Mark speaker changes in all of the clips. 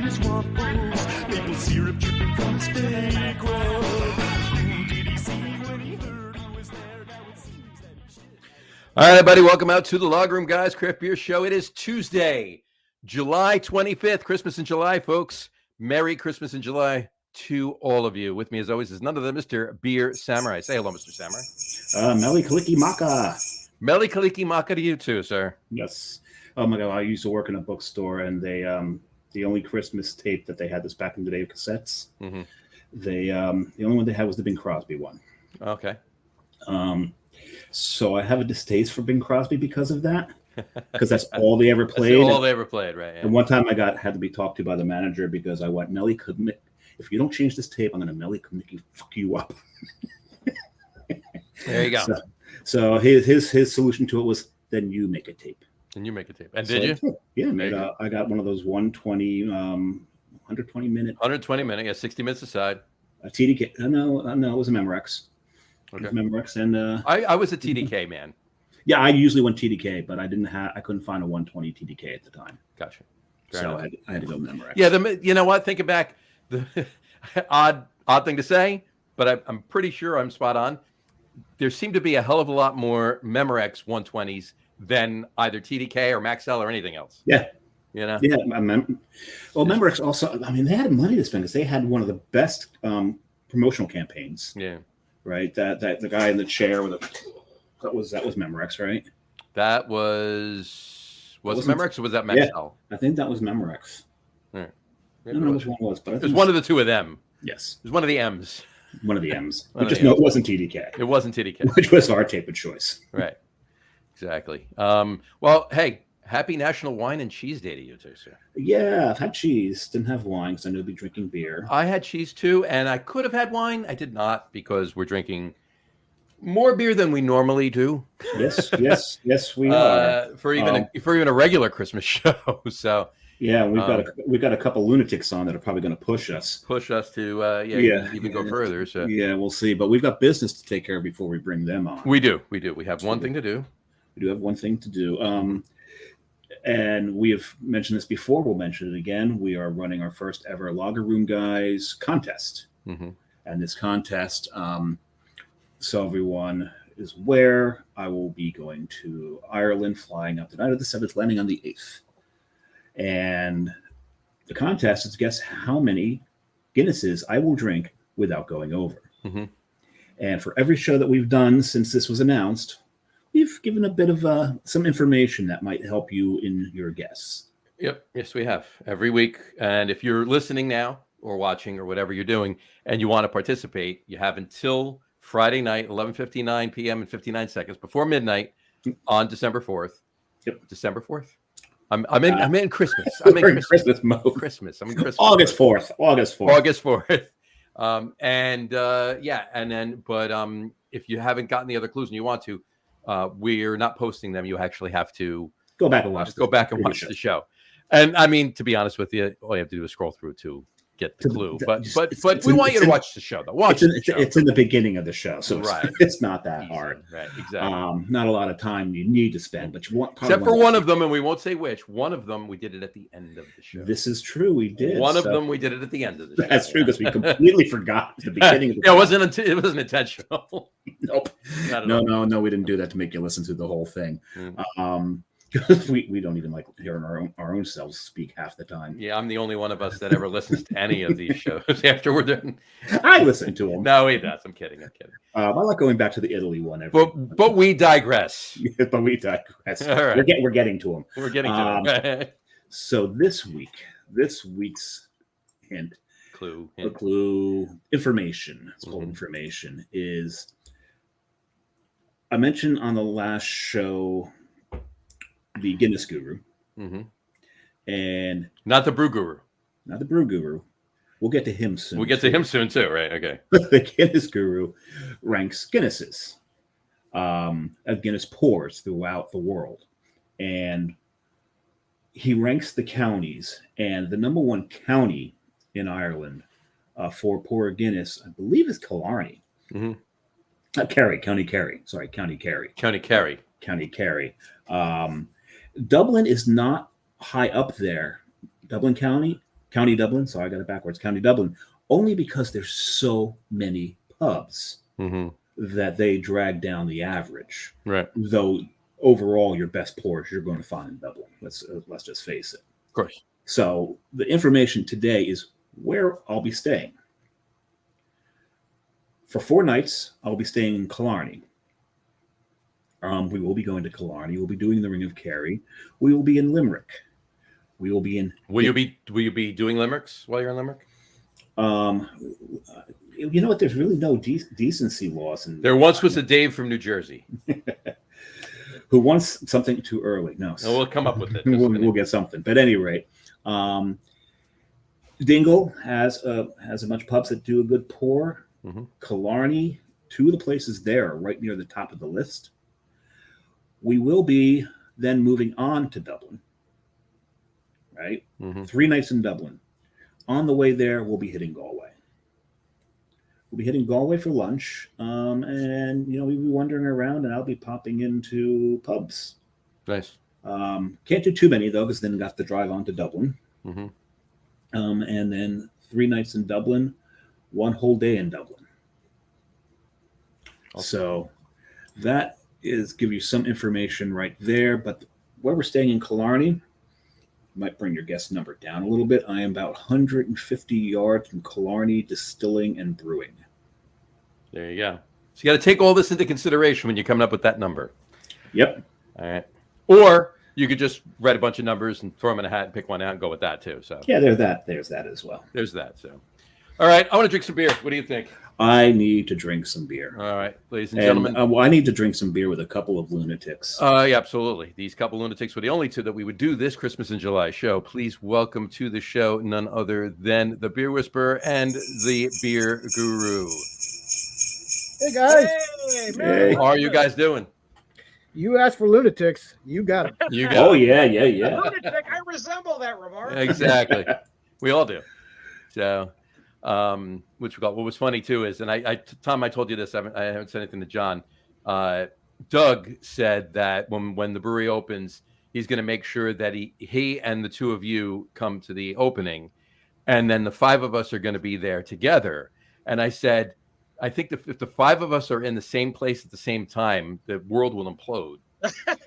Speaker 1: his waffles. Maple syrup dripping from his fake robe. Who did he see when he heard who was there? Now it seems that he should.
Speaker 2: All right, everybody, welcome out to the Log Room Guys Craft Beer Show. It is Tuesday, July 25th, Christmas in July, folks. Merry Christmas in July to all of you. With me, as always, is none other than Mr. Beer Samurai. Say hello, Mr. Samurai.
Speaker 3: Meli Kaliki Maka.
Speaker 2: Meli Kaliki Maka to you too, sir.
Speaker 3: Yes. Oh my God, I used to work in a bookstore, and they the only Christmas tape that they had, this back in the day of cassettes.
Speaker 2: Mm-hmm.
Speaker 3: They the only one they had was the Bing Crosby one.
Speaker 2: Okay.
Speaker 3: So I have a distaste for Bing Crosby because of that, because that's all they ever played.
Speaker 2: That's all they ever played, right? Yeah.
Speaker 3: And one time I had to be talked to by the manager because I went, Meli, if you don't change this tape, I'm going to Meli Kaliki fuck you up.
Speaker 2: There you go.
Speaker 3: So his solution to it was, then you make a tape.
Speaker 2: And you make a tape. And did you?
Speaker 3: Yeah, I got one of those 120 minute.
Speaker 2: 120 minutes, yeah, 60 minutes aside.
Speaker 3: A TDK. No, it was a Memorex.
Speaker 2: Okay.
Speaker 3: It was Memorex, and
Speaker 2: I was a TDK man.
Speaker 3: Yeah, I usually went TDK, but I couldn't find a 120 TDK at the time.
Speaker 2: Gotcha.
Speaker 3: So I had to go Memorex.
Speaker 2: Yeah, you know what? Thinking back, the odd thing to say, but I'm pretty sure I'm spot on. There seemed to be a hell of a lot more Memorex 120s than either TDK or Maxell or anything else.
Speaker 3: Yeah.
Speaker 2: You know?
Speaker 3: Yeah. Memorex also, I mean, they had money to spend because they had one of the best promotional campaigns.
Speaker 2: Yeah.
Speaker 3: Right? That the guy in the chair with that was Memorex, right?
Speaker 2: That was it Memorex or was that Maxell?
Speaker 3: Yeah, I think that was Memorex.
Speaker 2: Yeah.
Speaker 3: I don't know which one it was, but
Speaker 2: it was one of the two of them.
Speaker 3: Yes.
Speaker 2: It was one of the M's.
Speaker 3: One of the M's.
Speaker 2: No,
Speaker 3: it wasn't TDK.
Speaker 2: It wasn't TDK.
Speaker 3: Which was our tape of choice.
Speaker 2: Right. Exactly. Well, hey, happy National Wine and Cheese Day to you too, sir.
Speaker 3: Yeah, I've had cheese. Didn't have wine because I knew I'd be drinking beer.
Speaker 2: I had cheese too, and I could have had wine. I did not because we're drinking more beer than we normally do.
Speaker 3: Yes, we are.
Speaker 2: For even a regular Christmas show. So
Speaker 3: yeah, we've got a couple lunatics on that are probably going to push us to even go further. So yeah, we'll see. But we've got business to take care of before we bring them on.
Speaker 2: We do. We have one thing to do.
Speaker 3: We do have one thing to do. And we have mentioned this before. We'll mention it again. We are running our first ever Lager Room Guys contest.
Speaker 2: Mm-hmm.
Speaker 3: And this contest, so everyone is aware, I will be going to Ireland, flying out the night of the 7th, landing on the 8th. And the contest is to guess how many Guinnesses I will drink without going over.
Speaker 2: Mm-hmm.
Speaker 3: And for every show that we've done since this was announced, we've given a bit of some information that might help you in your guess.
Speaker 2: Yep. Yes, we have every week. And if you're listening now or watching or whatever you're doing and you want to participate, you have until Friday night, 11:59 p.m. and 59 seconds before midnight on December 4th.
Speaker 3: Yep.
Speaker 2: December 4th. I'm in Christmas. I'm in
Speaker 3: Christmas mode.
Speaker 2: Christmas. I'm in Christmas.
Speaker 3: August 4th.
Speaker 2: August 4th. But if you haven't gotten the other clues and you want to, we're not posting them. You actually have to
Speaker 3: go back and watch
Speaker 2: the show. And I mean, to be honest with you, all you have to do is scroll through to get the clue. But we want you to watch the show, though.
Speaker 3: It's in the beginning of the show, so it's not that
Speaker 2: easy.
Speaker 3: hard.
Speaker 2: Right, exactly.
Speaker 3: Not a lot of time you need to spend, but you want.
Speaker 2: Except for one of them, and we won't say which. One of them, we did it at the end of the show.
Speaker 3: This is true. We did.
Speaker 2: One of them, we did it at the end of the show.
Speaker 3: That's true, because we completely forgot the beginning of the show.
Speaker 2: It wasn't intentional.
Speaker 3: Nope. No, we didn't do that to make you listen to the whole thing.
Speaker 2: Mm-hmm.
Speaker 3: We don't even like hearing our own selves speak half the time.
Speaker 2: Yeah, I'm the only one of us that ever listens to any of these shows after we're done.
Speaker 3: I listen to them.
Speaker 2: No, he does. I'm kidding.
Speaker 3: I like going back to the Italy one.
Speaker 2: But we digress.
Speaker 3: But we digress.
Speaker 2: All right.
Speaker 3: We're getting to them.
Speaker 2: We're getting to them.
Speaker 3: So this week's hint,
Speaker 2: clue,
Speaker 3: information. It's called information. Is I mentioned on the last show the Guinness Guru, and
Speaker 2: not the Bruguru.
Speaker 3: Not the Brew Guru. We'll get to him soon.
Speaker 2: We'll get to him soon too, right? Okay.
Speaker 3: The Guinness Guru ranks Guinnesses, Guinness pours throughout the world, and he ranks the counties. And the number one county in Ireland for pour Guinness, I believe, is Killarney. County Kerry. Sorry, County Kerry.
Speaker 2: County Kerry.
Speaker 3: County Kerry. Dublin is not high up there. Dublin County County Dublin. Sorry, I got it backwards. County Dublin, only because there's so many pubs that they drag down the average.
Speaker 2: Right.
Speaker 3: Though overall, your best pours you're going to find in Dublin. Let's just face it.
Speaker 2: Of course.
Speaker 3: So the information today is where I'll be staying. For 4 nights, I'll be staying in Killarney. We will be going to Killarney. We'll be doing the Ring of Kerry. We will be in Limerick. We will be in.
Speaker 2: Will you be doing limericks while you're in Limerick?
Speaker 3: You know what? There's really no decency laws.
Speaker 2: There once was a Dave from New Jersey
Speaker 3: who wants something too early. No,
Speaker 2: we'll come up with it.
Speaker 3: We'll get something. But at any rate, Dingle has a bunch of pubs that do a good pour. Killarney, 2 of the places there are right near the top of the list. We will be then moving on to Dublin, right? 3 nights in Dublin. On the way there, we'll be hitting Galway. We'll be hitting Galway for lunch, and we'll be wandering around, and I'll be popping into pubs.
Speaker 2: Nice.
Speaker 3: Can't do too many though, because then got to drive on to Dublin. And then 3 nights in Dublin, 1 whole day in Dublin. Awesome. So that is give you some information right there. But where we're staying in Killarney might bring your guest number down a little bit. I am about 150 yards from Killarney Distilling and Brewing.
Speaker 2: There you go. So you got to take all this into consideration when you're coming up with that number.
Speaker 3: Yep.
Speaker 2: All right. Or you could just write a bunch of numbers and throw them in a hat and pick one out and go with that too. So
Speaker 3: yeah, there's that as well.
Speaker 2: There's that. So, all right. I want to drink some beer. What do you think?
Speaker 3: I need to drink some beer.
Speaker 2: All right, ladies and gentlemen.
Speaker 3: I need to drink some beer with a couple of lunatics.
Speaker 2: Yeah, absolutely. These couple lunatics were the only 2 that we would do this Christmas in July show. Please welcome to the show none other than the Beer Whisperer and the Beer Guru.
Speaker 4: Hey guys.
Speaker 3: Hey.
Speaker 2: How are you guys doing?
Speaker 4: You asked for lunatics. You got it.
Speaker 2: You got
Speaker 3: Oh,
Speaker 2: it.
Speaker 3: yeah.
Speaker 5: Lunatic, I resemble that remark.
Speaker 2: Exactly. We all do. So, what was funny too is, and Tom, I told you this. I haven't said anything to John. Doug said that when the brewery opens, he's going to make sure that he and the 2 of you come to the opening, and then the 5 of us are going to be there together. And I said, I think if the 5 of us are in the same place at the same time, the world will implode.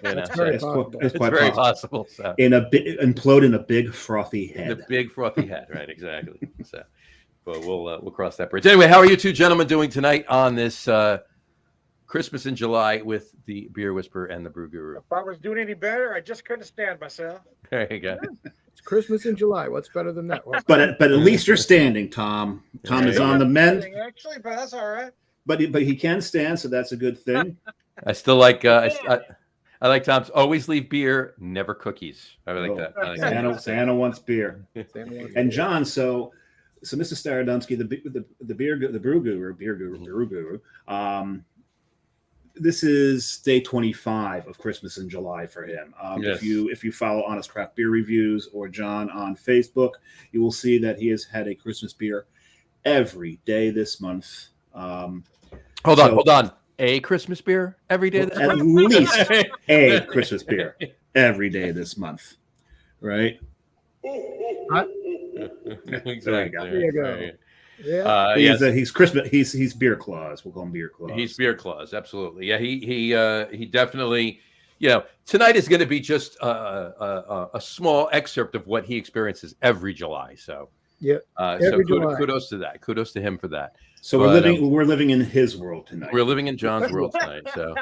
Speaker 4: That's very possible.
Speaker 3: It's quite
Speaker 2: very
Speaker 3: possible.
Speaker 2: So.
Speaker 3: Implode in a big frothy head.
Speaker 2: The big frothy head, right? Exactly. So, but we'll cross that bridge. Anyway, how are you 2 gentlemen doing tonight on this Christmas in July with the Beer Whisperer and the Brew Guru?
Speaker 5: If I was doing any better, I just couldn't stand myself.
Speaker 2: There you go.
Speaker 4: It's Christmas in July. What's better than that?
Speaker 3: But at least you're standing, Tom. Tom is on the mend.
Speaker 5: Actually, but that's all right.
Speaker 3: But he can stand, so that's a good thing.
Speaker 2: I still like I like Tom's always leave beer, never cookies. I like that. I like that.
Speaker 3: Santa wants beer. And John, so Mr. Staradumsky, the brew guru. This is day 25 of Christmas in July for him.
Speaker 2: Yes.
Speaker 3: If you follow Honest Craft Beer Reviews or John on Facebook, you will see that he has had a Christmas beer every day this month.
Speaker 2: Hold on. A Christmas beer every day.
Speaker 3: At least a Christmas beer every day this month, right?
Speaker 2: Exactly.
Speaker 4: There you go. Yeah.
Speaker 3: He's Christmas. He's Beer Claus. We'll call him Beer Claus.
Speaker 2: He's Beer Claus. Absolutely. Yeah. He definitely. Tonight is going to be just a small excerpt of what he experiences every July. So
Speaker 4: yeah.
Speaker 2: Kudos to that. Kudos to him for that.
Speaker 3: So we're living in his world tonight.
Speaker 2: We're living in John's world tonight. So,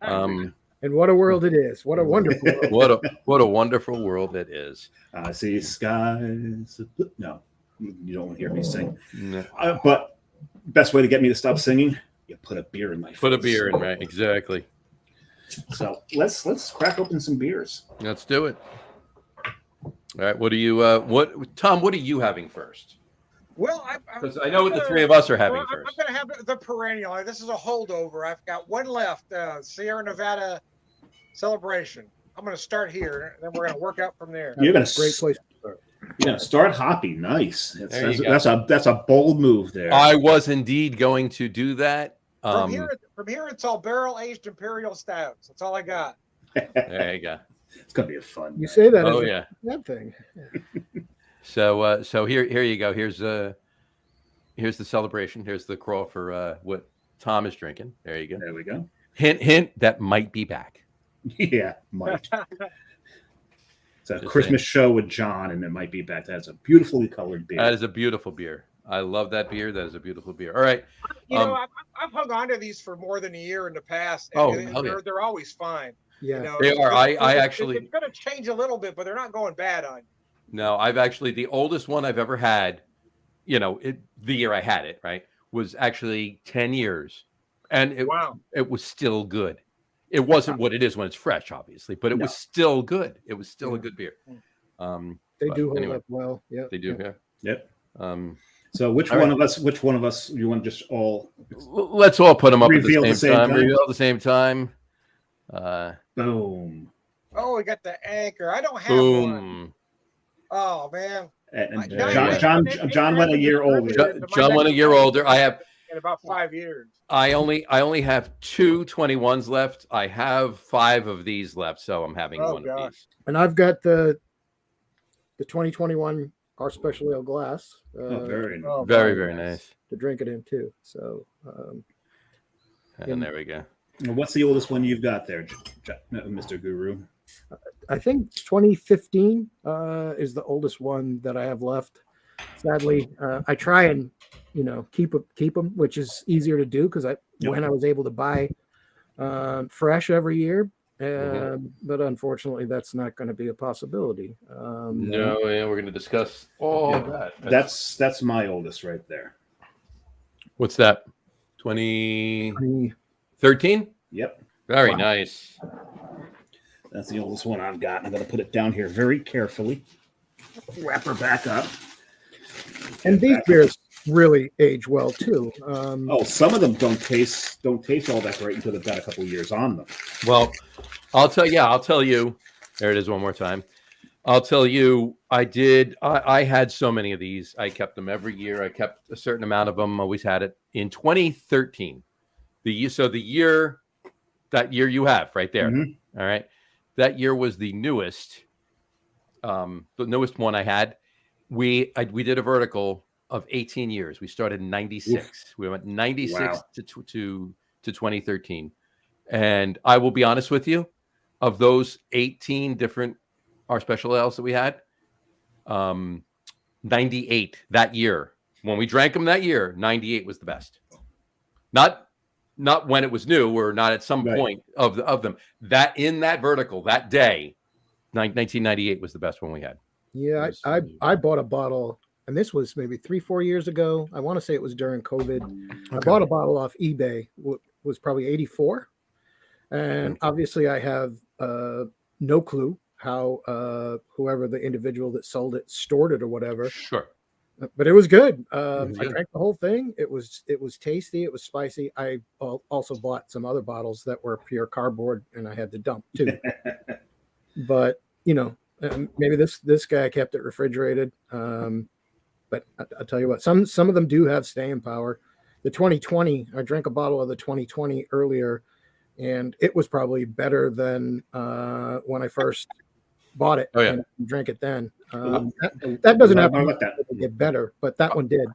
Speaker 4: and what a world it is! What a wonderful world!
Speaker 2: what a wonderful world it is.
Speaker 3: I see skies. No, you don't want to hear me sing.
Speaker 2: No.
Speaker 3: But best way to get me to stop singing, you put a beer in my face.
Speaker 2: Put a beer in, right? Exactly.
Speaker 3: So let's crack open some beers.
Speaker 2: Let's do it. All right. What do you? Tom? What are you having first?
Speaker 5: Well,
Speaker 2: because I know what the 3 of us are having first.
Speaker 5: I'm going to have the perennial. This is a holdover. I've got one left. Sierra Nevada Celebration. I'm going to start here, and then we're going to work out from there.
Speaker 3: You're going to
Speaker 4: great place to start.
Speaker 3: You're going to start hoppy. Nice. That's a bold move there.
Speaker 2: I was indeed going to do that.
Speaker 5: From here, it's all barrel-aged imperial stouts. That's all I got.
Speaker 2: There you go.
Speaker 3: It's going to be a fun.
Speaker 4: You say that?
Speaker 2: Oh yeah.
Speaker 4: That thing.
Speaker 2: So here you go. Here's the celebration. Here's the crawl for what Tom is drinking. There you go.
Speaker 3: There we go.
Speaker 2: Hint, hint. That might be back.
Speaker 3: Yeah, might. It's a
Speaker 2: Just
Speaker 3: Christmas show with John, and it might be back. That's a beautifully colored beer.
Speaker 2: That is a beautiful beer. I love that beer. That is a beautiful beer. All right.
Speaker 5: You know, I've hung on to these for more than a year in the past.
Speaker 2: Oh,
Speaker 5: And
Speaker 2: hell yeah.
Speaker 5: they're always fine.
Speaker 4: Yeah.
Speaker 5: You know,
Speaker 2: They are. I
Speaker 5: it's
Speaker 2: actually
Speaker 5: going to change a little bit, but they're not going bad on you.
Speaker 2: no. I've actually the oldest one I've ever had. You know, the year I had it right was actually 10 years, and it was still good. It wasn't what it is when it's fresh, obviously, but it was still good. It was still a good beer.
Speaker 4: They do hold up well. Yeah.
Speaker 2: They do. Yeah.
Speaker 3: Yep.
Speaker 2: So
Speaker 3: Which one of us you want to just all
Speaker 2: let's all put them up at
Speaker 3: reveal
Speaker 2: the same time.
Speaker 3: time?
Speaker 2: Reveal at the same time.
Speaker 3: Boom.
Speaker 5: Oh, we got the Anchor. I don't have one.
Speaker 2: Boom.
Speaker 5: Oh, man.
Speaker 3: And
Speaker 2: Yeah.
Speaker 3: John went a year older.
Speaker 2: John went a year older. I have
Speaker 5: in about 5 years.
Speaker 2: I only have 2 21s left. I have 5 of these left, so I'm having one of these.
Speaker 4: And I've got the 2021 our special ale glass.
Speaker 3: Very nice.
Speaker 5: Oh,
Speaker 2: Very, very nice.
Speaker 4: To drink it in too. So
Speaker 2: And there we go.
Speaker 3: What's the oldest one you've got there, Mr. Guru?
Speaker 4: I think 2015 is the oldest one that I have left. Sadly, I try and keep them, which is easier to do because when I was able to buy fresh every year, but unfortunately, that's not going to be a possibility.
Speaker 2: No, yeah, we're going to discuss all of that.
Speaker 3: That's my oldest right there.
Speaker 2: What's that? 2013?
Speaker 3: Yep.
Speaker 2: Very nice.
Speaker 3: That's the oldest one I've got. I'm going to put it down here very carefully. Wrap her back up.
Speaker 4: And these beers really age well too.
Speaker 3: Some of them don't taste all that great until they've got a couple years on them.
Speaker 2: Well, I'll tell you. There it is one more time. I'll tell you, I had so many of these. I kept them every year. I kept a certain amount of them. Always had it. In 2013, that year you have right there.
Speaker 3: Mm-hmm.
Speaker 2: All right. That year was the newest one I had. We did a vertical of 18 years. We started in 96. Oof. We went 96 to 2013. And I will be honest with you, of those 18 different our special ales that we had, 98 that year, when we drank them that year, 98 was the best. Not when it was new or not at some point of them. That in that vertical that day, 1998 was the best one we had.
Speaker 4: Yeah, I bought a bottle, and this was maybe 3-4 years ago. I want to say it was during COVID. I bought a bottle off eBay. Was probably 84, and obviously I have no clue how whoever the individual that sold it stored it or whatever.
Speaker 2: Sure.
Speaker 4: But it was good. I drank the whole thing. It was tasty. It was spicy. I also bought some other bottles that were pure cardboard, and I had to dump too. But maybe this guy kept it refrigerated. But I'll tell you what, some of them do have staying power. The 2020, I drank a bottle of the 2020 earlier, and it was probably better than when I first bought it.
Speaker 2: Oh yeah,
Speaker 4: and drank it then. That doesn't have to get better, but that one did.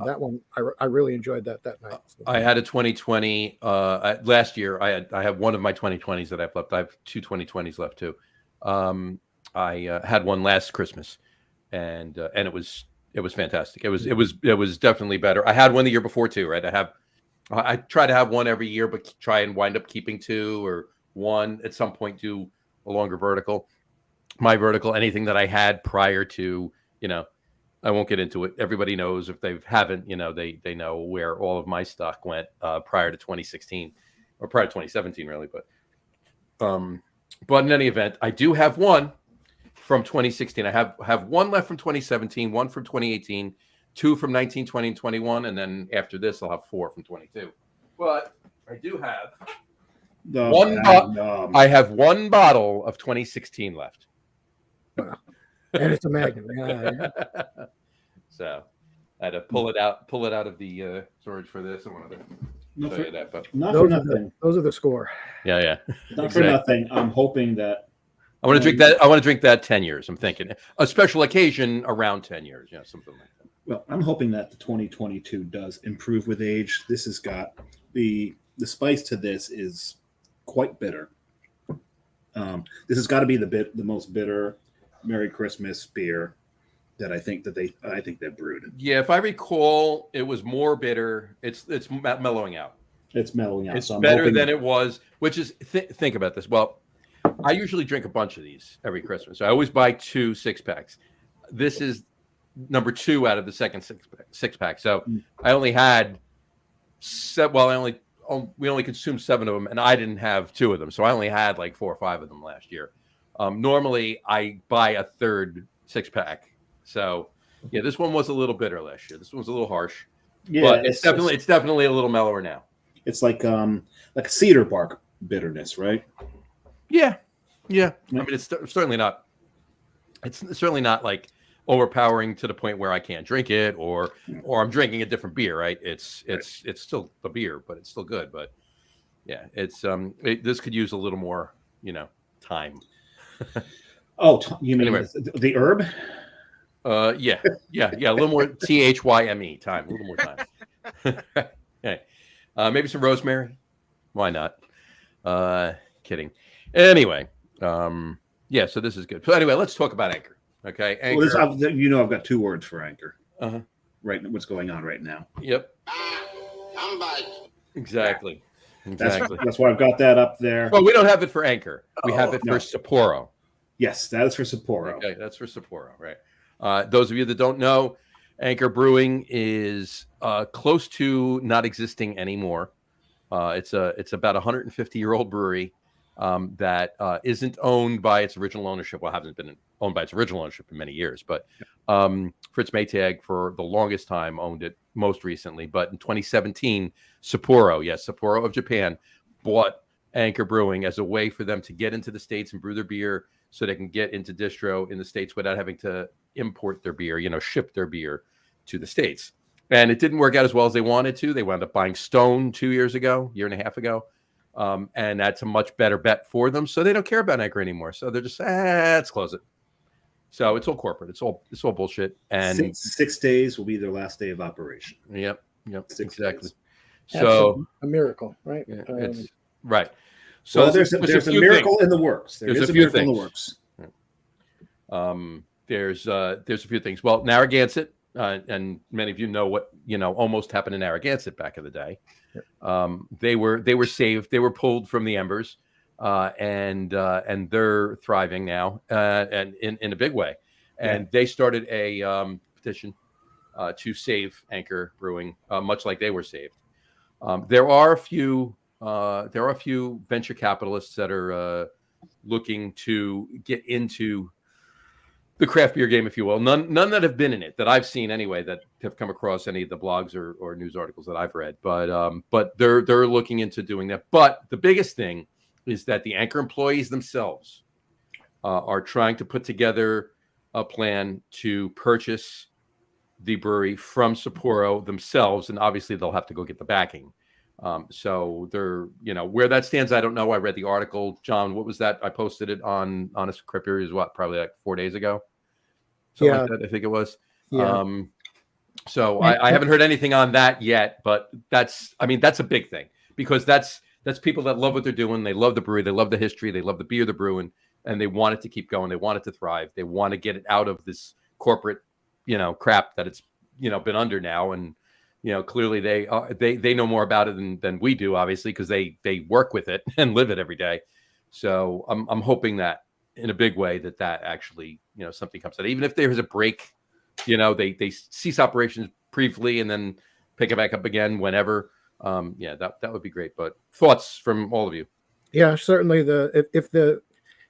Speaker 4: That one I really enjoyed that night. So.
Speaker 2: I had a 2020 last year. I have one of my 2020s that I've left. I have 2 2020s left too. I had one last Christmas, and it was fantastic. It was definitely better. I had one the year before too, right? I try to have one every year, but try and wind up keeping 2 or 1 at some point. Do a longer vertical. My vertical, anything that I had prior to, I won't get into it. Everybody knows if they haven't, they know where all of my stock went prior to 2016 or prior to 2017, really. But in any event, I do have one from 2016. I have one left from 2017, one from 2018, 2 from 19, 20, and 21, and then after this, I'll have 4 from 22. But I do have I have one bottle of 2016 left.
Speaker 4: Wow. And it's a Magnum. Yeah.
Speaker 2: So I had to pull it out of the storage for this. I wanted to show you that, but
Speaker 3: not for nothing.
Speaker 4: Those are the score.
Speaker 2: Yeah.
Speaker 3: Not for nothing. I'm hoping that
Speaker 2: I want to drink that. I want to drink that 10 years. I'm thinking a special occasion around 10 years. Yeah, something like that.
Speaker 3: Well, I'm hoping that the 2022 does improve with age. This has got the spice to this is quite bitter. This has got to be the most bitter Merry Christmas beer that I think they've brewed.
Speaker 2: Yeah, if I recall, it was more bitter. It's mellowing out.
Speaker 3: It's mellowing out.
Speaker 2: It's
Speaker 3: so I'm
Speaker 2: better
Speaker 3: hoping
Speaker 2: than it was. Which is think about this. Well, I usually drink a bunch of these every Christmas. So I always buy 2 6-packs. This is number 2 out of the second 6-pack. So I only had we only consumed 7 of them, and I didn't have 2 of them. So I only had like 4 or 5 of them last year. Normally I buy a third 6-pack. So yeah, this one was a little bitter last year. This one was a little harsh. Yeah, but it's definitely a little mellower now.
Speaker 3: It's like a cedar bark bitterness, right?
Speaker 2: Yeah. I mean, it's certainly not. It's certainly not like overpowering to the point where I can't drink it, or I'm drinking a different beer. Right? It's still a beer, but it's still good. But yeah, this could use a little more, time.
Speaker 3: You mean the herb?
Speaker 2: Yeah, a little more THYME time, a little more time. Okay. Maybe some rosemary. Why not? Kidding. Anyway, yeah. So this is good. So anyway, let's talk about Anchor. Okay, Anchor.
Speaker 3: Well, I've got 2 words for Anchor. Right. What's going on right now?
Speaker 2: Yep. Exactly.
Speaker 3: That's why I've got that up there.
Speaker 2: Well, we don't have it for Anchor. We have it for Sapporo.
Speaker 3: Yes, that is for Sapporo.
Speaker 2: Okay, that's for Sapporo, right? Those of you that don't know, Anchor Brewing is close to not existing anymore. It's about 150-year-old brewery that isn't owned by its original ownership. Well, hasn't been owned by its original ownership in many years, but Fritz Maytag for the longest time owned it most recently. But in 2017, Sapporo of Japan bought Anchor Brewing as a way for them to get into the States and brew their beer so they can get into distro in the States without having to import their beer, ship their beer to the States. And it didn't work out as well as they wanted to. They wound up buying Stone 2 years ago, year and a half ago. And that's a much better bet for them. So they don't care about Anchor anymore. So they're just, let's close it. So it's all corporate. It's all bullshit. And
Speaker 3: 6 days will be their last day of operation.
Speaker 2: Yep. Exactly.
Speaker 4: Days.
Speaker 2: So
Speaker 4: a miracle, right?
Speaker 2: Yeah, it's right. So
Speaker 3: there's a miracle in the works. There's a miracle in the works.
Speaker 2: There's a few things. Well, Narragansett, and many of you know what almost happened in Narragansett back in the day. They were saved. They were pulled from the embers, and they're thriving now, and in a big way. And they started a petition to save Anchor Brewing, much like they were saved. There are a few venture capitalists that are looking to get into the craft beer game, if you will. None that have been in it that I've seen anyway, that have come across any of the blogs or news articles that I've read. But they're looking into doing that. But the biggest thing is that the Anchor employees themselves are trying to put together a plan to purchase the brewery from Sapporo themselves, and obviously they'll have to go get the backing. So they're, where that stands, I don't know. I read the article. John, what was that? I posted it on Honest Crypt Beer, probably like 4 days ago. Something like that, I think it was. Yeah. So I haven't heard anything on that yet, but that's a big thing, because that's people that love what they're doing. They love the brewery. They love the history. They love the beer they're brewing, and they want it to keep going. They want it to thrive. They want to get it out of this corporate, crap that it's, been under now. And, clearly they know more about it than we do, obviously, because they work with it and live it every day. So I'm hoping that in a big way that actually, something comes out. Even if there's a break, they cease operations briefly and then pick it back up again whenever. That would be great. But thoughts from all of you?
Speaker 4: Yeah, certainly.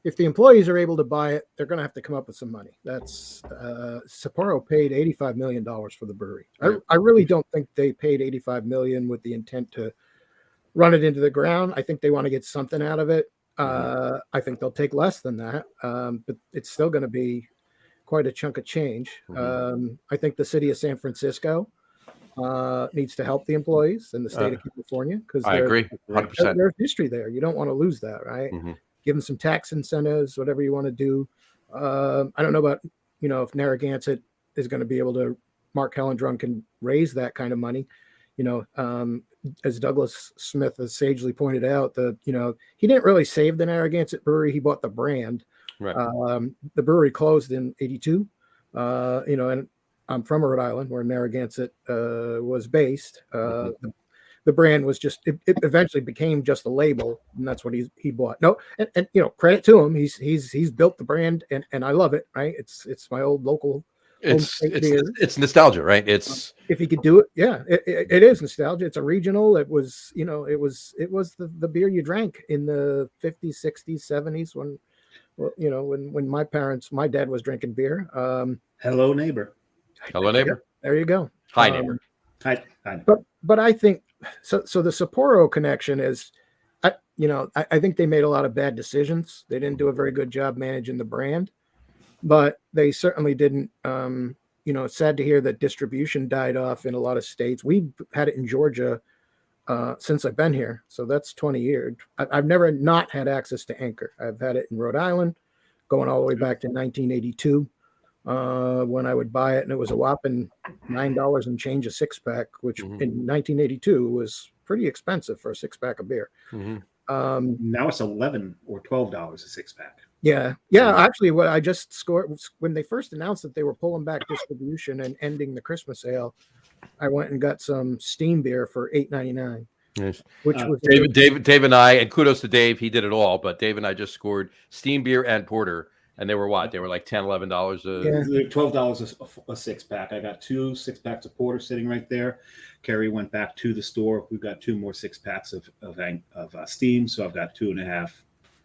Speaker 4: If the employees are able to buy it, they're going to have to come up with some money. That's Sapporo paid $85 million for the brewery. I really don't think they paid $85 million with the intent to run it into the ground. I think they want to get something out of it. I think they'll take less than that, but it's still going to be quite a chunk of change. I think the city of San Francisco needs to help the employees in the state of California, because
Speaker 2: I agree 100%.
Speaker 4: There's history there. You don't want to lose that, right? give them some tax incentives, whatever you want to do. I don't know about, if Narragansett is going to be able to, Mark Hellendrun can raise that kind of money. As Douglas Smith has sagely pointed out, he didn't really save the Narragansett brewery. He bought the brand.
Speaker 2: Right.
Speaker 4: The brewery closed in 82, and I'm from Rhode Island where Narragansett was based. The brand was just, it eventually became just a label, and that's what he bought. No, and credit to him. He's built the brand, and I love it. Right. It's my old local.
Speaker 2: It's nostalgia, right? It's
Speaker 4: if he could do it, yeah, it is nostalgia. It's a regional. It was, it was the beer you drank in the 50s, 60s, 70s when my dad was drinking beer.
Speaker 3: Hello, neighbor.
Speaker 2: Hello, neighbor.
Speaker 4: There you go.
Speaker 2: Hi, neighbor.
Speaker 3: Hi.
Speaker 4: But I think so the Sapporo connection is, I think they made a lot of bad decisions. They didn't do a very good job managing the brand, but they certainly didn't. It's sad to hear that distribution died off in a lot of states. We've had it in Georgia since I've been here, so that's 20 years. I've never not had access to Anchor. I've had it in Rhode Island, going all the way back to 1982. When I would buy it, and it was a whopping $9 and change a 6-pack, which in 1982 was pretty expensive for a 6-pack of beer.
Speaker 3: Now it's $11 or $12 a 6-pack.
Speaker 4: Yeah. Actually, what I just scored when they first announced that they were pulling back distribution and ending the Christmas sale, I went and got some steam beer for $8.99.
Speaker 2: Nice.
Speaker 4: Which was
Speaker 2: Dave and I, and kudos to Dave, he did it all. But Dave and I just scored steam beer and porter. And they were what? They were like $10, $11.
Speaker 3: $12 a 6-pack. I got 2 6-packs of porter sitting right there. Kerry went back to the store. We've got 2 more 6-packs of steam. So I've got 2.5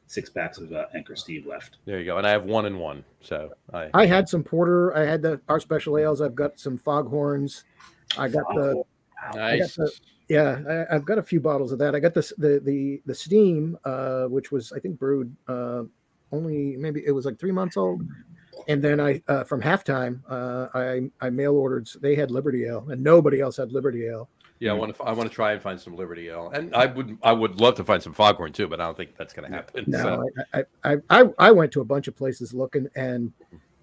Speaker 3: 6-packs of Anchor Steam left.
Speaker 2: There you go. And I have 1 and 1. So
Speaker 4: I had some porter. I had our special ales. I've got some foghorns. I got
Speaker 2: nice.
Speaker 4: I've got a few bottles of that. I got the steam, which was I think brewed. Only maybe it was like 3 months old, and then I from halftime I mail ordered. They had Liberty Ale, and nobody else had Liberty Ale.
Speaker 2: Yeah, I want to try and find some Liberty Ale, and I would love to find some Foghorn too, but I don't think that's going to happen.
Speaker 4: No, so. I went to a bunch of places looking, and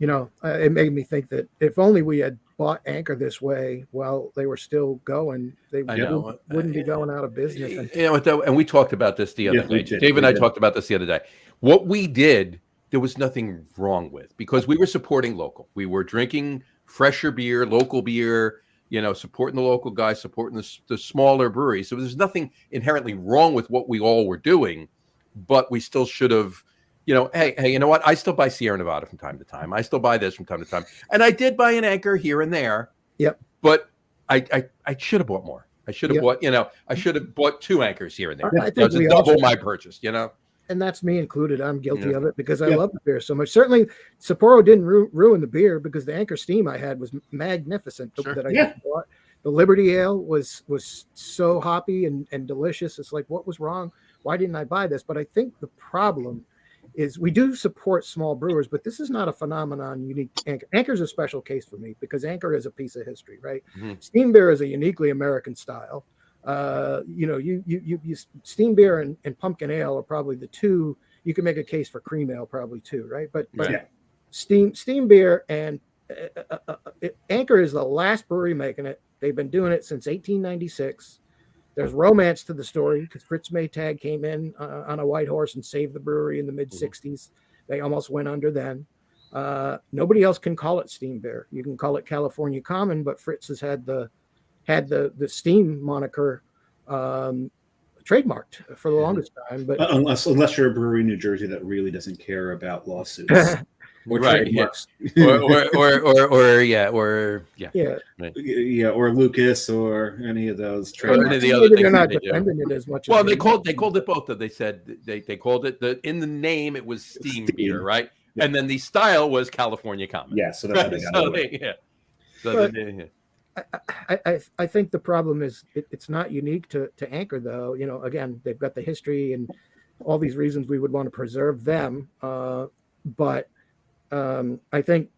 Speaker 4: it made me think that if only we had bought Anchor this way while they were still going, they wouldn't be going out of business.
Speaker 2: And we talked about this the other day. Dave and I talked about this the other day. What we did, there was nothing wrong with, because we were supporting local. We were drinking fresher beer, local beer, supporting the local guys, supporting the smaller breweries. So there's nothing inherently wrong with what we all were doing, but we still should have, hey, you know what? I still buy Sierra Nevada from time to time. I still buy this from time to time. And I did buy an Anchor here and there.
Speaker 4: Yep.
Speaker 2: But I should have bought more. I should have bought, I should have bought 2 Anchors here and there.
Speaker 4: I think we
Speaker 2: double my purchase,
Speaker 4: And that's me included. I'm guilty of it because I love the beer so much. Certainly, Sapporo didn't ruin the beer, because the Anchor Steam I had was magnificent. That I just bought. The Liberty Ale was so hoppy and delicious. It's like, what was wrong? Why didn't I buy this? But I think the problem is we do support small brewers, but this is not a phenomenon unique to Anchor. Anchor is a special case for me because Anchor is a piece of history, right? Steam beer is a uniquely American style. You steam beer and pumpkin ale are probably the two. You can make a case for cream ale probably too, right? But steam beer and Anchor is the last brewery making it. They've been doing it since 1896. There's romance to the story because Fritz Maytag came in on a white horse and saved the brewery in the mid 60s. They almost went under then. Nobody else can call it steam beer. You can call it California Common, but Fritz has had the steam moniker trademarked for the longest time. But
Speaker 3: unless you're a brewery in New Jersey that really doesn't care about lawsuits.
Speaker 2: Or trademarks. or
Speaker 3: Lucas or any of those
Speaker 2: trademarks. Or any of the other things
Speaker 4: they're not defending it as much.
Speaker 2: Well, they called it both. They said they called it in the name it was steam beer, right? Yeah. And then the style was California Common.
Speaker 3: Yeah, so that's how they got it.
Speaker 4: I think the problem is it's not unique to Anchor, though. Again, they've got the history and all these reasons we would want to preserve them. But I think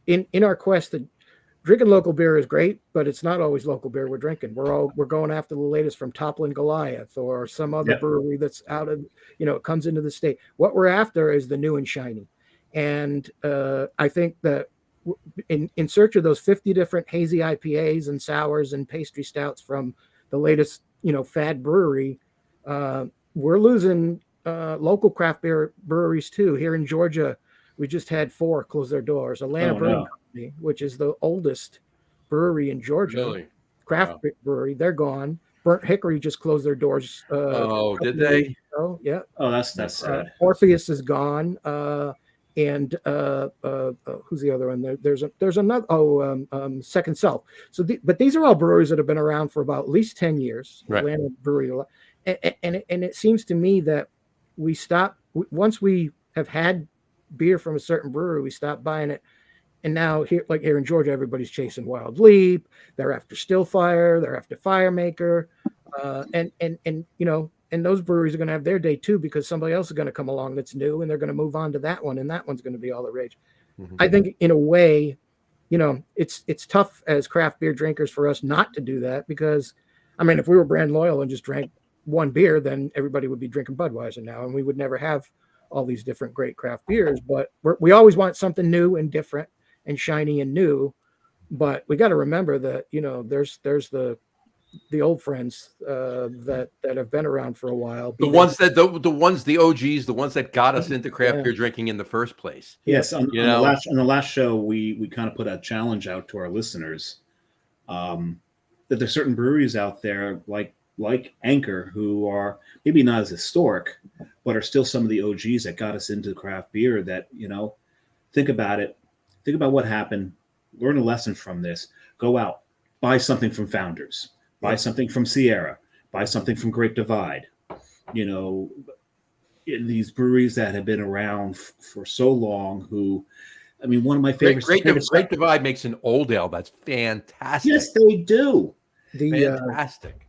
Speaker 4: in our quest to drinking local beer is great, but it's not always local beer we're drinking. We're going after the latest from Toppling Goliath or some other
Speaker 3: Yep.
Speaker 4: brewery that's out of, it comes into the state. What we're after is the new and shiny. And I think that in search of those 50 different hazy IPAs and sours and pastry stouts from the latest, fad brewery, we're losing local craft beer breweries too. Here in Georgia, we just had 4 close their doors. Atlanta Brewing Company, which is the oldest brewery in Georgia,
Speaker 2: Really?
Speaker 4: craft brewery, they're gone. Burnt Hickory just closed their doors.
Speaker 2: Did they?
Speaker 4: Oh, yeah.
Speaker 3: Oh, that's sad.
Speaker 4: Orpheus is gone. And who's the other one? There's another. Second Self. So, but these are all breweries that have been around for about at least 10 years.
Speaker 2: Right.
Speaker 4: Atlanta Brewery, and it seems to me that we stop once we have had beer from a certain brewery, we stop buying it. And now here in Georgia, everybody's chasing Wild Leap. They're after Stillfire. They're after Firemaker, and those breweries are going to have their day too, because somebody else is going to come along that's new, and they're going to move on to that one, and that one's going to be all the rage.
Speaker 2: Mm-hmm.
Speaker 4: I think in a way, it's tough as craft beer drinkers for us not to do that, because, I mean, if we were brand loyal and just drank one beer, then everybody would be drinking Budweiser now, and we would never have all these different great craft beers. But we always want something new and different and shiny and new. But we got to remember that, there's the old friends that have been around for a while.
Speaker 2: The OGs, the ones that got us into craft beer drinking in the first place.
Speaker 3: Yes, on the last show, we kind of put a challenge out to our listeners that there's certain breweries out there like Anchor, who are maybe not as historic, but are still some of the OGs that got us into craft beer. That think about it, think about what happened, learn a lesson from this, go out, buy something from Founders. Buy something from Sierra, buy something from Great Divide. In these breweries that have been around for so long, one of my favorites.
Speaker 2: Great Divide makes an old ale that's fantastic.
Speaker 3: Yes, they do.
Speaker 2: Fantastic.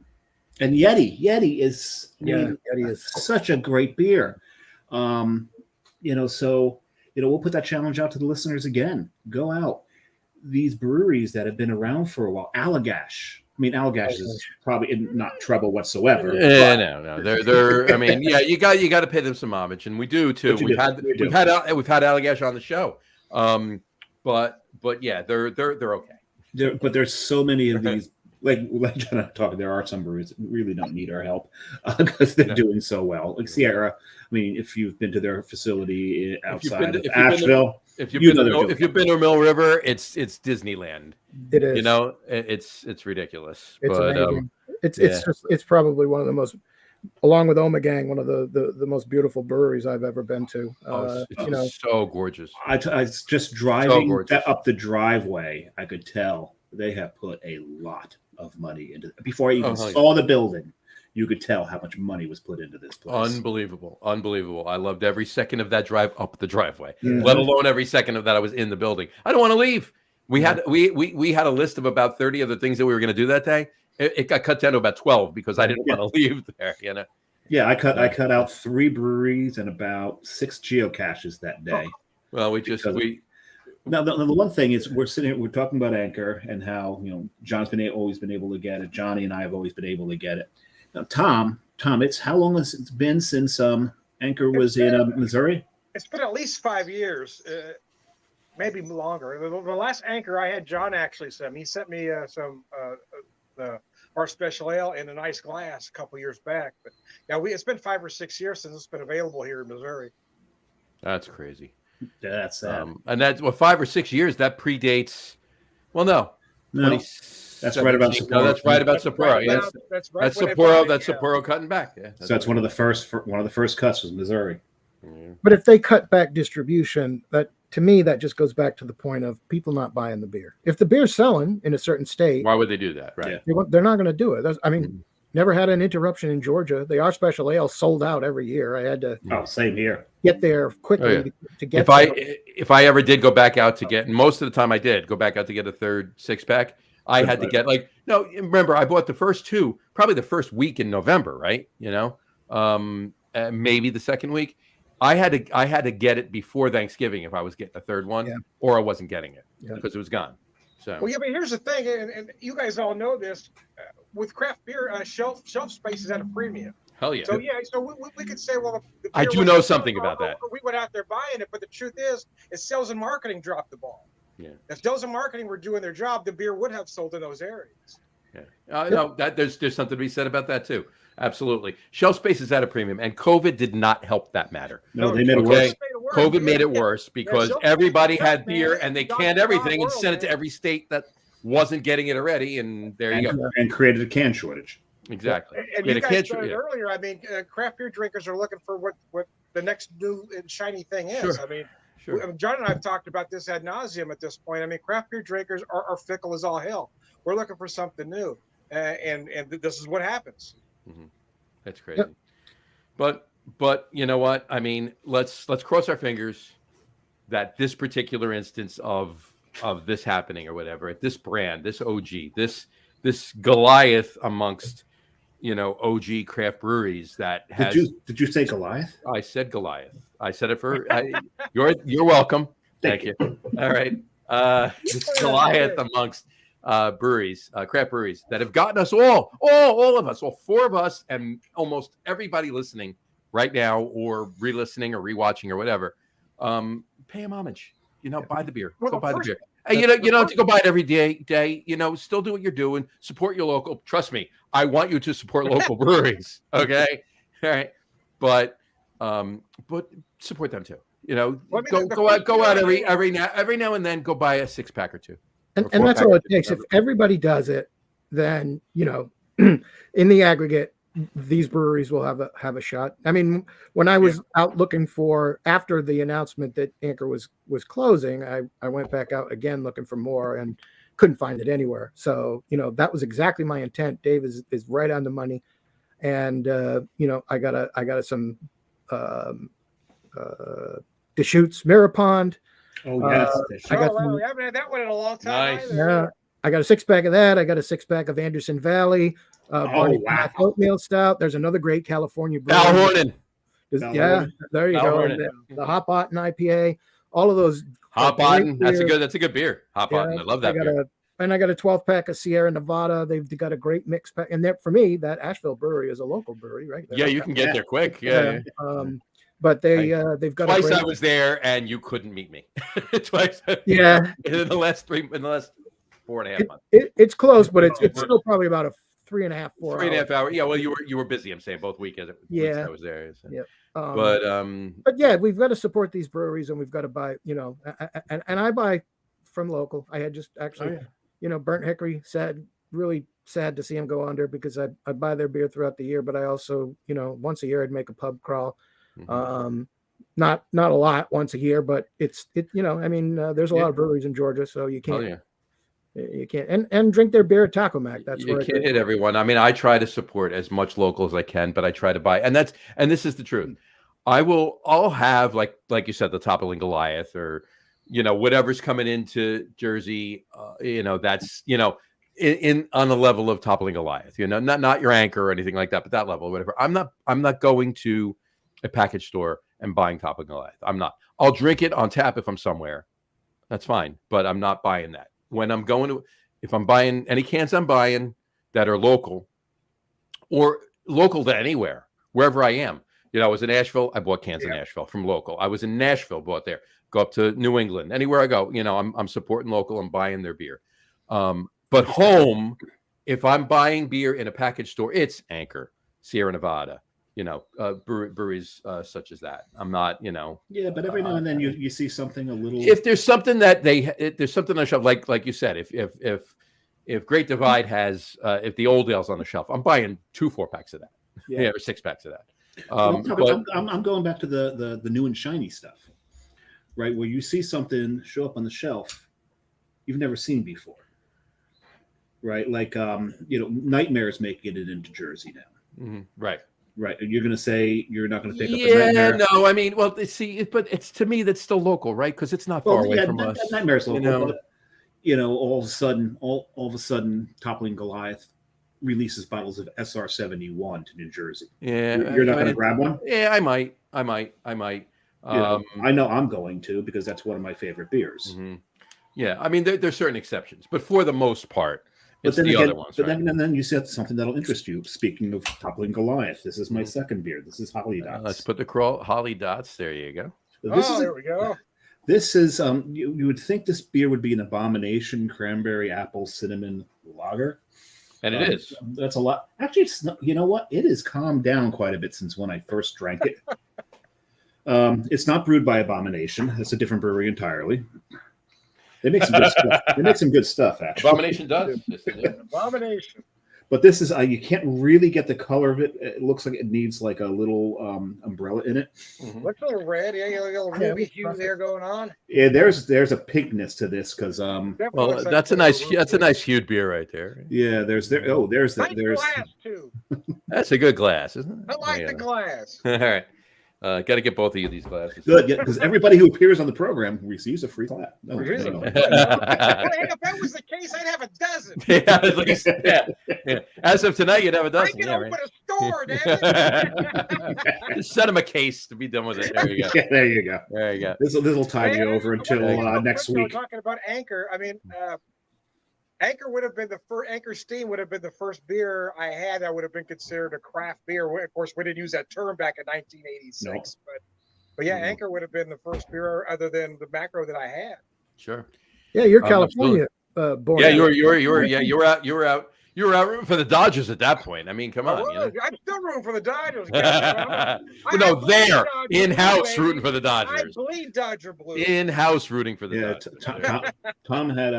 Speaker 3: And Yeti is
Speaker 4: Yeti is
Speaker 3: such a great beer. So we'll put that challenge out to the listeners again. Go out. These breweries that have been around for a while, Allagash. Allagash is probably not trouble whatsoever.
Speaker 2: No. They're. You got to pay them some homage, and we do too. We've had Allagash on the show. But yeah, they're okay.
Speaker 3: But there's so many of these. Like John and I talking, there are some breweries that really don't need our help because they're doing so well. Like Sierra, if you've been to their facility outside of Asheville,
Speaker 2: if you've been to Mill River, it's Disneyland.
Speaker 4: It is.
Speaker 2: It's ridiculous.
Speaker 4: It's amazing. It's probably one of the most, along with Omegang, one of the most beautiful breweries I've ever been to.
Speaker 2: It's so gorgeous.
Speaker 3: I just driving up the driveway, I could tell they have put a lot of money into it. Before I even saw the building, you could tell how much money was put into this place. Unbelievable.
Speaker 2: I loved every second of that drive up the driveway, let alone every second of that I was in the building. I don't want to leave. We had a list of about 30 of the things that we were going to do that day. It got cut down to about 12 because I didn't want to leave there.
Speaker 3: Yeah, I cut out 3 breweries and about 6 geocaches that day.
Speaker 2: Well,
Speaker 3: Now, the one thing is we're talking about Anchor and how, John's always been able to get it. Johnny and I have always been able to get it. Now, Tom, it's how long has it been since Anchor was in Missouri?
Speaker 5: It's been at least 5 years, maybe longer. The last Anchor I had, John actually sent me. He sent me some our special ale in a nice glass a couple years back. But yeah, it's been 5 or 6 years since it's been available here in Missouri.
Speaker 2: That's crazy.
Speaker 3: Yeah, that's sad.
Speaker 2: And that's 5 or 6 years. That predates. Well, no.
Speaker 3: That's right about Sapporo.
Speaker 2: No, that's right about Sapporo. Yes, that's Sapporo. That's Sapporo cutting back. Yeah.
Speaker 3: So that's one of the first cuts was Missouri.
Speaker 4: But if they cut back distribution, that to me that just goes back to the point of people not buying the beer. If the beer's selling in a certain state,
Speaker 2: why would they do that? Right?
Speaker 4: They're not going to do it. Never had an interruption in Georgia. The Our Special Ale sold out every year. I had to.
Speaker 3: Same here.
Speaker 4: Get there quickly to get.
Speaker 2: If I ever did go back out to get, and most of the time I did go back out to get a third 6-pack, I had to get remember I bought the first 2 probably the first week in November, right? Maybe the second week. I had to get it before Thanksgiving if I was getting a third one, or I wasn't getting it because it was gone. So
Speaker 5: Well, yeah, but here's the thing, and you guys all know this. With craft beer, shelf space is at a premium.
Speaker 2: hell yeah.
Speaker 5: So we could say, well, the
Speaker 2: I
Speaker 5: beer
Speaker 2: do
Speaker 5: wasn't
Speaker 2: know
Speaker 5: selling,
Speaker 2: something about that.
Speaker 5: or we went out there buying it, but the truth is sales and marketing dropped the ball.
Speaker 2: Yeah.
Speaker 5: If sales and marketing were doing their job, the beer would have sold in those areas.
Speaker 2: Yeah. No, there's something to be said about that too. Absolutely. Shelf space is at a premium, and COVID did not help that matter.
Speaker 3: No, they made it
Speaker 2: Okay.
Speaker 3: worse.
Speaker 2: COVID made it worse because
Speaker 5: shelf
Speaker 2: everybody
Speaker 5: space,
Speaker 2: had
Speaker 5: man.
Speaker 2: beer and they
Speaker 5: It's
Speaker 2: canned
Speaker 5: not
Speaker 2: everything and
Speaker 5: world,
Speaker 2: sent it to
Speaker 5: man.
Speaker 2: every state that wasn't getting it already, and there you go.
Speaker 3: And created a can shortage.
Speaker 2: Exactly.
Speaker 5: And
Speaker 2: Yeah,
Speaker 5: you
Speaker 2: the
Speaker 5: guys
Speaker 2: can't-
Speaker 5: said it
Speaker 2: yeah.
Speaker 5: earlier. I mean, craft beer drinkers are looking for what the next new and shiny thing is.
Speaker 2: Sure.
Speaker 5: I mean,
Speaker 2: Sure.
Speaker 5: John and I have talked about this ad nauseum at this point. I mean, craft beer drinkers are fickle as all hell. We're looking for something new, and this is what happens.
Speaker 2: That's crazy. But you know what? I mean, let's cross our fingers that this particular instance of this happening or whatever, at this brand, this OG, this Goliath amongst OG craft breweries that has.
Speaker 3: Did you say Goliath?
Speaker 2: I said Goliath. I said it for you're welcome. Thank you. All right. This Goliath amongst breweries, craft breweries that have gotten us all of us, all four of us, and almost everybody listening right now, or re-listening or rewatching or whatever. Pay them homage. Buy the beer.
Speaker 5: Well,
Speaker 2: Go buy the
Speaker 5: first-
Speaker 2: beer. Hey, you don't have to go buy it every day. Still do what you're doing. Support your local. Trust me, I want you to support local breweries. Okay, all right, but support them too. Go out every now and then. Go buy a 6-pack or 2.
Speaker 4: And that's all it takes. If everybody does it, then in the aggregate, these breweries will have a shot. I mean, when I was out looking for, after the announcement that Anchor was closing, I went back out again looking for more and couldn't find it anywhere. So that was exactly my intent. Dave is right on the money, and I got some Deschutes Mirror Pond.
Speaker 3: Oh yes,
Speaker 4: I got
Speaker 5: we haven't had that one in a long time.
Speaker 2: Nice.
Speaker 5: Either.
Speaker 4: Yeah, I got a 6-pack of that. I got a 6-pack of Anderson Valley. Barney Path Oatmeal Stout. There's another great California brewery.
Speaker 2: Al Hornan.
Speaker 4: Yeah, there you
Speaker 2: Al
Speaker 4: go.
Speaker 2: Hornan.
Speaker 4: The Hop Otten IPA. All of those.
Speaker 2: Hop
Speaker 4: great
Speaker 2: Otten. That's
Speaker 4: beers.
Speaker 2: a good beer. Hop Otten. I love that beer.
Speaker 4: I got a 12-pack of Sierra Nevada. They've got a great mix pack. And for me, that Asheville brewery is a local brewery, right?
Speaker 2: Yeah, you can get there quick. Yeah.
Speaker 4: But they've got
Speaker 2: twice
Speaker 4: a great,
Speaker 2: I was there and you couldn't meet me. Twice.
Speaker 4: Yeah.
Speaker 2: In the last 4.5 months.
Speaker 4: It's close, but it's still probably about a 3.5, 4
Speaker 2: 3.5 hours. Yeah, well, you were busy. I'm saying both weekends.
Speaker 4: Yeah.
Speaker 2: I was there. So.
Speaker 4: Yeah.
Speaker 2: But
Speaker 4: yeah, we've got to support these breweries, and we've got to buy. And I buy from local. I had just actually, Burnt Hickory, really sad to see them go under, because I buy their beer throughout the year, but I also, once a year I'd make a pub crawl. Not a lot once a year, but there's a lot of breweries in Georgia, so you can't. You can't and drink their beer at Taco Mac. That's
Speaker 2: you
Speaker 4: where
Speaker 2: can't hit everyone. I mean, I try to support as much local as I can, but I try to buy, and this is the truth. I'll have like you said, the toppling Goliath, or whatever's coming into Jersey. That's in on the level of toppling Goliath. Not your Anchor or anything like that, but that level, whatever. I'm not going to a package store and buying toppling Goliath. I'm not. I'll drink it on tap if I'm somewhere. That's fine, but I'm not buying that. When I'm if I'm buying any cans, I'm buying that are local, or local to anywhere, wherever I am. I was in Asheville, I bought cans in Asheville from local. I was in Nashville, bought there. Go up to New England, anywhere I go, I'm supporting local. I'm buying their beer. But home, if I'm buying beer in a package store, it's Anchor, Sierra Nevada, breweries such as that. I'm not,
Speaker 3: Yeah, but every now and then you see something a little.
Speaker 2: If there's something that there's something on the shelf, like you said, if Great Divide has, if the Old Ale's on the shelf, I'm buying 2 4-packs of that. Yeah, or 6-packs of that.
Speaker 3: I'm going back to the new and shiny stuff, right? Where you see something show up on the shelf you've never seen before, right? Like Nightmare's making it into Jersey now.
Speaker 2: Mm-hmm. Right.
Speaker 3: Right. And you're going to say you're not going to pick up a
Speaker 2: Yeah,
Speaker 3: Nightmare.
Speaker 2: no, I mean, well, see, but it's, to me, that's still local, right? Because it's not far away from us.
Speaker 3: Nightmare's local, but all of a sudden, Toppling Goliath releases bottles of SR71 to New Jersey.
Speaker 2: Yeah.
Speaker 3: You're not going to grab one?
Speaker 2: Yeah, I might.
Speaker 3: I know I'm going to, because that's one of my favorite beers.
Speaker 2: Mm-hmm. Yeah, I mean, there's certain exceptions, but for the most part,
Speaker 3: But
Speaker 2: it's
Speaker 3: then
Speaker 2: the
Speaker 3: again,
Speaker 2: other ones.
Speaker 3: but
Speaker 2: Right?
Speaker 3: then you said something that'll interest you. Speaking of toppling Goliath, this is my second beer. This is Holly Dots.
Speaker 2: Let's put the Holly Dots. There you go.
Speaker 3: This is
Speaker 5: there we go.
Speaker 3: This is you would think this beer would be an abomination cranberry apple cinnamon lager.
Speaker 2: And it is.
Speaker 3: That's a lot. Actually, it's not, you know what? It has calmed down quite a bit since when I first drank it. It's not brewed by Abomination. It's a different brewery entirely. They make some good stuff. They make some good stuff, actually.
Speaker 2: Abomination does. Yes, it is.
Speaker 5: Abomination.
Speaker 3: But this is you can't really get the color of it. It looks like it needs like a little umbrella in it.
Speaker 2: Mhm.
Speaker 5: Looks a little red. Yeah, you got a little ruby hue there going on.
Speaker 3: Yeah, there's a pinkness to this because
Speaker 5: Definitely
Speaker 2: Well,
Speaker 5: looks like
Speaker 2: that's a
Speaker 5: little
Speaker 2: nice
Speaker 5: ruby.
Speaker 2: hued beer right there.
Speaker 3: yeah, there's
Speaker 5: Nice glass too.
Speaker 2: That's a good glass, isn't it?
Speaker 5: I like
Speaker 2: Yeah.
Speaker 5: the glass.
Speaker 2: All right. Got to get both of you these glasses.
Speaker 3: good, yeah, because everybody who appears on the program receives a free glass. No,
Speaker 5: Really?
Speaker 3: no.
Speaker 5: Hey, if that was the case, I'd have a dozen.
Speaker 2: Yeah, at least, yeah. As of tonight, you'd have a
Speaker 5: I
Speaker 2: dozen.
Speaker 5: can
Speaker 2: Yeah,
Speaker 5: open
Speaker 2: right.
Speaker 5: a store, damn it.
Speaker 2: Just send them a case to be done with it. There you go.
Speaker 3: Yeah, there you go.
Speaker 2: There you go.
Speaker 3: This will tide you over until
Speaker 5: Real
Speaker 3: next
Speaker 5: quick,
Speaker 3: week.
Speaker 5: though, talking about Anchor, I mean, Anchor would have been the first. Anchor Steam would have been the first beer I had that would have been considered a craft beer. Of course, we didn't use that term back in 1986, but yeah, Anchor would have been the first beer other than the macro that I had.
Speaker 2: Sure.
Speaker 4: Yeah, you're California born.
Speaker 2: Yeah, you were out rooting for the Dodgers at that point. I mean, come on. You know?
Speaker 5: I'm still rooting for the Dodgers.
Speaker 2: Well, no, they're in-house rooting for the
Speaker 5: I
Speaker 2: Dodgers.
Speaker 5: bleed Dodger blue.
Speaker 2: In-house rooting for the
Speaker 3: Yeah,
Speaker 2: Dodgers.
Speaker 3: Tom had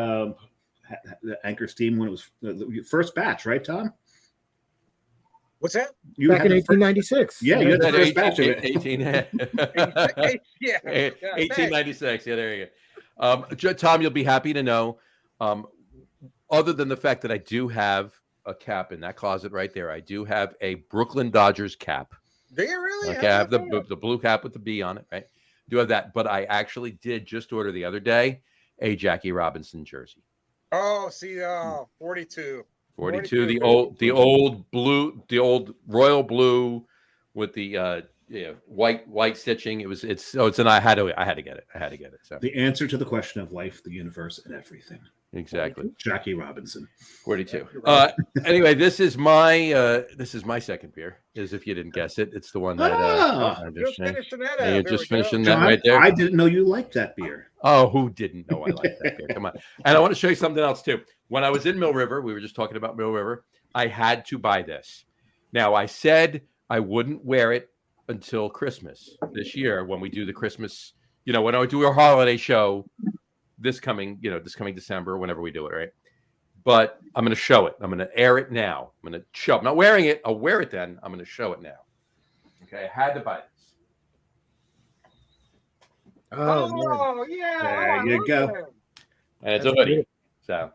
Speaker 3: the Anchor Steam when it was the first batch, right, Tom?
Speaker 5: What's that?
Speaker 3: You
Speaker 4: Back
Speaker 3: had
Speaker 4: in
Speaker 3: the first-
Speaker 4: 1896.
Speaker 3: Yeah, you had the
Speaker 2: That
Speaker 3: first batch of it.
Speaker 2: 1896. Yeah, there you go. Tom, you'll be happy to know, other than the fact that I do have a cap in that closet right there, I do have a Brooklyn Dodgers cap.
Speaker 5: Do you really?
Speaker 2: Okay, I have the blue cap with the B on it, right? Do have that, but I actually did just order the other day a Jackie Robinson jersey.
Speaker 5: Oh, see, 42.
Speaker 2: 42, the old blue, the old royal blue with the white stitching. It's an I had to get it. So
Speaker 3: The answer to the question of life, the universe, and everything.
Speaker 2: exactly.
Speaker 3: Jackie Robinson.
Speaker 2: 42. Anyway, this is my second beer. As if you didn't guess it, it's the one that I'm
Speaker 5: Just
Speaker 2: just
Speaker 5: finishing that
Speaker 2: you're
Speaker 5: out.
Speaker 2: just
Speaker 5: There we
Speaker 2: finishing
Speaker 5: go.
Speaker 2: that right there.
Speaker 3: I didn't know you liked that beer.
Speaker 2: Oh, who didn't know I like that beer? Come on. And I want to show you something else too. When I was in Mill River, we were just talking about Mill River, I had to buy this. Now, I said I wouldn't wear it until Christmas this year when we do the Christmas, when I do our holiday show this coming December, whenever we do it, right? But I'm going to show it. I'm going to air it now. I'm going to show. I'm not wearing it. I'll wear it then. I'm going to show it now. Okay, I had to buy this.
Speaker 4: Oh,
Speaker 5: Yeah.
Speaker 3: There you go.
Speaker 2: And it's
Speaker 4: That's
Speaker 2: a hoodie.
Speaker 4: beautiful.
Speaker 2: So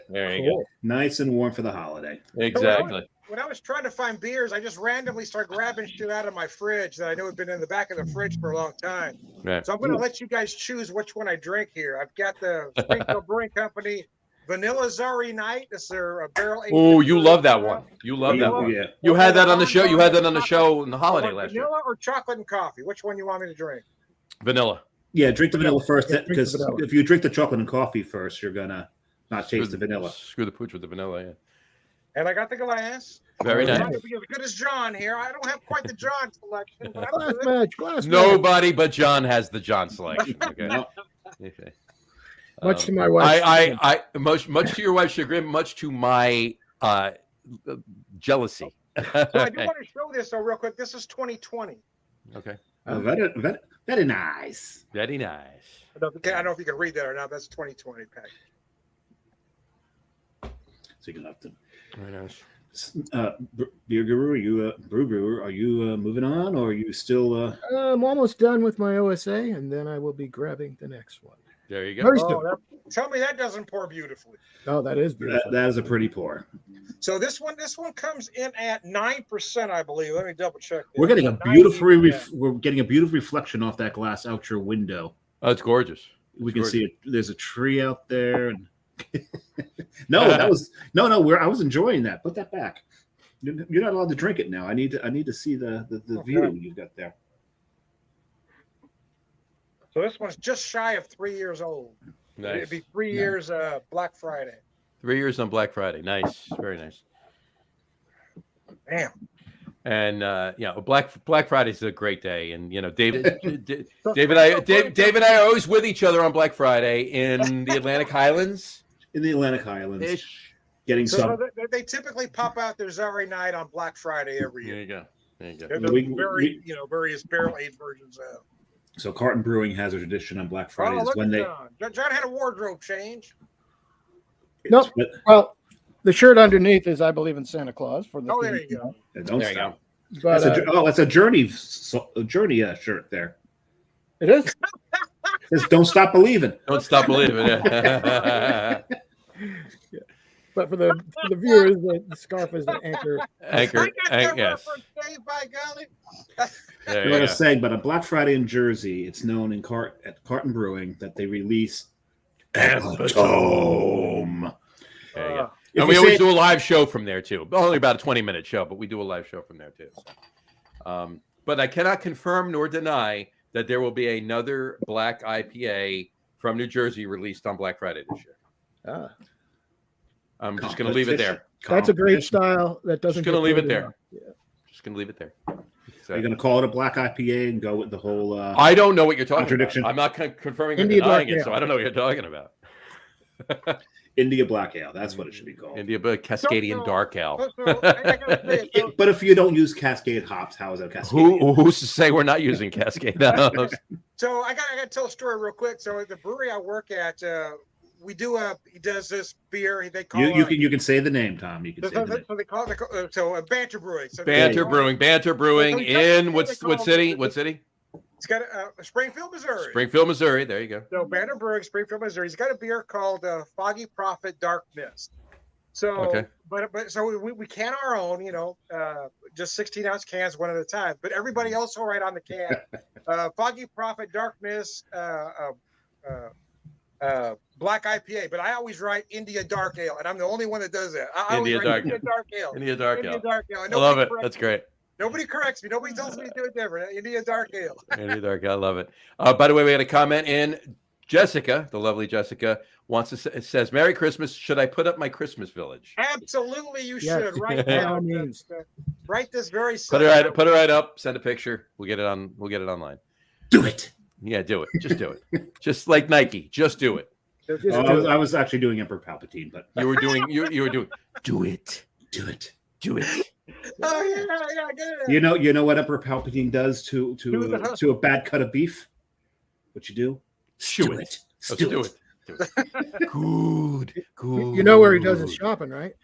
Speaker 2: there you
Speaker 4: cool.
Speaker 3: Nice and warm for the holiday.
Speaker 2: go. Exactly.
Speaker 5: When I was trying to find beers, I just randomly started grabbing shit out of my fridge that I knew had been in the back of the fridge for a long time.
Speaker 2: Right.
Speaker 5: So I'm going to let you guys choose which one I drink here. I've got the Springfield Brewing Company Vanilla Zari Night. This is their barrel aged.
Speaker 2: Oh, you love that one. You love that one.
Speaker 3: Yeah.
Speaker 2: You had that on the show. You had that on the show in the holiday last year.
Speaker 5: Vanilla or chocolate and coffee? Which one you want me to drink?
Speaker 2: Vanilla.
Speaker 3: Yeah, drink the vanilla first,
Speaker 4: Yeah, drink the
Speaker 3: because
Speaker 4: vanilla.
Speaker 3: if you drink the chocolate and coffee first, you're gonna not taste the vanilla.
Speaker 2: Screw the pooch with the vanilla. Yeah.
Speaker 5: And I got the glass.
Speaker 2: Very
Speaker 5: I'm
Speaker 2: nice.
Speaker 5: not gonna be as good as John here. I don't have quite the John selection, but I'm
Speaker 4: Glass
Speaker 5: good.
Speaker 4: match, glass match.
Speaker 2: Nobody but John has the John selection. Okay.
Speaker 3: No.
Speaker 2: Okay.
Speaker 4: Much to my wife.
Speaker 2: I much to your wife's chagrin, much to my jealousy.
Speaker 5: So I do want to show this though real quick. This is 2020.
Speaker 2: Okay.
Speaker 3: Very nice.
Speaker 2: Very nice.
Speaker 5: I don't know if you can read that or not. That's 2020 pack.
Speaker 3: So you're gonna have to.
Speaker 2: Very nice.
Speaker 3: Beer Guru, are you Brew Brewer? Are you moving on, or are you still?
Speaker 4: I'm almost done with my OSA, and then I will be grabbing the next one.
Speaker 2: There you go.
Speaker 4: Very
Speaker 5: Oh,
Speaker 4: soon.
Speaker 5: tell me that doesn't pour beautifully.
Speaker 4: Oh, that is beautiful.
Speaker 3: That is a pretty pour.
Speaker 5: So this one comes in at 9%, I believe. Let me double check.
Speaker 3: We're getting a
Speaker 5: 90%.
Speaker 3: beautiful reflection off that glass out your window.
Speaker 2: Oh, it's gorgeous.
Speaker 3: We can
Speaker 2: Gorgeous.
Speaker 3: see it. There's a tree out there. And I was enjoying that. Put that back. You're not allowed to drink it now. I need to see the view you've got there.
Speaker 5: So this one's just shy of 3 years old.
Speaker 2: Nice.
Speaker 5: It'd be 3 years Black Friday.
Speaker 2: 3 years on Black Friday. Nice. Very nice.
Speaker 5: Damn.
Speaker 2: And Black Friday is a great day. And Dave and I are always with each other on Black Friday in the Atlantic Highlands.
Speaker 3: In the Atlantic Highlands.
Speaker 2: Ish.
Speaker 3: Getting some.
Speaker 5: They typically pop out their Zari night on Black Friday every year.
Speaker 2: There you go.
Speaker 5: They're various barrel-aged versions of.
Speaker 3: So Carton Brewing has a tradition on Black Friday.
Speaker 5: Oh,
Speaker 3: is
Speaker 5: look
Speaker 3: when
Speaker 5: at John had a wardrobe change.
Speaker 4: Nope. Well, the shirt underneath is "I believe in Santa Claus" for the.
Speaker 5: Oh, there you go.
Speaker 3: Don't
Speaker 2: There you
Speaker 3: stop.
Speaker 4: But,
Speaker 3: That's a Journey shirt there.
Speaker 4: it is.
Speaker 3: It's "Don't Stop Believing."
Speaker 2: Don't stop believing it.
Speaker 4: But for the viewers, the scarf is an Anchor.
Speaker 2: Anchor. Yes.
Speaker 5: Dave, by golly.
Speaker 2: There
Speaker 3: You know
Speaker 2: you
Speaker 3: what I
Speaker 2: go.
Speaker 3: was saying, but on Black Friday in Jersey, it's known at Carton Brewing that they release Epitome.
Speaker 2: There you go.
Speaker 3: If
Speaker 2: And we
Speaker 3: you
Speaker 2: always
Speaker 3: say-
Speaker 2: do a live show from there too. Only about a 20-minute show, but we do a live show from there too. But I cannot confirm nor deny that there will be another black IPA from New Jersey released on Black Friday this year.
Speaker 4: Ah,
Speaker 2: I'm just going to leave it there.
Speaker 4: that's a great
Speaker 3: Competition.
Speaker 4: style. That doesn't.
Speaker 2: Just going to leave it
Speaker 4: get
Speaker 2: there.
Speaker 4: Yeah.
Speaker 2: Just going to leave it there.
Speaker 3: Are you going to call it a black IPA and go with the whole?
Speaker 2: I don't know what you're talking
Speaker 3: Contradiction.
Speaker 2: about. I'm not confirming or
Speaker 4: India
Speaker 2: denying
Speaker 4: Dark
Speaker 2: it, so
Speaker 4: Ale.
Speaker 2: I don't know what you're talking about.
Speaker 3: India Black Ale. That's what it should be called.
Speaker 2: India Cascadian Dark Ale.
Speaker 5: I gotta say it,
Speaker 3: But if you don't use Cascade hops, how is that Cascade?
Speaker 2: Who's to say we're not using Cascade?
Speaker 5: So I got to tell a story real quick. So at the brewery I work at, he does this beer. They call
Speaker 3: You can say the name, Tom. You can say the name.
Speaker 5: so they call it Banter Brewing. So
Speaker 2: Banter Brewing in what city?
Speaker 5: It's got Springfield, Missouri.
Speaker 2: Springfield, Missouri. There you go.
Speaker 5: So Banter Brewing, Springfield, Missouri. He's got a beer called Foggy Prophet Dark Mist. So,
Speaker 2: Okay.
Speaker 5: but so we can our own, just 16-ounce cans, one at a time. But everybody else will write on the can, Foggy Prophet Dark Mist, Black IPA. But I always write India Dark Ale, and I'm the only one that does that. I always
Speaker 2: India
Speaker 5: write
Speaker 2: Dark Ale.
Speaker 5: India Dark Ale.
Speaker 2: India Dark
Speaker 5: India
Speaker 2: Ale.
Speaker 5: Dark Ale. And
Speaker 2: I love
Speaker 5: nobody
Speaker 2: it.
Speaker 5: corrects
Speaker 2: That's
Speaker 5: me.
Speaker 2: great.
Speaker 5: Nobody corrects me. Nobody tells me to do it different. India Dark Ale.
Speaker 2: India Dark Ale. I love it. By the way, we had a comment in. Jessica, the lovely Jessica, says, "Merry Christmas. Should I put up my Christmas village?"
Speaker 5: Absolutely, you
Speaker 4: Yes.
Speaker 5: should. Right
Speaker 4: By
Speaker 5: now.
Speaker 4: all means.
Speaker 5: Right this very
Speaker 2: Put it right up. Send a picture. We'll get it online.
Speaker 3: Do it.
Speaker 2: Yeah, do it. Just do it. Just like Nike. Just do it.
Speaker 4: Just
Speaker 3: Oh,
Speaker 4: do it.
Speaker 3: I was actually doing Emperor Palpatine, but
Speaker 2: You were doing. You were doing. Do it.
Speaker 3: do it.
Speaker 2: Do it.
Speaker 5: Oh yeah, get it.
Speaker 3: You know what Emperor Palpatine does to a bad cut of beef? What you do?
Speaker 2: Stew it.
Speaker 3: Stew
Speaker 2: Do it. Do it. Good. Good.
Speaker 4: You know where he does his shopping, right?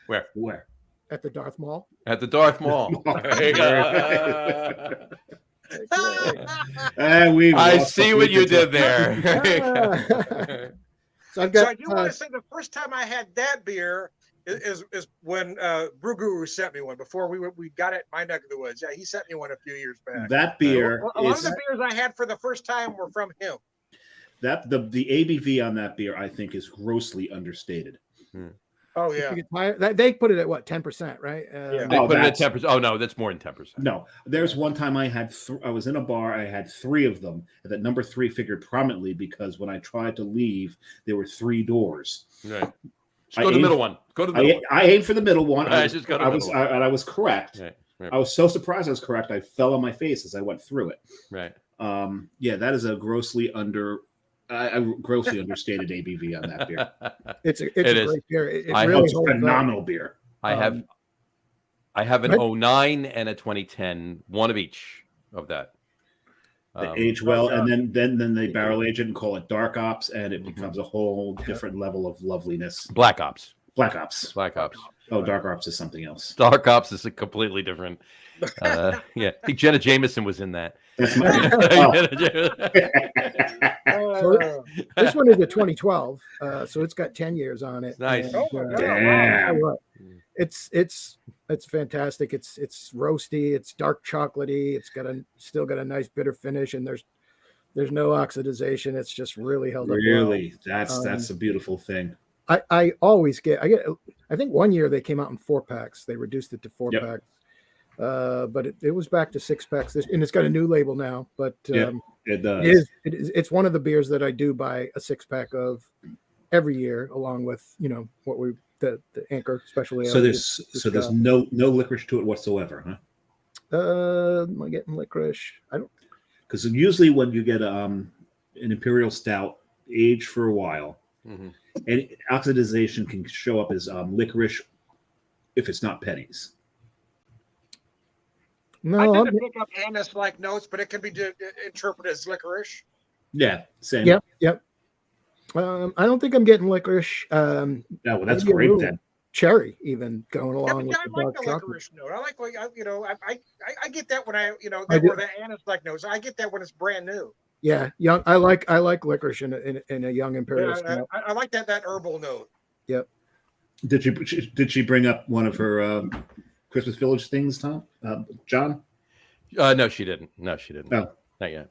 Speaker 3: Where?
Speaker 4: At the Darth Mall.
Speaker 2: At the Darth Mall. There you go. I see what you did there.
Speaker 4: So I've
Speaker 5: So
Speaker 4: got.
Speaker 5: I do want to say the first time I had that beer is when Bruguru sent me one before we got it in my neck of the woods. Yeah, he sent me one a few years back.
Speaker 3: That beer
Speaker 5: A lot of
Speaker 3: is
Speaker 5: the beers I had for the first time were from him.
Speaker 3: that the ABV on that beer I think is grossly understated.
Speaker 5: Oh yeah.
Speaker 4: They put it at what, 10%, right?
Speaker 5: Yeah.
Speaker 2: They
Speaker 3: Oh,
Speaker 2: put it at
Speaker 3: that's-
Speaker 2: 10%. Oh no, that's more than 10%.
Speaker 3: No, there's one time I had I was in a bar. I had 3 of them. And that number 3 figured prominently because when I tried to leave, there were 3 doors.
Speaker 2: Right. Just go to the middle one. Go to the middle one.
Speaker 3: I aimed for the middle one.
Speaker 2: Right, just go to the middle one.
Speaker 3: I was correct.
Speaker 2: Right. Right.
Speaker 3: I was so surprised I was correct. I fell on my face as I went through it.
Speaker 2: Right.
Speaker 3: Yeah, that is a grossly grossly understated ABV on that beer.
Speaker 4: It's a
Speaker 2: It is.
Speaker 4: great beer. It
Speaker 2: I
Speaker 4: really
Speaker 3: It's
Speaker 4: holds up.
Speaker 3: phenomenal beer.
Speaker 2: I have an 09 and a 2010, one of each of that.
Speaker 3: They age well, and then they barrel age it and call it dark ops, and it becomes a whole different level of loveliness.
Speaker 2: Black Ops.
Speaker 3: Black ops.
Speaker 2: Black Ops.
Speaker 3: Oh, dark ops is something else.
Speaker 2: Dark Ops is a completely different. Yeah, I think Jenna Jameson was in that.
Speaker 3: That's my.
Speaker 4: So this one is a 2012, so it's got 10 years on it.
Speaker 2: Nice.
Speaker 4: And,
Speaker 3: Damn.
Speaker 4: it's fantastic. It's roasty. It's dark chocolatey. It's still got a nice bitter finish, and there's no oxidization. It's just really held up.
Speaker 3: Really, that's a beautiful thing.
Speaker 4: I always get. I think one year they came out in 4-packs. They reduced it to 4-packs. But it was back to 6-packs, and it's got a new label now. But
Speaker 3: It does.
Speaker 4: It's one of the beers that I do buy a 6-pack of every year, along with what the Anchor special ale.
Speaker 3: So there's no licorice to it whatsoever, huh?
Speaker 4: Am I getting licorice? I don't.
Speaker 3: Because usually when you get an imperial stout aged for a while, and oxidization can show up as licorice if it's not pennies.
Speaker 4: No,
Speaker 5: I didn't pick up anise-like notes, but it can be interpreted as licorice.
Speaker 3: Yeah, same.
Speaker 4: Yep. I don't think I'm getting licorice.
Speaker 3: Well, that's
Speaker 4: maybe a
Speaker 3: great
Speaker 4: little
Speaker 3: then.
Speaker 4: Cherry even going along with
Speaker 5: I
Speaker 4: the
Speaker 5: like
Speaker 4: dark
Speaker 5: the
Speaker 4: chocolate.
Speaker 5: licorice note. I like I get that when
Speaker 4: I
Speaker 5: or
Speaker 4: do.
Speaker 5: the anise-like notes. I get that when it's brand new.
Speaker 4: Yeah, young. I like licorice in a young imperial stout.
Speaker 5: I like that herbal note.
Speaker 4: Yep.
Speaker 3: Did she bring up one of her Christmas Village things, Tom? John?
Speaker 2: No, she didn't. No,
Speaker 3: Oh.
Speaker 2: Not yet.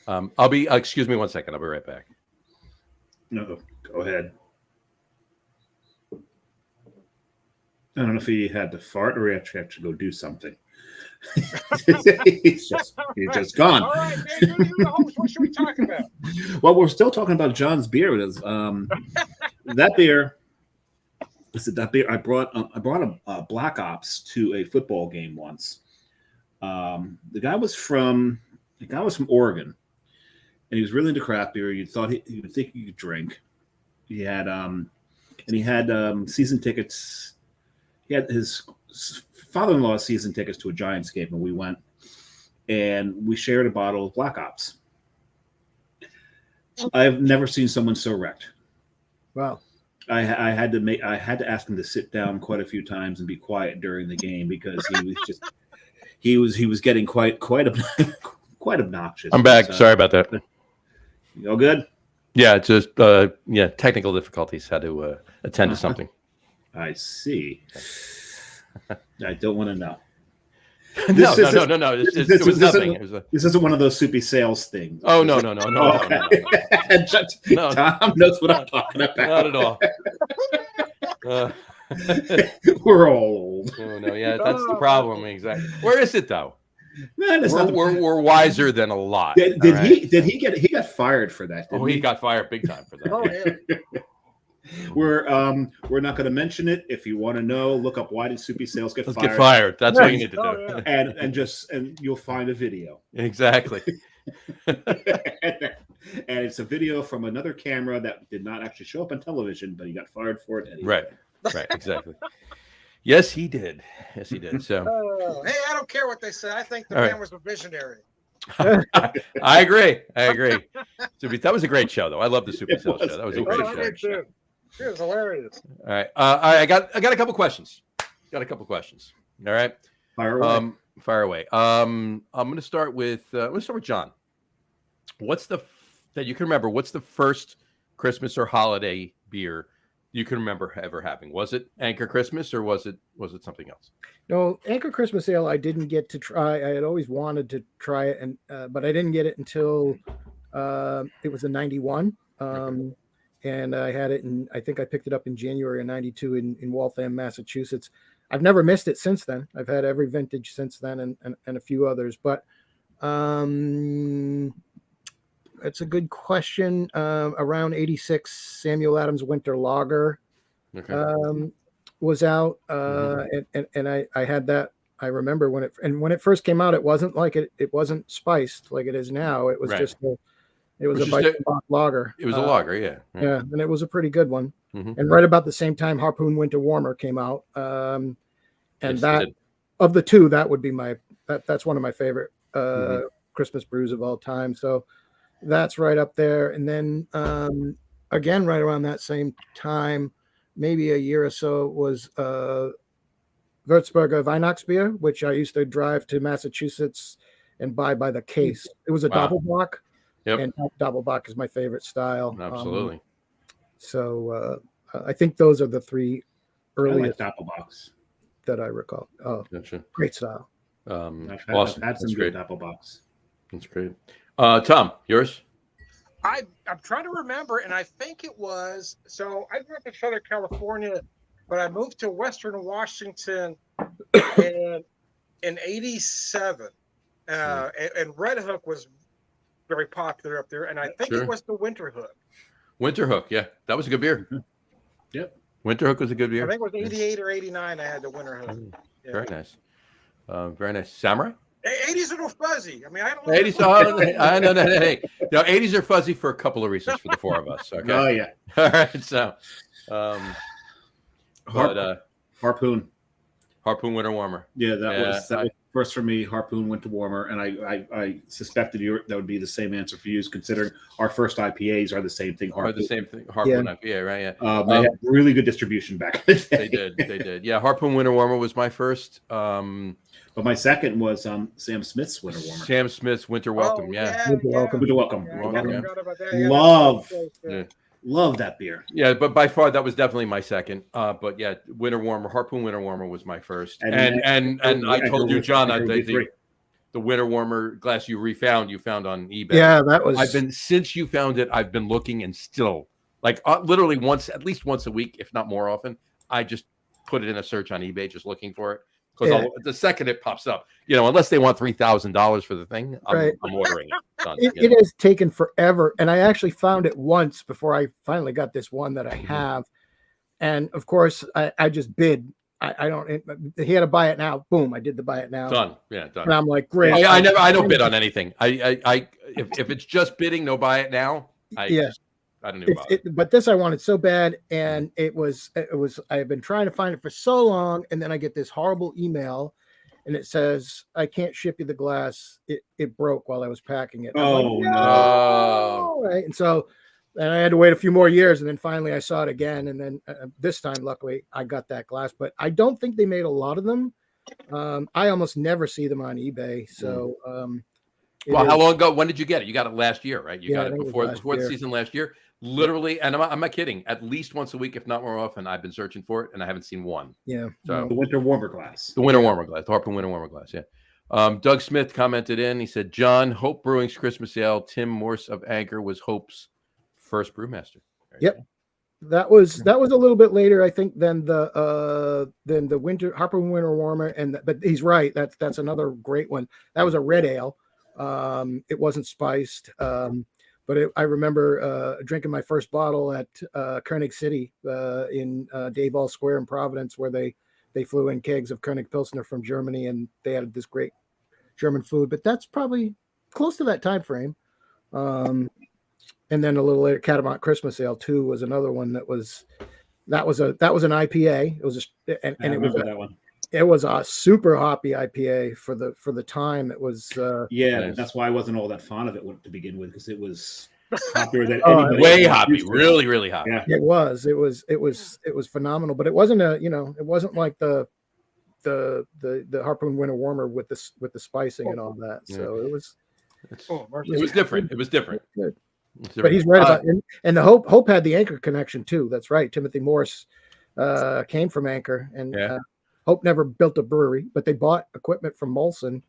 Speaker 2: I'll be. Excuse me one second. I'll be right back.
Speaker 3: No, go ahead. I don't know if he had to fart or he actually had to go do something. he's just gone.
Speaker 5: All right, man, you're the host. What should we talk about?
Speaker 3: Well, we're still talking about John's beer. It is that beer. Listen, that beer. I brought a Black Ops to a football game once. The guy was from Oregon, and he was really into craft beer. You thought he would think you could drink. He had season tickets. He had his father-in-law's season tickets to a Giants game, and we went, and we shared a bottle of Black Ops. I've never seen someone so wrecked.
Speaker 4: Wow.
Speaker 3: I had to ask him to sit down quite a few times and be quiet during the game because he was getting quite obnoxious.
Speaker 2: I'm back. Sorry about that.
Speaker 3: You all good?
Speaker 2: Yeah, it's just technical difficulties. Had to attend to something.
Speaker 3: I see. I don't want to know.
Speaker 2: No. It was nothing.
Speaker 3: This isn't one of those soupy sales things.
Speaker 2: Oh no.
Speaker 3: Okay.
Speaker 2: No.
Speaker 3: Tom knows what I'm talking about.
Speaker 2: Not at all.
Speaker 3: We're all old.
Speaker 2: Oh no, yeah, that's the problem. Exactly. Where is it though?
Speaker 3: Man,
Speaker 2: We're wiser than a lot.
Speaker 3: Did he got fired for that?
Speaker 2: He got fired big time for that.
Speaker 5: Oh yeah.
Speaker 3: We're not going to mention it. If you want to know, look up why did Soupy Sales get fired.
Speaker 2: Get fired. That's what you need to do.
Speaker 5: Yeah.
Speaker 3: And you'll find a video.
Speaker 2: Exactly.
Speaker 3: And it's a video from another camera that did not actually show up on television, but he got fired for it anyway.
Speaker 2: Right. Exactly. Yes, he did. So
Speaker 5: hey, I don't care what they say. I think the man was a visionary.
Speaker 2: I agree. That was a great show, though. I love the Super Sales show. That was a great show.
Speaker 5: It was hilarious.
Speaker 2: All right. I got a couple questions. All right.
Speaker 3: Fire away.
Speaker 2: I'm going to start with John. What's that you can remember? What's the first Christmas or holiday beer you can remember ever having? Was it Anchor Christmas or was it something else?
Speaker 4: No, Anchor Christmas Ale I didn't get to try. I had always wanted to try it, and but I didn't get it until it was in '91. And I had it I think I picked it up in January of '92 in Waltham, Massachusetts. I've never missed it since then. I've had every vintage since then and a few others. But it's a good question. Around '86, Samuel Adams Winter Lager was out, and I had that. I remember when it first came out, it wasn't like it wasn't spiced like it is now. It was just it was a Weizenbach lager. It
Speaker 2: was a lager, yeah,
Speaker 4: and it was a pretty good one. And right about the same time, Harpoon Winter Warmer came out, and that of the two, that would be that's one of my favorite Christmas brews of all time. So that's right up there. And then again, right around that same time, maybe a year or so, was Würzburger Weihnachtsbier, which I used to drive to Massachusetts and buy by the case. It was a Doppelbock. Yep. And Doppelbock is my favorite style.
Speaker 2: Absolutely.
Speaker 4: So I think those are the three earliest
Speaker 3: Doppelbocks
Speaker 4: that I recall. Oh,
Speaker 2: gotcha.
Speaker 4: Great style.
Speaker 2: Awesome.
Speaker 3: I've had some good Doppelbocks.
Speaker 2: That's great. Tom, yours?
Speaker 5: I'm trying to remember, and I think it was. So I grew up in Southern California, but I moved to Western Washington in '87, and Red Hook was very popular up there, and I think
Speaker 2: Sure.
Speaker 5: it was the Winterhook.
Speaker 2: Winterhook, yeah, that was a good beer.
Speaker 3: Yep.
Speaker 2: Winterhook was a good
Speaker 5: I
Speaker 2: beer.
Speaker 5: think it was 88 or 89. I had the Winterhook. Yeah.
Speaker 2: Very nice. Very nice. Samurai?
Speaker 5: 80s are a little fuzzy. I mean, I don't know.
Speaker 2: 80s. I know. Hey, 80s are fuzzy for a couple of reasons for the four of us. Okay.
Speaker 3: Oh yeah.
Speaker 2: All right. So,
Speaker 3: Harpoon.
Speaker 2: Harpoon Winter Warmer.
Speaker 3: Yeah, that was first for me. Harpoon Winter Warmer, and I suspected that would be the same answer for you, considering our first IPAs are the same thing.
Speaker 2: Or the same thing. Harpoon IPA, right? Yeah.
Speaker 3: They had really good distribution back in the day.
Speaker 2: They did. Yeah, Harpoon Winter Warmer was my first.
Speaker 3: But my second was Sam Smith's Winter Warmer.
Speaker 2: Sam Smith's Winter Welcome.
Speaker 3: Winter Welcome.
Speaker 5: Yeah.
Speaker 3: Love that beer.
Speaker 2: Yeah, but by far that was definitely my second. But yeah, Winter Warmer, Harpoon Winter Warmer was my first. And I told you, John, the Winter Warmer glass you found on eBay.
Speaker 4: Yeah, that was.
Speaker 2: Since you found it, I've been looking, and still, like literally at least once a week, if not more often, I just put it in a search on eBay, just looking for it. Because the second it pops up, unless they want $3,000 for the thing, I'm ordering it. Done,
Speaker 4: it has taken forever, and I actually found it once before I finally got this one that I have. And of course, I just bid. I don't. He had to buy it now. Boom! I did the buy it now.
Speaker 2: Done. Yeah, done.
Speaker 4: And I'm like, great.
Speaker 2: I don't bid on anything. If it's just bidding, no buy it now. I don't know about it.
Speaker 4: But this I wanted so bad, and it was. I've been trying to find it for so long, and then I get this horrible email, and it says, "I can't ship you the glass. It broke while I was packing it."
Speaker 3: Oh
Speaker 4: like,
Speaker 2: no!
Speaker 4: Right, and so, and I had to wait a few more years, and then finally I saw it again, and then this time, luckily, I got that glass. But I don't think they made a lot of them. I almost never see them on eBay. So,
Speaker 2: how long ago? When did you get it? You got it last year, right? You got it before the season last year. Literally, and I'm not kidding. At least once a week, if not more often, I've been searching for it, and I haven't seen one.
Speaker 4: Yeah.
Speaker 2: So
Speaker 3: the Winter Warmer glass.
Speaker 2: The Winter Warmer glass. The Harpoon Winter Warmer glass. Yeah. Doug Smith commented in. He said, "John, Hope Brewing's Christmas Ale. Tim Morse of Anchor was Hope's first brewmaster."
Speaker 4: Yep. That was a little bit later, I think, than the Harpoon Winter Warmer, but he's right. That's another great one. That was a red ale. It wasn't spiced. But I remember drinking my first bottle at Koenig City in Dave All Square in Providence, where they flew in kegs of Koenig Pilsner from Germany, and they had this great German food. But that's probably close to that time frame. And then a little later, Catamount Christmas Ale 2 was another one that was an IPA. It was
Speaker 3: that one.
Speaker 4: It was a super hoppy IPA for the time. It was
Speaker 2: nice.
Speaker 3: That's why I wasn't all that fond of it to begin with, because it was hoppier than
Speaker 2: way hoppy, really hoppy.
Speaker 3: Yeah.
Speaker 4: It was phenomenal, but it wasn't it wasn't like the Harpoon Winter Warmer with the spicing and all that. So it was
Speaker 2: different. It was different.
Speaker 4: Good. But he's right about it. And the Hope had the Anchor connection too. That's right. Timothy Morse came from Anchor, and Hope never built a brewery, but they bought equipment from Molson,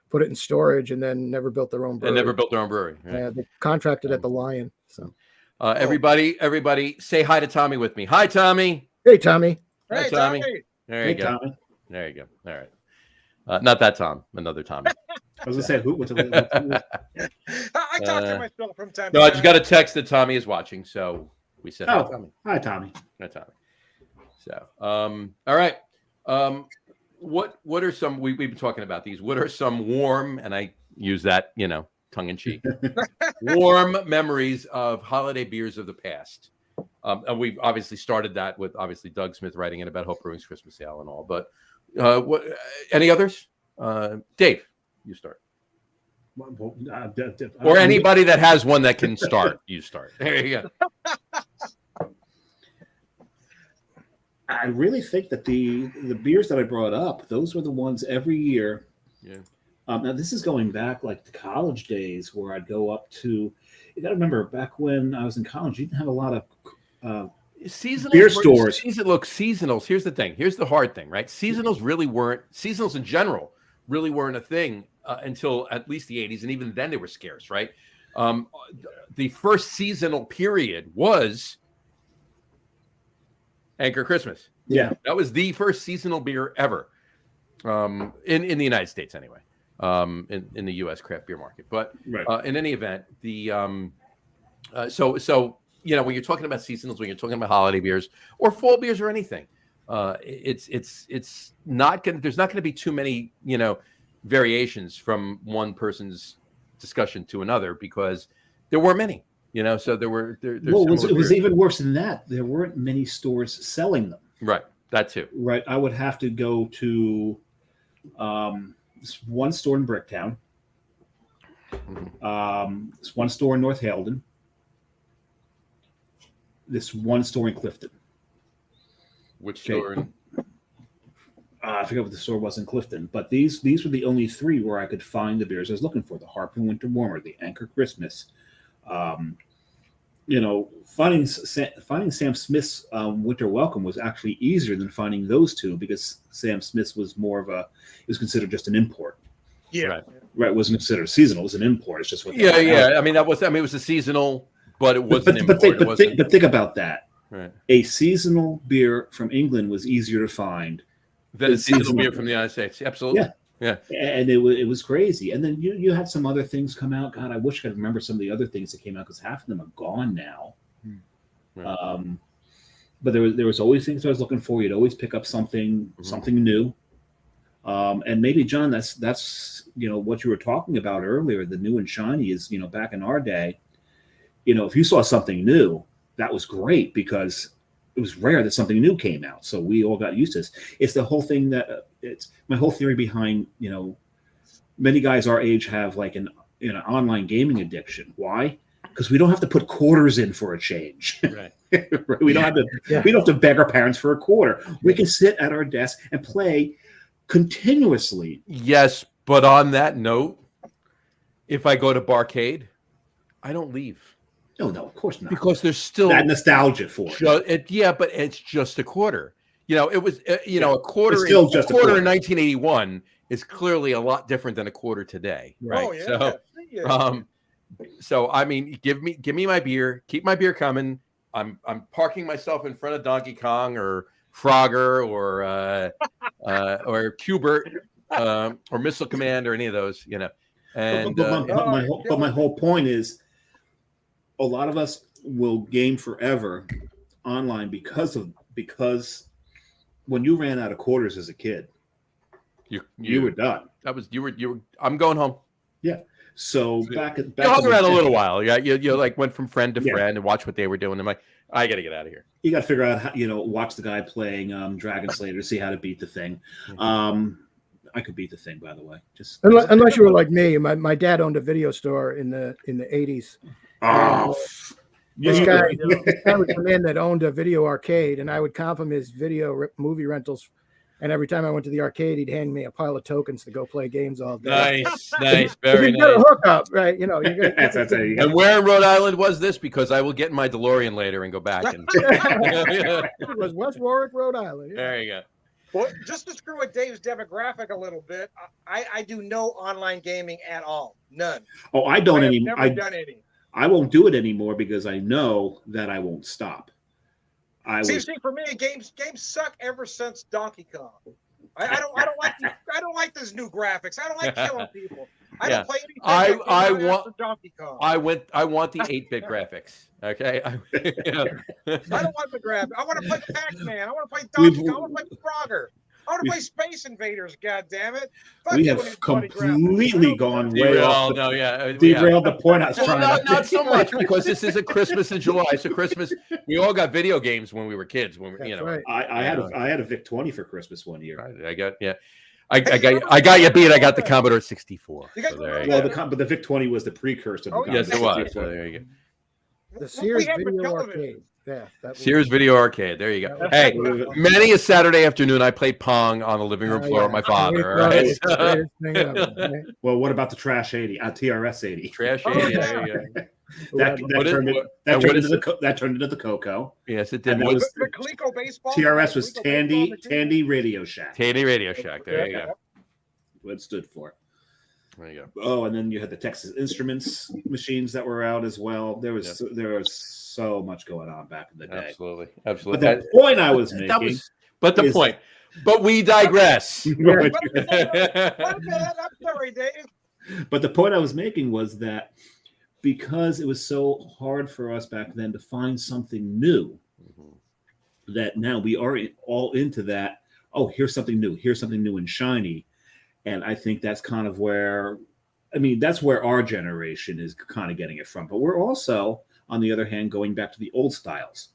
Speaker 4: put it in storage, and then never built their own brewery.
Speaker 2: They never built their own brewery. Right?
Speaker 4: Yeah, they contracted at the Lion. So,
Speaker 2: everybody, say hi to Tommy with me. Hi, Tommy.
Speaker 4: Hey, Tommy.
Speaker 2: Hi, Tommy. There you go.
Speaker 3: Tommy.
Speaker 2: There you go. All right. Not that Tom. Another Tommy.
Speaker 3: I was gonna say who?
Speaker 5: I talk to myself from time to time.
Speaker 2: No, I just got a text that Tommy is watching, so we said hi, Tommy.
Speaker 3: Hi, Tommy.
Speaker 2: Hi, Tommy. So, all right. What are some? We've been talking about these. What are some warm, and I use that tongue in cheek, warm memories of holiday beers of the past? And we've obviously started that with Doug Smith writing in about Hope Brewing's Christmas Ale and all. But any others? Dave, you start. Or anybody that has one that can start, you start. There you go.
Speaker 3: I really think that the beers that I brought up, those were the ones every year.
Speaker 2: Yeah.
Speaker 3: Now this is going back like to college days, where I'd go up to. You got to remember, back when I was in college, you didn't have a lot of
Speaker 2: seasonals
Speaker 3: beer stores.
Speaker 2: Seasonals. Here's the thing. Here's the hard thing, right? Seasonals in general really weren't a thing until at least the 80s, and even then they were scarce, right? The first seasonal period was Anchor Christmas.
Speaker 3: Yeah,
Speaker 2: that was the first seasonal beer ever, in the United States anyway. in the U.S. craft beer market. But
Speaker 3: Right.
Speaker 2: in any event, the so you know, when you're talking about seasonals, when you're talking about holiday beers or fall beers or anything, it's not going. There's not going to be too many, you know, variations from one person's discussion to another because there were many. You know, so there's
Speaker 3: Well, it
Speaker 2: similar
Speaker 3: was
Speaker 2: beers.
Speaker 3: even worse than that. There weren't many stores selling them.
Speaker 2: Right. That too.
Speaker 3: Right. I would have to go to this one store in Bricktown, this one store in North Halden, this one store in Clifton.
Speaker 2: Which
Speaker 3: Okay.
Speaker 2: store?
Speaker 3: I forget what the store was in Clifton, but these were the only three where I could find the beers I was looking for: the Harpoon Winter Warmer, the Anchor Christmas. You know, finding Sam Smith's Winter Welcome was actually easier than finding those two because Sam Smith's was more of it was considered just an import.
Speaker 5: Yeah.
Speaker 2: Right.
Speaker 3: Right, it wasn't considered seasonal; it was an import. It's just what.
Speaker 2: Yeah, yeah. I mean, it was a seasonal, but it wasn't.
Speaker 3: But think about that.
Speaker 2: Right.
Speaker 3: A seasonal beer from England was easier to find
Speaker 2: Then a seasonal
Speaker 3: seasonal
Speaker 2: beer from the United States. Absolutely. Yeah.
Speaker 3: and it was crazy. And then you had some other things come out. God, I wish I could remember some of the other things that came out because half of them are gone now.
Speaker 2: Right.
Speaker 3: But there was always things I was looking for. You'd always pick up something new. And maybe John, that's you know what you were talking about earlier. The new and shiny is, you know, back in our day, you know, if you saw something new, that was great because it was rare that something new came out. So we all got used to this. It's the whole thing that it's my whole theory behind, you know, many guys our age have like an online gaming addiction. Why? Because we don't have to put quarters in for a change.
Speaker 2: Right.
Speaker 3: We don't have to. We don't have to beg our parents for a quarter. We can sit at our desk and play continuously.
Speaker 2: Yes, but on that note, if I go to Barcade, I don't leave
Speaker 3: No, of course not.
Speaker 2: because there's still
Speaker 3: that nostalgia for it.
Speaker 2: yeah, but it's just a quarter. You know, it was you know, a quarter.
Speaker 3: It's still just a
Speaker 2: quarter
Speaker 3: quarter.
Speaker 2: in 1981 is clearly a lot different than a quarter today. Right.
Speaker 5: Oh, yeah.
Speaker 2: So,
Speaker 5: Yeah.
Speaker 2: so I mean, give me my beer. Keep my beer coming. I'm parking myself in front of Donkey Kong or Frogger or Qbert or Missile Command or any of those, you know. And
Speaker 3: But my whole point is, a lot of us will game forever online because when you ran out of quarters as a kid, you were done.
Speaker 2: That was you were. I'm going home.
Speaker 3: Yeah. So back
Speaker 2: You hung around a little while. Yeah, you like went from friend to
Speaker 3: Yeah.
Speaker 2: friend and watched what they were doing. I'm like, I got to get out of here.
Speaker 3: You got to figure out how, you know, watch the guy playing Dragon Slayer to see how to beat the thing. I could beat the thing, by the way. Just
Speaker 4: Unless you were like me, my dad owned a video store in the 80s.
Speaker 3: oh,
Speaker 4: This
Speaker 3: you-
Speaker 4: guy would come in that owned a video arcade, and I would comp him his movie rentals. And every time I went to the arcade, he'd hand me a pile of tokens to go play games all day.
Speaker 2: Nice,
Speaker 4: If
Speaker 2: very
Speaker 4: you get a
Speaker 2: nice.
Speaker 4: hookup, right? You know, you get
Speaker 3: that's how you go.
Speaker 2: And where in Rhode Island was this? Because I will get in my DeLorean later and go back. And
Speaker 4: it was West Warwick, Rhode Island. Yeah.
Speaker 2: there you go.
Speaker 5: Well, just to screw with Dave's demographic a little bit, I do no online gaming at all. None.
Speaker 3: Oh, I don't
Speaker 5: I have
Speaker 3: anymore.
Speaker 5: never done any.
Speaker 3: I won't do it anymore because I know that I won't stop.
Speaker 5: See, for me, games suck ever since Donkey Kong. I don't like those new graphics. I don't like killing people. I don't play anything.
Speaker 2: I
Speaker 5: that came out
Speaker 2: want-
Speaker 5: after Donkey Kong.
Speaker 2: I want the 8-bit graphics. Okay. Yeah.
Speaker 5: I don't want the graphics. I want to play Pac-Man. I want to play Donkey Kong. I want to play Frogger. I want to play Space Invaders. God damn it! Fuck
Speaker 3: we
Speaker 5: you
Speaker 3: have
Speaker 5: with these bloody graphics.
Speaker 3: completely gone way off.
Speaker 2: Derailed
Speaker 3: The point I was
Speaker 2: Well,
Speaker 3: trying
Speaker 2: not so much because this is a Christmas in July. So Christmas, we all got video games when we were kids. When we,
Speaker 4: That's
Speaker 2: you know,
Speaker 4: right.
Speaker 3: I had a VIC 20 for Christmas one year.
Speaker 2: I got I got you beat. I got the Commodore 64.
Speaker 5: You guys
Speaker 2: So there you
Speaker 5: remember
Speaker 2: go.
Speaker 5: that?
Speaker 3: But the VIC 20 was the precursor. To the
Speaker 2: Yes, it
Speaker 3: Commodore
Speaker 2: was. So
Speaker 3: 64.
Speaker 2: there you go.
Speaker 4: The Sears
Speaker 5: had
Speaker 4: Video
Speaker 5: television.
Speaker 4: Arcade. Yeah, that was,
Speaker 2: Sears Video Arcade. There you go.
Speaker 4: that
Speaker 2: Hey,
Speaker 4: was-
Speaker 2: many a Saturday afternoon, I played Pong on the living room
Speaker 4: Oh,
Speaker 2: floor
Speaker 4: yeah.
Speaker 2: with my father.
Speaker 4: Greatest-
Speaker 2: Right?
Speaker 4: greatest thing ever, right?
Speaker 3: Well, what about the Trash 80? TRS 80.
Speaker 2: Trash.
Speaker 5: Oh,
Speaker 2: Yeah,
Speaker 5: yeah.
Speaker 2: there you go.
Speaker 3: That
Speaker 2: What is-
Speaker 3: turned
Speaker 2: what-
Speaker 3: that turned into the Coco.
Speaker 2: Yes, it did.
Speaker 3: And that
Speaker 2: What-
Speaker 3: was
Speaker 5: The Coleco baseball.
Speaker 3: TRS was
Speaker 5: Coleco
Speaker 3: Tandy
Speaker 5: baseball machine?
Speaker 3: Tandy Radio Shack.
Speaker 2: Tandy Radio Shack. There you go.
Speaker 3: What it stood for.
Speaker 2: There you go.
Speaker 3: Oh, and then you had the Texas Instruments machines that were out as well. There was so much going on back in the day.
Speaker 2: Absolutely.
Speaker 3: But
Speaker 2: Absolutely.
Speaker 3: the point I was making,
Speaker 2: That was, but the
Speaker 3: is-
Speaker 2: point. But we digress.
Speaker 3: Right.
Speaker 5: Wait a minute, I'm sorry, Dave.
Speaker 3: But the point I was making was that because it was so hard for us back then to find something new, that now we are all into that. Oh, here's something new. Here's something new and shiny. And I think that's kind of where, that's where our generation is kind of getting it from. But we're also, on the other hand, going back to the old styles.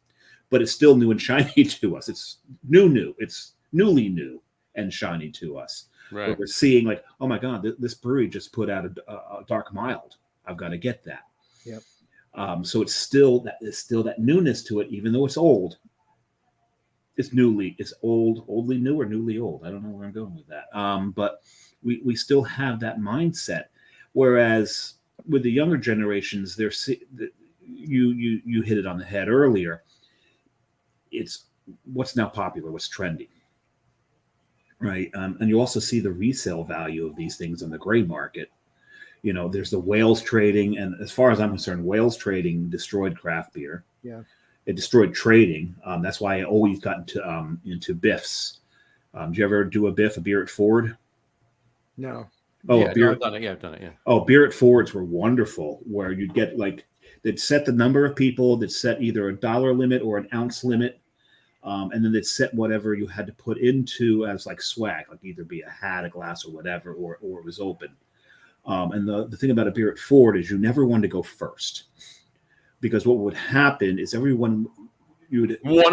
Speaker 3: But it's still new and shiny to us. It's new. It's newly new and shiny to us.
Speaker 2: Right.
Speaker 3: Where we're seeing like, oh my God, this brewery just put out a dark mild. I've got to get that.
Speaker 4: Yep.
Speaker 3: So it's still that newness to it, even though it's old. It's oldly new or newly old. I don't know where I'm going with that. But we still have that mindset. Whereas with the younger generations, you hit it on the head earlier. It's what's now popular, what's trendy. Right. And you also see the resale value of these things on the gray market. There's the whales trading. And as far as I'm concerned, whales trading destroyed craft beer.
Speaker 4: Yeah.
Speaker 3: It destroyed trading. That's why I always got into biffs. Did you ever do a biff, a beer at Ford?
Speaker 4: No.
Speaker 3: Oh,
Speaker 2: yeah,
Speaker 3: beer.
Speaker 2: I've done it. Yeah, I've done it. Yeah.
Speaker 3: Oh, beer at Fords were wonderful, where you'd get they'd set the number of people, they'd set either a dollar limit or an ounce limit. And then they'd set whatever you had to put into as like swag, like either be a hat, a glass, or whatever, or it was open. And the thing about a beer at Ford is you never wanted to go first, because what would happen is you'd
Speaker 2: one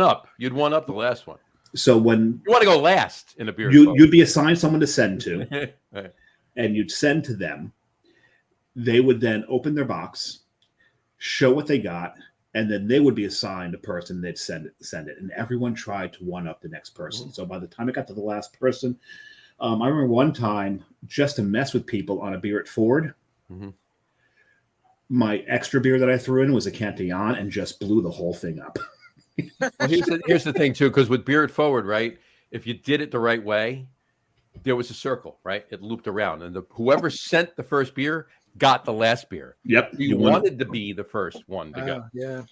Speaker 2: up the last one.
Speaker 3: So when
Speaker 2: You want to go last in a beer,
Speaker 3: you'd be assigned someone to send to,
Speaker 2: Right.
Speaker 3: and you'd send to them. They would then open their box, show what they got, and then they would be assigned a person. They'd send it, and everyone tried to one up the next person. So by the time it got to the last person, I remember one time, just to mess with people on a beer at Ford, my extra beer that I threw in was a Cantillon and just blew the whole thing up.
Speaker 2: Well, here's the thing too, because with beer at Forward, right? If you did it the right way, there was a circle, right? It looped around, and whoever sent the first beer got the last beer.
Speaker 3: Yep,
Speaker 2: You wanted to be the first one to go.
Speaker 4: Yeah,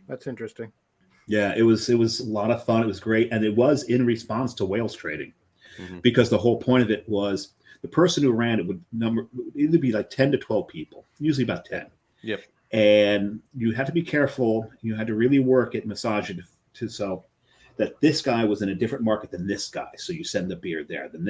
Speaker 4: that's interesting.
Speaker 3: Yeah, it was a lot of fun. It was great, and it was in response to whales trading, because the whole point of it was the person who ran it would either be like 10 to 12 people, usually about 10.
Speaker 2: Yep.
Speaker 3: And you had to be careful. You had to really work it, massage it to so that this guy was in a different market than this guy. So you send the beer there. Then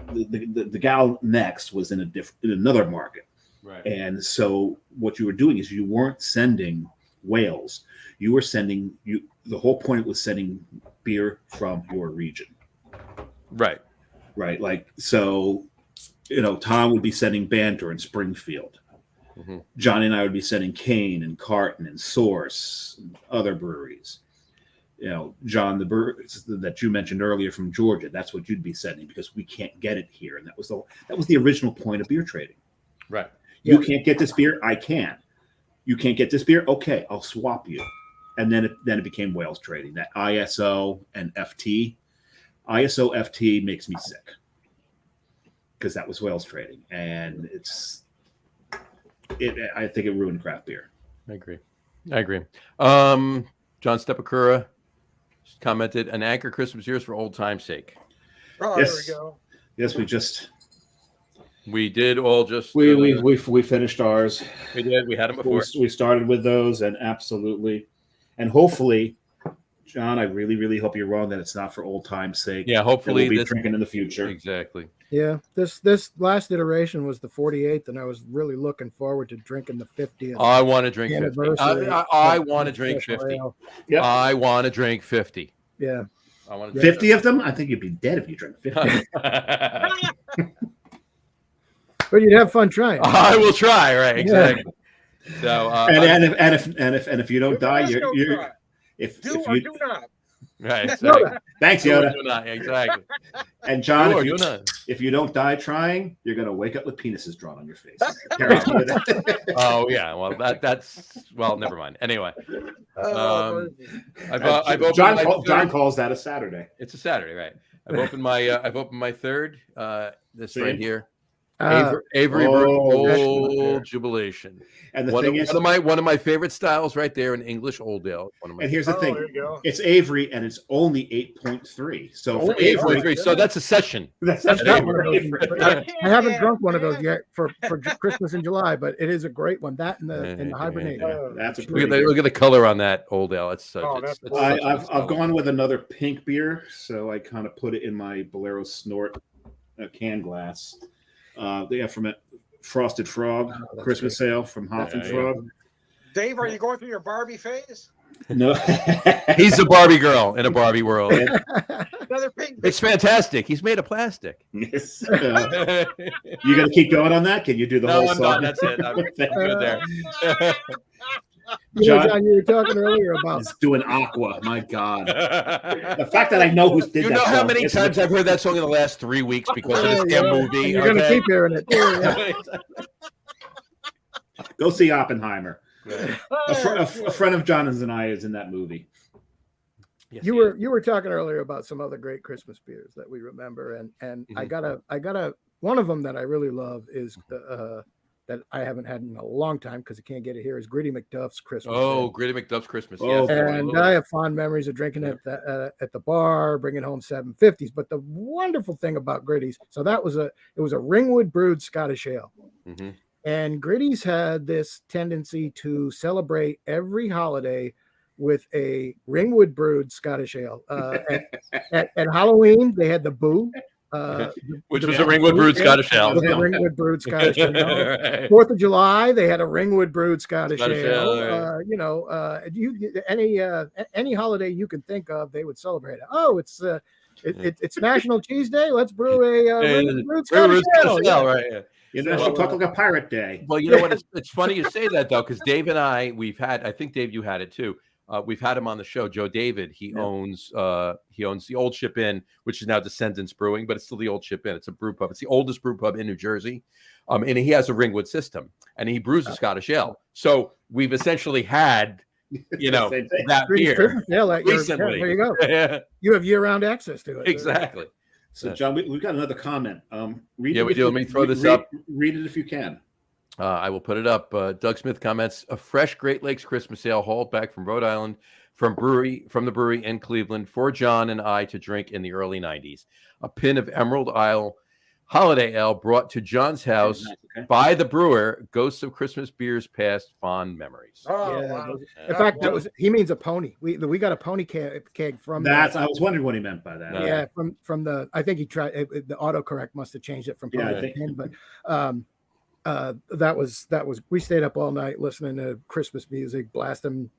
Speaker 3: the gal next was in another market.
Speaker 2: Right.
Speaker 3: And so what you were doing is you weren't sending whales. You were sending the whole point was sending beer from your region.
Speaker 2: Right.
Speaker 3: Right. Like, so, Tom would be sending Banter and Springfield. Johnny and I would be sending Kane and Carton and Source and other breweries. John, the breweries that you mentioned earlier from Georgia, that's what you'd be sending, because we can't get it here. And that was the original point of beer trading.
Speaker 2: Right.
Speaker 3: You can't get this beer, I can. You can't get this beer, okay, I'll swap you. And then it became whales trading, that ISO and FT. ISO FT makes me sick, because that was whales trading, and I think it ruined craft beer.
Speaker 2: I agree. John Stepakura commented, an Anchor Christmas years for old time's sake.
Speaker 5: Oh,
Speaker 3: Yes.
Speaker 5: there we go.
Speaker 3: Yes,
Speaker 2: We did all just
Speaker 3: we finished ours.
Speaker 2: we did. We had them before.
Speaker 3: We started with those, and absolutely, and hopefully, John, I really, really hope you're wrong that it's not for old time's sake.
Speaker 2: Yeah, hopefully
Speaker 3: we'll be drinking in the future.
Speaker 2: Exactly.
Speaker 4: Yeah, this last iteration was the 48th, and I was really looking forward to drinking the 50th.
Speaker 2: I want to drink 50.
Speaker 4: Anniversary
Speaker 2: I want to drink
Speaker 4: special
Speaker 2: 50.
Speaker 4: ale.
Speaker 3: Yep.
Speaker 2: I want to drink 50.
Speaker 4: Yeah.
Speaker 2: I want to drink
Speaker 3: 50 of them? I think you'd be dead if you drank 50.
Speaker 4: But you'd have fun trying.
Speaker 2: I will try. Right. Exactly. So
Speaker 3: and if you don't die,
Speaker 5: Let's go
Speaker 3: you're
Speaker 5: try it.
Speaker 3: if
Speaker 5: Or
Speaker 3: you
Speaker 5: do not.
Speaker 2: right. Exactly.
Speaker 3: thanks
Speaker 2: Do or
Speaker 3: Yoda
Speaker 2: do not. Exactly.
Speaker 3: and John.
Speaker 2: Do or
Speaker 3: If you,
Speaker 2: do not.
Speaker 3: if you don't die trying, you're gonna wake up with penises drawn on your face. Guaranteed.
Speaker 2: Oh yeah. Well, that's never mind. Anyway,
Speaker 5: Oh,
Speaker 2: I've opened
Speaker 3: John,
Speaker 2: my
Speaker 3: John
Speaker 2: third-
Speaker 3: calls that a Saturday.
Speaker 2: It's a Saturday, right? I've opened my third. This right
Speaker 3: See?
Speaker 2: here. Avery
Speaker 3: Oh,
Speaker 2: Brewing
Speaker 3: that's
Speaker 2: Old Jubilation.
Speaker 3: And the
Speaker 2: One
Speaker 3: thing
Speaker 2: of,
Speaker 3: is,
Speaker 2: one of my favorite styles right there in English Old Ale. One of my
Speaker 3: and here's the
Speaker 5: Oh,
Speaker 3: thing,
Speaker 5: there you go.
Speaker 3: it's Avery, and it's only 8.3. So for
Speaker 2: Only
Speaker 3: Avery,
Speaker 2: 8.3. So that's a session.
Speaker 3: that's
Speaker 4: I've got one of those.
Speaker 3: Avery.
Speaker 4: I haven't drunk one of those yet for Christmas in July, but it is a great one. That and the hibernate.
Speaker 3: That's a
Speaker 2: Look at the color on that Old Ale. It's such.
Speaker 5: Oh, that's
Speaker 2: it's such a
Speaker 3: I've
Speaker 2: solid
Speaker 3: gone
Speaker 2: one.
Speaker 3: with another pink beer, so I kind of put it in my Bolero Snort can glass. They have from it Frosted Frog
Speaker 4: that's
Speaker 3: Christmas
Speaker 4: great.
Speaker 3: sale from Hop and
Speaker 2: Yeah.
Speaker 3: Frog.
Speaker 5: Dave, are you going through your Barbie phase?
Speaker 3: No,
Speaker 2: He's a Barbie girl in a Barbie world.
Speaker 5: Another pink.
Speaker 2: It's fantastic. He's made of plastic.
Speaker 3: Yes. You gonna keep going on that? Can you do the
Speaker 2: No,
Speaker 3: whole
Speaker 2: I'm
Speaker 3: song?
Speaker 2: done. That's it. I'm good there.
Speaker 4: John, you were talking earlier about
Speaker 3: He's doing Aqua. My God, the fact that I know who did
Speaker 2: You
Speaker 3: that.
Speaker 2: know how
Speaker 3: song
Speaker 2: many
Speaker 3: is-
Speaker 2: times I've heard that song in the last 3 weeks because of this damn movie?
Speaker 4: You're going to
Speaker 2: okay?
Speaker 4: keep hearing it. Yeah.
Speaker 3: Go see Oppenheimer. A friend of Jonathan's and I is in that movie.
Speaker 2: Yes,
Speaker 4: You
Speaker 2: he is.
Speaker 4: were talking earlier about some other great Christmas beers that we remember, and I
Speaker 2: Mm-hmm.
Speaker 4: got a one of them that I really love is that I haven't had in a long time because I can't get it here is Gritty McDuff's Christmas.
Speaker 2: Oh,
Speaker 4: Ale.
Speaker 2: Gritty McDuff's Christmas.
Speaker 3: Oh,
Speaker 2: Yes.
Speaker 4: And I have fond memories of drinking it at the bar, bringing home 750s. But the wonderful thing about Gritty's, so it was a Ringwood brewed Scottish ale.
Speaker 2: Mm-hmm.
Speaker 4: And Gritty's had this tendency to celebrate every holiday with a Ringwood brewed Scottish ale. At Halloween, they had the Boo,
Speaker 2: Which was a Ringwood brewed Scottish ale.
Speaker 4: with a Ringwood brewed Scottish ale.
Speaker 2: Right.
Speaker 4: 4th of July, they had a Ringwood brewed Scottish
Speaker 2: Scottish
Speaker 4: ale.
Speaker 2: ale,
Speaker 4: Any holiday you can think of, they would celebrate it. Oh, it's National Cheese Day. Let's brew a Ringwood brewed Scottish ale. Yeah.
Speaker 2: Right. Yeah.
Speaker 3: You know, she'll talk like a pirate day.
Speaker 2: Well, you know what? It's funny you say that though, because Dave and I, I think Dave, you had it too. We've had him on the show. Joe David, he owns the Old Ship Inn, which is now Descendants Brewing, but it's still the Old Ship Inn. It's a brew pub. It's the oldest brew pub in New Jersey, and he has a Ringwood system, and he brews a Scottish ale. So we've essentially had,
Speaker 3: Same thing.
Speaker 2: that beer
Speaker 4: Christmas ale at your-
Speaker 2: recently.
Speaker 4: there you go.
Speaker 2: Yeah,
Speaker 4: You have year-round access to it.
Speaker 2: exactly.
Speaker 3: So, John, we've got another comment. Read
Speaker 2: Yeah,
Speaker 3: it
Speaker 2: we
Speaker 3: if
Speaker 2: do.
Speaker 3: you-
Speaker 2: Let me throw this
Speaker 3: read-
Speaker 2: up.
Speaker 3: Read it if you can.
Speaker 2: I will put it up. Doug Smith comments: a fresh Great Lakes Christmas ale hauled back from Rhode Island, from the brewery in Cleveland for John and I to drink in the early '90s. A pin of Emerald Isle Holiday Ale brought to John's house
Speaker 3: Okay.
Speaker 2: by the brewer. Ghosts of Christmas beers past, fond memories.
Speaker 5: Oh,
Speaker 4: Yeah,
Speaker 5: wow.
Speaker 4: In fact, he means a pony. We got a pony keg from
Speaker 3: That's. I was wondering what he meant by that.
Speaker 2: No.
Speaker 4: yeah from the. I think he tried the autocorrect must have changed it from
Speaker 3: Yeah,
Speaker 4: pony
Speaker 3: I
Speaker 4: to pin, but that was we stayed up all night listening to Christmas music, blasting.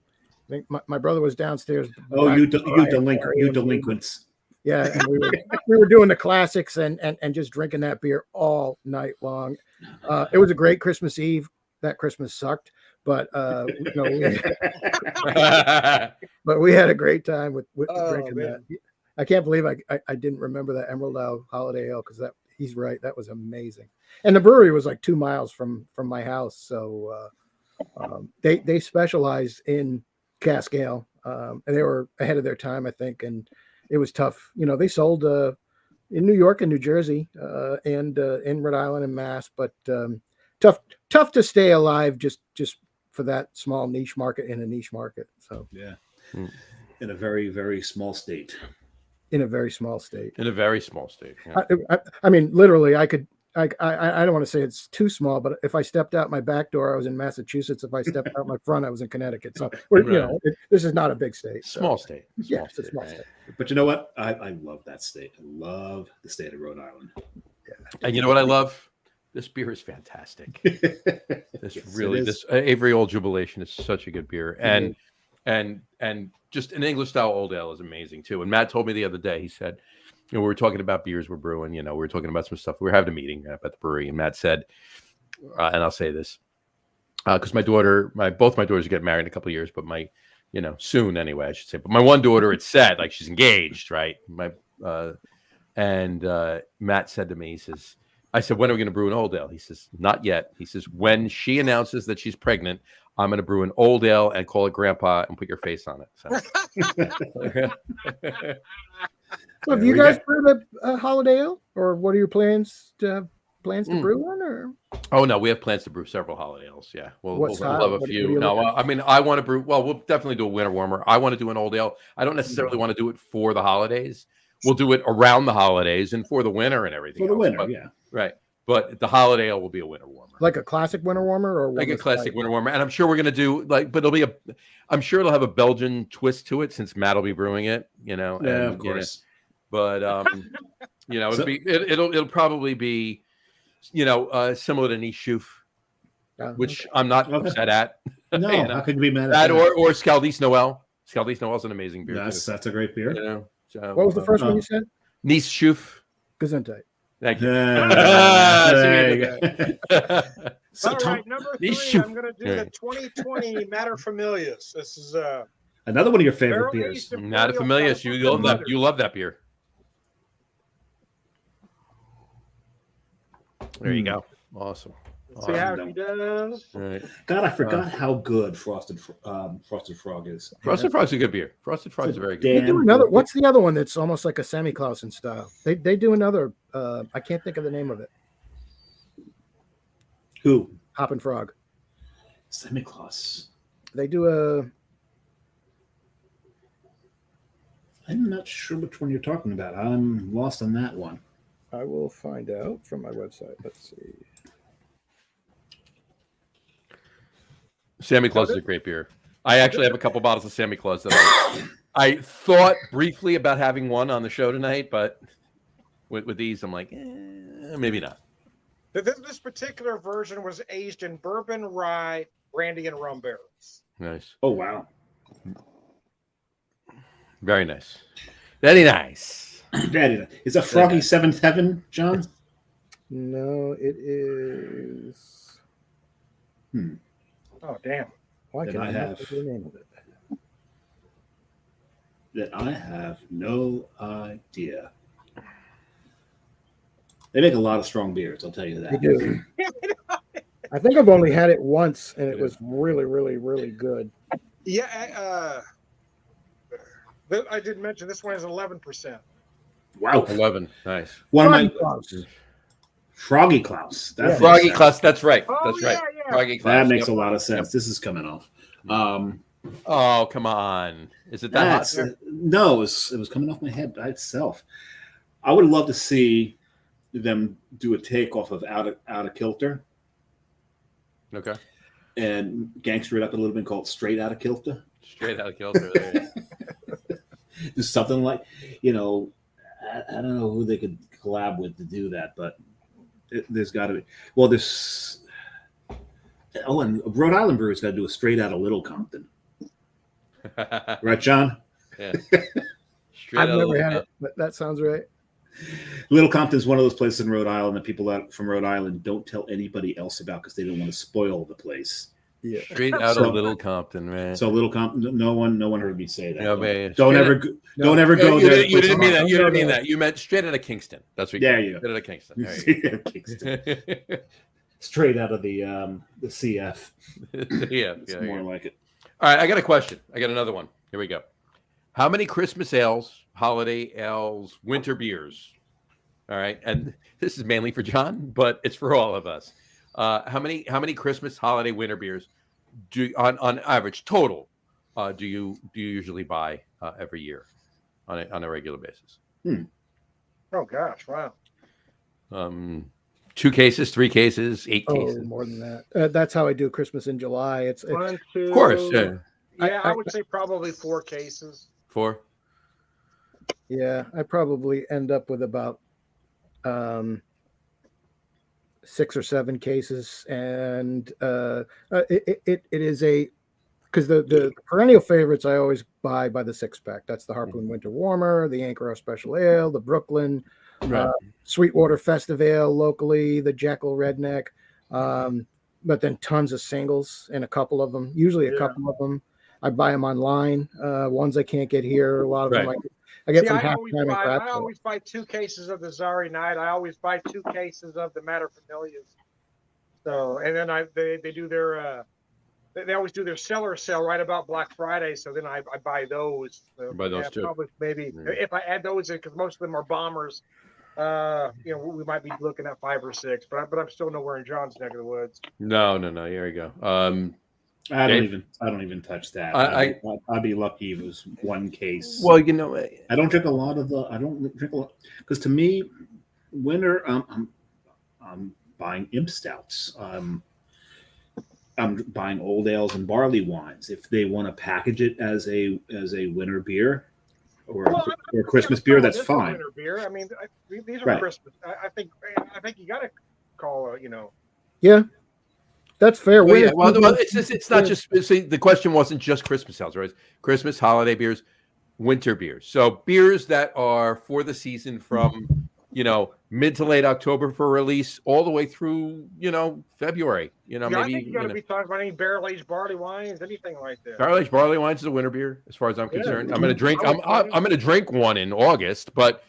Speaker 4: I think my brother was downstairs.
Speaker 3: Oh, you
Speaker 4: blasting
Speaker 3: delinquents.
Speaker 4: Yeah, and we were doing the classics and just drinking that beer all night long. It was a great Christmas Eve. That Christmas sucked, but we had a great time with drinking
Speaker 5: man.
Speaker 4: that. I can't believe I didn't remember that Emerald Isle Holiday Ale because he's right. That was amazing. And the brewery was like 2 miles from my house, so they specialized in cask ale, and they were ahead of their time, I think, and it was tough. They sold in New York and New Jersey and in Rhode Island and Mass, but tough to stay alive just for that small niche market in a niche market. So
Speaker 3: Yeah.
Speaker 2: Hmm.
Speaker 3: In a very, very small state.
Speaker 4: in a very small state.
Speaker 2: In a very small state. Yeah.
Speaker 4: I mean, literally, I don't want to say it's too small, but if I stepped out my back door, I was in Massachusetts. If I stepped out my front, I was in Connecticut. So, this is not a big state. So.
Speaker 2: Small state.
Speaker 4: Yeah, it's a small
Speaker 2: right?
Speaker 4: state.
Speaker 3: But you know what? I love that state. I love the state of Rhode Island.
Speaker 2: And you know what I love? This beer is fantastic. This
Speaker 3: Yes,
Speaker 2: really,
Speaker 3: it is.
Speaker 2: this Avery Old Jubilation is such a good beer, and just an English style old ale is amazing too. And Matt told me the other day, he said, we were talking about beers we're brewing. We were talking about some stuff. We were having a meeting at the brewery, and Matt said, and I'll say this because both my daughters get married in a couple of years, but soon anyway, I should say. But my one daughter, it's sad, like she's engaged, right? Matt said to me, he says, I said, when are we going to brew an old ale? He says, not yet. He says, when she announces that she's pregnant, I'm going to brew an old ale and call it Grandpa and put your face on it.
Speaker 4: So have you guys brewed a holiday ale, or what are your plans to plans to brew one, or
Speaker 2: Oh no, we have plans to brew several holiday ales. Yeah, we'll
Speaker 4: What
Speaker 2: have
Speaker 4: style?
Speaker 2: a
Speaker 4: What do
Speaker 2: few.
Speaker 4: you
Speaker 2: No,
Speaker 4: look at?
Speaker 2: I mean, I want to brew. Well, we'll definitely do a winter warmer. I want to do an old ale. I don't necessarily want to do it for the holidays. We'll do it around the holidays and for the winter and everything.
Speaker 3: For the
Speaker 2: else,
Speaker 3: winter,
Speaker 2: but-
Speaker 3: yeah.
Speaker 2: right. But the holiday ale will be a winter warmer,
Speaker 4: like a classic winter warmer, or one
Speaker 2: like a
Speaker 4: that's
Speaker 2: classic
Speaker 4: light?
Speaker 2: winter warmer. And I'm sure we're gonna do but it'll be I'm sure it'll have a Belgian twist to it since Matt will be brewing it.
Speaker 3: Yeah,
Speaker 2: and,
Speaker 3: of course.
Speaker 2: But it'll probably be, similar to Nice Schoof, which I'm not upset at.
Speaker 3: No,
Speaker 2: you know,
Speaker 3: how could you be mad at
Speaker 2: that
Speaker 3: that?
Speaker 2: or Scaldis Noel. Scaldis Noel's an amazing beer.
Speaker 3: That's
Speaker 2: too,
Speaker 3: a great beer.
Speaker 2: So,
Speaker 4: What was the first one you said?
Speaker 2: Nice Schoof.
Speaker 4: Gesundheit.
Speaker 2: Thank you.
Speaker 3: There you go. So,
Speaker 5: All
Speaker 3: Tom,
Speaker 5: right, number
Speaker 2: These
Speaker 5: 3,
Speaker 2: shoot-
Speaker 5: I'm going to do the 2020 Matterfamilias. This is
Speaker 3: another one of your favorite
Speaker 5: barrel-aged
Speaker 3: beers.
Speaker 2: Not a
Speaker 5: Imperial
Speaker 2: familiar.
Speaker 5: California
Speaker 2: You love that.
Speaker 5: Brothers.
Speaker 2: You love that beer. There you go. Awesome.
Speaker 5: See how he does.
Speaker 2: All right.
Speaker 3: God, I forgot how good Frosted Frog is.
Speaker 2: Frosted Frog's a good beer. Frosted Frog's a very good.
Speaker 4: They
Speaker 3: Damn
Speaker 4: do another.
Speaker 3: good.
Speaker 4: What's the other one that's almost like a semi-Clausen style? They do another. I can't think of the name of it.
Speaker 3: Who?
Speaker 4: Hop and Frog.
Speaker 3: Semi-Claus.
Speaker 4: They do a.
Speaker 3: I'm not sure which one you're talking about. I'm lost on that one.
Speaker 4: I will find out from my website. Let's see.
Speaker 2: Sammy Claus is a great beer. I actually have a couple bottles of Sammy Claus that I thought briefly about having one on the show tonight, but with these, I'm like, maybe not.
Speaker 5: This particular version was aged in bourbon, rye, brandy, and rum barrels.
Speaker 2: Nice.
Speaker 3: Oh, wow.
Speaker 2: Very nice. Very nice.
Speaker 3: Daddy, is that Froggy Seventh Heaven, John?
Speaker 4: No, it is.
Speaker 5: Oh, damn.
Speaker 4: Why
Speaker 3: That
Speaker 4: can
Speaker 3: I
Speaker 4: I not
Speaker 3: have.
Speaker 4: think of the name of it?
Speaker 3: That I have no idea. They make a lot of strong beers, I'll tell you
Speaker 4: They
Speaker 3: that.
Speaker 4: do. I think I've only had it once, and it was really, really, really good.
Speaker 5: Yeah, I did mention this one is 11%.
Speaker 3: Wow.
Speaker 2: 11. Nice.
Speaker 3: One of my
Speaker 4: Froggy Claus.
Speaker 3: Froggy Klaus. That
Speaker 4: Yeah.
Speaker 3: makes
Speaker 2: Froggy
Speaker 3: sense.
Speaker 2: Claus. That's right.
Speaker 5: Oh,
Speaker 2: That's right.
Speaker 5: yeah.
Speaker 2: Froggy Claus.
Speaker 3: That makes
Speaker 2: Yep.
Speaker 3: a lot of sense. This is coming off.
Speaker 2: Oh, come on. Is it that
Speaker 3: That's
Speaker 2: hot?
Speaker 3: no, it was coming off my head by itself. I would love to see them do a takeoff of Out of Kilter
Speaker 2: Okay.
Speaker 3: and gangster it up a little bit, called Straight Out of Kilter.
Speaker 2: Straight out of kilter. There you
Speaker 3: Do something like, I don't know who they could collab with to do that, but there's got to be. Well, there's. Oh, and Rhode Island Brewery's got to do a Straight Out of Little Compton,
Speaker 2: go.
Speaker 3: right, John?
Speaker 2: Yeah. Straight
Speaker 4: I've
Speaker 2: out of
Speaker 4: never had
Speaker 2: the-
Speaker 4: it, but that sounds right.
Speaker 3: Little Compton's one of those places in Rhode Island that people that from Rhode Island don't tell anybody else about because they don't want to spoil the place.
Speaker 4: Yeah.
Speaker 2: Straight out
Speaker 3: So-
Speaker 2: of Little Compton, man.
Speaker 3: So Little Compton, no one heard me say that.
Speaker 2: Yeah, man.
Speaker 3: Don't
Speaker 2: Straight
Speaker 3: ever,
Speaker 2: out-
Speaker 3: don't ever go
Speaker 2: you,
Speaker 3: there.
Speaker 2: you didn't mean that. You
Speaker 4: Don't
Speaker 2: didn't mean
Speaker 4: go
Speaker 2: that. You meant straight out of Kingston. That's what.
Speaker 3: There you go.
Speaker 2: Straight out of Kingston. There you
Speaker 3: Yeah, Kingston.
Speaker 2: go.
Speaker 3: Straight out of the CF.
Speaker 2: yeah.
Speaker 3: It's
Speaker 2: Yeah.
Speaker 3: more
Speaker 2: yeah.
Speaker 3: like it.
Speaker 2: All right, I got a question. I got another one. Here we go. How many Christmas ales, holiday ales, winter beers? All right, and this is mainly for John, but it's for all of us. How many Christmas, holiday, winter beers do on average total do you usually buy every year on a regular basis?
Speaker 5: Oh, gosh, wow.
Speaker 2: 2 cases, 3 cases, 8
Speaker 4: Oh,
Speaker 2: cases.
Speaker 4: more than that. That's how I do Christmas in July. It's
Speaker 5: 1, 2.
Speaker 2: Of course, yeah.
Speaker 5: Yeah, I
Speaker 4: I-
Speaker 5: would say probably 4 cases.
Speaker 2: 4.
Speaker 4: yeah. I probably end up with about 6 or 7 cases, and it is a because the perennial favorites I always buy by the 6-pack. That's the Harpoon Winter Warmer, the Anchor Special Ale, the Brooklyn
Speaker 2: Right.
Speaker 4: Sweetwater Festive Ale locally, the Jekyll Redneck, but then tons of singles and a couple of them, usually a
Speaker 5: Yeah.
Speaker 4: couple of them. I buy them online. Ones I can't get here. A lot of them
Speaker 2: Right.
Speaker 4: I get
Speaker 5: See,
Speaker 4: from
Speaker 5: I
Speaker 4: Half
Speaker 5: always,
Speaker 4: Time and
Speaker 5: buy,
Speaker 4: Craft
Speaker 5: I
Speaker 4: Shop.
Speaker 5: always buy 2 cases of the Zari Night. I always buy 2 cases of the Matterfamilias. So, and then they do their they always do their cellar sale right about Black Friday. So then I buy those. So
Speaker 2: Buy those too.
Speaker 5: Probably maybe
Speaker 2: Yeah.
Speaker 5: if I add those in, because most of them are bombers. we might be looking at 5 or 6, but I'm still nowhere in John's neck of the woods.
Speaker 2: No. Here we go.
Speaker 3: I
Speaker 2: Dave?
Speaker 3: don't even touch that. I'd be lucky if it was one case.
Speaker 2: Well,
Speaker 3: I don't drink a lot of the. I don't drink a lot because to me, winter. I'm buying imp stouts. I'm buying old ales and barley wines. If they want to package it as a winter beer or a Christmas beer, that's fine.
Speaker 5: Winter beer. I mean, these are
Speaker 3: Right.
Speaker 5: Christmas. I think you got to call
Speaker 4: Yeah, that's fair.
Speaker 2: Well,
Speaker 4: Winter
Speaker 2: well,
Speaker 4: season-
Speaker 2: it's not just. See, the question wasn't just Christmas ales, right? Christmas, holiday beers, winter beers. So beers that are for the season from mid to late October for release, all the way through February.
Speaker 5: I think you got to be talking about any barrel aged barley wines, anything like that.
Speaker 2: Barrel aged barley wines is a winter beer, as far as I'm concerned. I'm going to drink. I'm going to drink one in August, but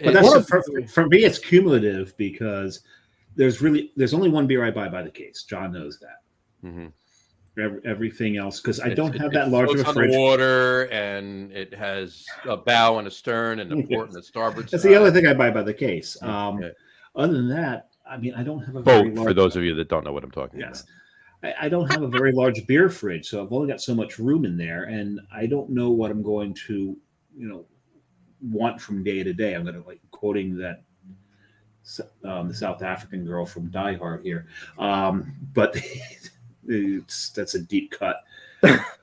Speaker 3: But that's for me, it's cumulative because there's only one beer I buy by the case. John knows that.
Speaker 2: Mm-hmm.
Speaker 3: Everything else, because I don't have that large of a
Speaker 2: on
Speaker 3: fridge.
Speaker 2: the water, and it has a bow and a stern and a port and a starboard.
Speaker 3: That's the other thing I buy by the case.
Speaker 2: Okay.
Speaker 3: Other than that, I mean, I don't have a
Speaker 2: Boat,
Speaker 3: very large,
Speaker 2: for those of you that don't know what I'm talking
Speaker 3: yes.
Speaker 2: about.
Speaker 3: I don't have a very large beer fridge, so I've only got so much room in there, and I don't know what I'm going to, want from day to day. I'm going to quoting that the South African girl from Die Hard here, but that's a deep cut.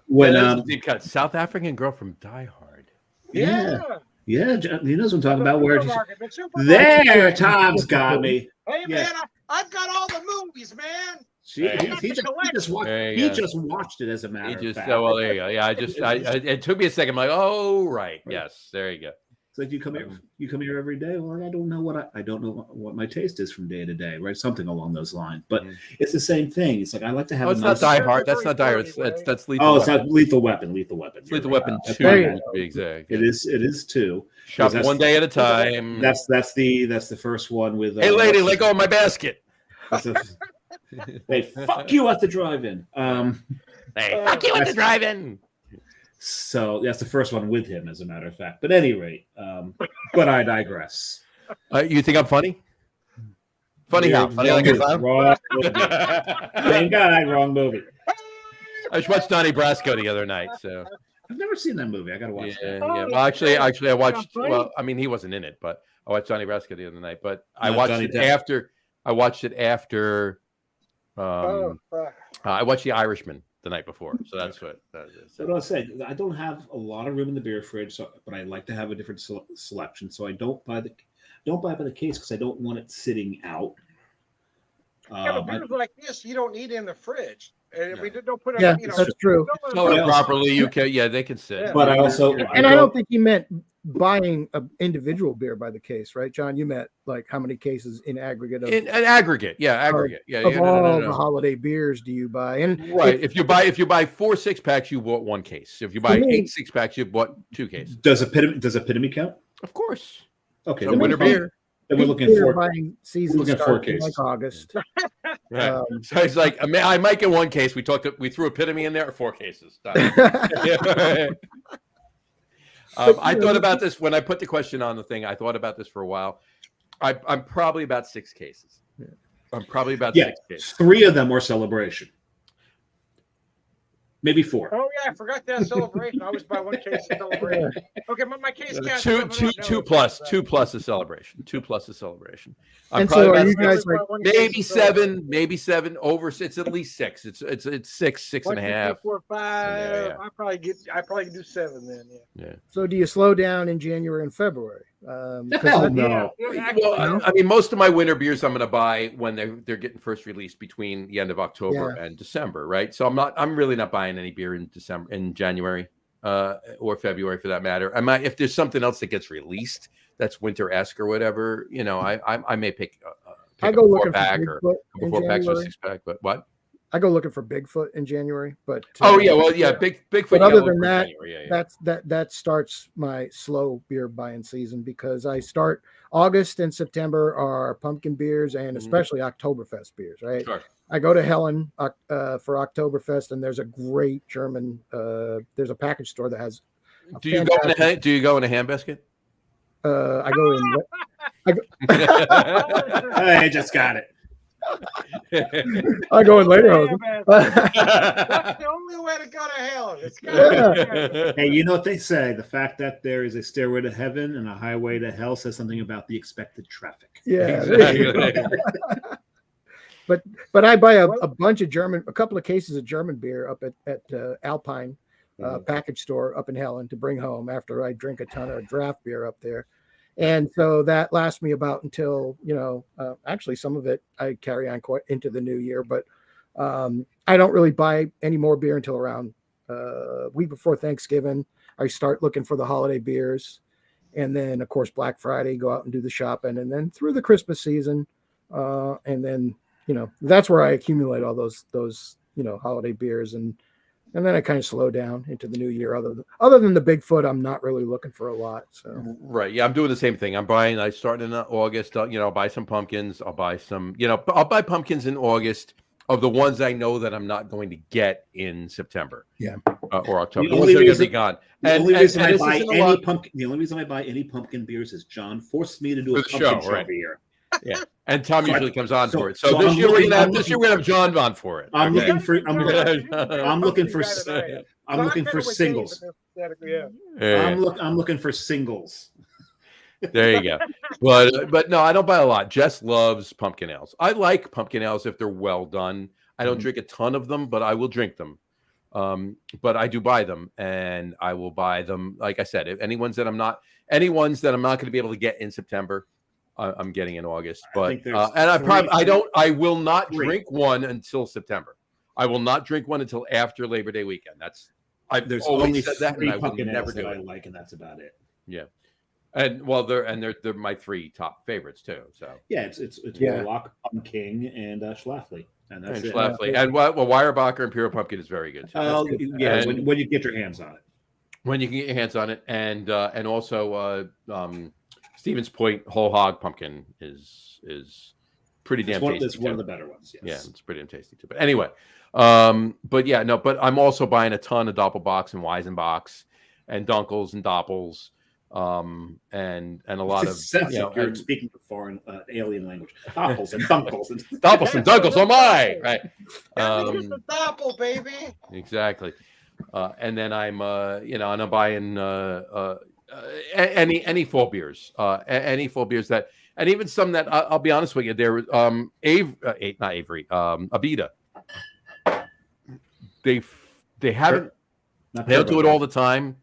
Speaker 3: When
Speaker 2: a deep cut. South African girl from Die Hard.
Speaker 3: Yeah, he knows what I'm talking about. Where
Speaker 5: The supermarket.
Speaker 3: there, Tom's got me.
Speaker 5: Hey
Speaker 3: Yeah.
Speaker 5: man, I've got all the movies, man.
Speaker 3: He just watched it as a matter of fact.
Speaker 2: Oh, well, there you go. Yeah, it took me a second. I'm like, oh, right. Yes, there you go.
Speaker 3: It's like you come here every day. Well, I don't know what my taste is from day to day, right? Something along those lines. But it's the same thing. It's like I like to have.
Speaker 2: Oh, it's not Die Hard. That's not Die Hard. That's Lethal.
Speaker 3: Oh, it's not Lethal Weapon. Lethal Weapon.
Speaker 2: It's Lethal Weapon 2,
Speaker 4: to
Speaker 2: be exact.
Speaker 3: It is 2.
Speaker 2: Shop one day at a time.
Speaker 3: That's the first one with.
Speaker 2: Hey, lady, let go of my basket.
Speaker 3: Hey, fuck you at the drive-in.
Speaker 2: Hey, fuck you at the drive-in.
Speaker 3: So that's the first one with him, as a matter of fact. But at any rate, but I digress.
Speaker 2: You think I'm funny? Funny how? Funny like a clown?
Speaker 3: Wrong movie. Thank God I wrong movie.
Speaker 2: I just watched Donnie Brasco the other night, so.
Speaker 3: I've never seen that movie. I got to watch
Speaker 2: Yeah.
Speaker 3: that.
Speaker 2: Well, actually, I watched. Well, I mean, he wasn't in it, but I watched Donnie Brasco the other night. But I watched it after. I watched it after. I watched The Irishman the night before, so that's what that is.
Speaker 3: So what I was saying, I don't have a lot of room in the beer fridge, but I like to have a different selection. So I don't buy by the case because I don't want it sitting out.
Speaker 5: But beers like this, you don't need in the fridge. And we don't put
Speaker 4: them. Yeah, that's true.
Speaker 2: Properly, you can. Yeah, they can sit.
Speaker 3: Yeah. But I also,
Speaker 4: and I don't think you meant buying an individual beer by the case, right, John? You meant like how many cases in aggregate?
Speaker 2: In aggregate, aggregate.
Speaker 4: Of all the holiday beers do you buy? And
Speaker 2: right, if you buy 4 6-packs, you bought 1 case. If you buy 8 6-packs, you bought 2 cases.
Speaker 3: Does epitome count?
Speaker 2: Of course.
Speaker 3: Okay,
Speaker 2: so winter beer.
Speaker 3: Then we're looking for
Speaker 4: buying season start in like August.
Speaker 2: Right. So it's like I might get 1 case. We threw epitome in there, or 4 cases. I thought about this when I put the question on the thing. I thought about this for a while. I'm probably about 6 cases. I'm probably about 6 cases.
Speaker 3: 3 of them were Celebration. Maybe 4.
Speaker 5: Oh yeah, I forgot that Celebration. I always buy 1 case of Celebration. Okay, my case counts.
Speaker 2: 2 plus a Celebration. 2 plus a Celebration.
Speaker 4: I'm probably so are you guys like
Speaker 2: maybe 7 over. It's at least 6. It's 6, 6.5.
Speaker 5: 2, 3, 4, 5. Yeah. I probably do 7 then.
Speaker 2: Yeah.
Speaker 4: So do you slow down in January and February?
Speaker 3: Hell no.
Speaker 2: Well, I mean, most of my winter beers I'm going to buy when they're getting first released between the end of October and December, right? So I'm really not buying any beer in January or February for that matter. I might, if there's something else that gets released that's winter-esque or whatever, I may pick
Speaker 4: I go looking for
Speaker 2: 4-pack or 4 packs or 6-pack. But what?
Speaker 4: I go looking for Bigfoot in January, but
Speaker 2: Bigfoot.
Speaker 4: But other than that, that starts my slow beer buying season because I start August and September are pumpkin beers and especially Oktoberfest beers, right?
Speaker 2: Sure.
Speaker 4: I go to Helen for Oktoberfest, and there's a great German. There's a package store that has.
Speaker 2: Do you go in a hand biscuit?
Speaker 4: I go in.
Speaker 3: I just got it.
Speaker 4: I go in later. Hosen.
Speaker 5: That's the only way to go to hell. It's gotta be.
Speaker 3: Hey, you know what they say? The fact that there is a stairway to heaven and a highway to hell says something about the expected traffic.
Speaker 4: Yeah.
Speaker 2: Exactly.
Speaker 4: But I buy a bunch of a couple of cases of German beer up at Alpine package store up in Helen to bring home after I drink a ton of draft beer up there. And so that lasts me about until, actually some of it I carry on quite into the new year, but I don't really buy any more beer until around week before Thanksgiving. I start looking for the holiday beers. And then, of course, Black Friday, go out and do the shopping. And then through the Christmas season, and then, that's where I accumulate all those holiday beers. And then I kind of slow down into the new year. Other than the Bigfoot, I'm not really looking for a lot. So
Speaker 2: Right. Yeah, I'm doing the same thing. I start in August. I'll buy some pumpkins. I'll buy some. I'll buy pumpkins in August of the ones I know that I'm not going to get in September.
Speaker 4: Yeah.
Speaker 2: Or October.
Speaker 3: The only reason I buy any pumpkin beers is John forced me to do a pumpkin show every year.
Speaker 2: Yeah, and Tom usually comes on for it. So this year we're gonna have John on for it.
Speaker 3: I'm looking for singles. I'm looking for singles.
Speaker 2: There you go. But no, I don't buy a lot. Jess loves pumpkin ales. I like pumpkin ales if they're well done. I don't drink a ton of them, but I will drink them. But I do buy them, and I will buy them. Like I said, if any ones that I'm not going to be able to get in September, I'm getting in August. But I will not drink one until September. I will not drink one until after Labor Day weekend. There's only said that, and I will never do it.
Speaker 3: I like, and that's about it.
Speaker 2: Yeah. And they're my three top favorites too. So
Speaker 3: yeah, it's Warlock, King, and Schlafly, and that's it.
Speaker 2: Schlafly. And Weyerbacher Imperial Pumpkin is very good too.
Speaker 3: Yeah, when you get your hands on it.
Speaker 2: When you can get your hands on it, and also Stevens Point Whole Hog Pumpkin is pretty damn tasty.
Speaker 3: It's one of the better ones. Yes.
Speaker 2: Yeah, it's pretty damn tasty too. But anyway, but I'm also buying a ton of Doppelbocks and Weizenbachs and Dunkels and Doppels. And a lot of
Speaker 3: you're speaking a foreign alien language. Doppels and Dunkels and
Speaker 2: Doppels and Dunkels. Oh my! Right.
Speaker 5: The Doppel, baby.
Speaker 2: Exactly. And then I'm and I'm buying any fall beers, any fall beers that, and even some that I'll be honest with you, there not Avery, Abita. They haven't. They don't do it all the time.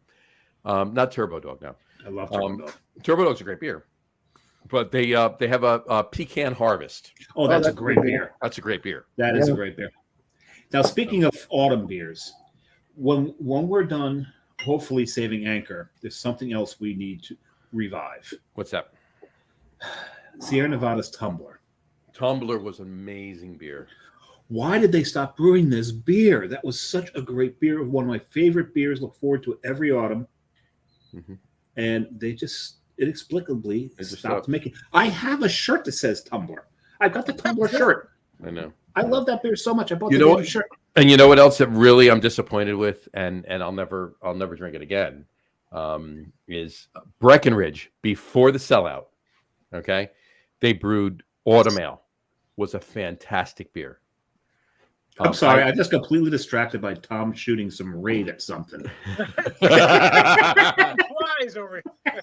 Speaker 2: Not Turbo Dog, no.
Speaker 3: I love Turbo Dog.
Speaker 2: Turbo Dog's a great beer, but they have a Pecan Harvest.
Speaker 3: Oh, that's a great beer.
Speaker 2: That's a great beer.
Speaker 3: That is a great beer. Now, speaking of autumn beers, when we're done, hopefully saving Anchor, there's something else we need to revive.
Speaker 2: What's that?
Speaker 3: Sierra Nevada's Tumbler.
Speaker 2: Tumbler was an amazing beer.
Speaker 3: Why did they stop brewing this beer? That was such a great beer. One of my favorite beers. Look forward to it every autumn. Mm-hmm. And they just inexplicably stopped making. I have a shirt that says Tumbler. I've got the Tumbler shirt.
Speaker 2: I know.
Speaker 3: I love that beer so much. I bought the shirt.
Speaker 2: And you know what else that really I'm disappointed with, and I'll never drink it again, is Breckenridge before the sellout. Okay, they brewed Autumn Ale. Was a fantastic beer.
Speaker 3: I'm sorry, I just completely distracted by Tom shooting some raid at something.
Speaker 5: Flies over
Speaker 4: here.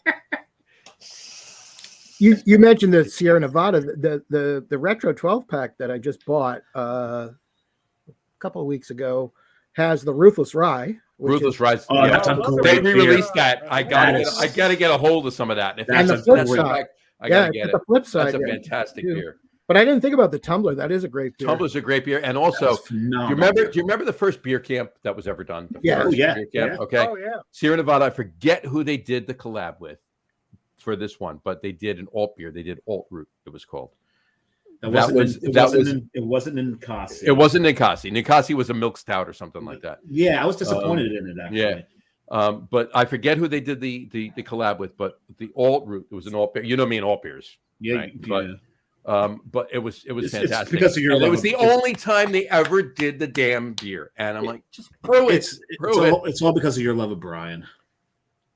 Speaker 4: You mentioned the Sierra Nevada, the Retro 12 pack that I just bought a couple of weeks ago has the Ruthless Rye.
Speaker 2: Ruthless Rye.
Speaker 3: They
Speaker 2: re-released that. I gotta get a hold of some of that. If
Speaker 4: and the flip side,
Speaker 2: I gotta get it.
Speaker 4: The flip side,
Speaker 2: that's a fantastic beer.
Speaker 4: But I didn't think about the Tumbler. That is a great beer.
Speaker 2: Tumbler's a great beer, and also, do you remember the first beer camp that was ever done?
Speaker 4: Yeah,
Speaker 2: beer camp? Okay.
Speaker 5: Oh yeah.
Speaker 2: Sierra Nevada. I forget who they did the collab with for this one, but they did an alt beer. They did Alt Root. It was called.
Speaker 3: It wasn't Ninkasi.
Speaker 2: It wasn't Ninkasi. Ninkasi was a milk stout or something like that.
Speaker 3: Yeah, I was disappointed in it actually.
Speaker 2: Yeah. But I forget who they did the collab with, but the Alt Root. It was an alt beer. You know me and alt beers.
Speaker 3: Yeah,
Speaker 2: right? But it was fantastic.
Speaker 3: It's because of your
Speaker 2: it was the only time they ever did the damn beer, and I'm like, just brew it.
Speaker 3: It's all because of your love of Brian.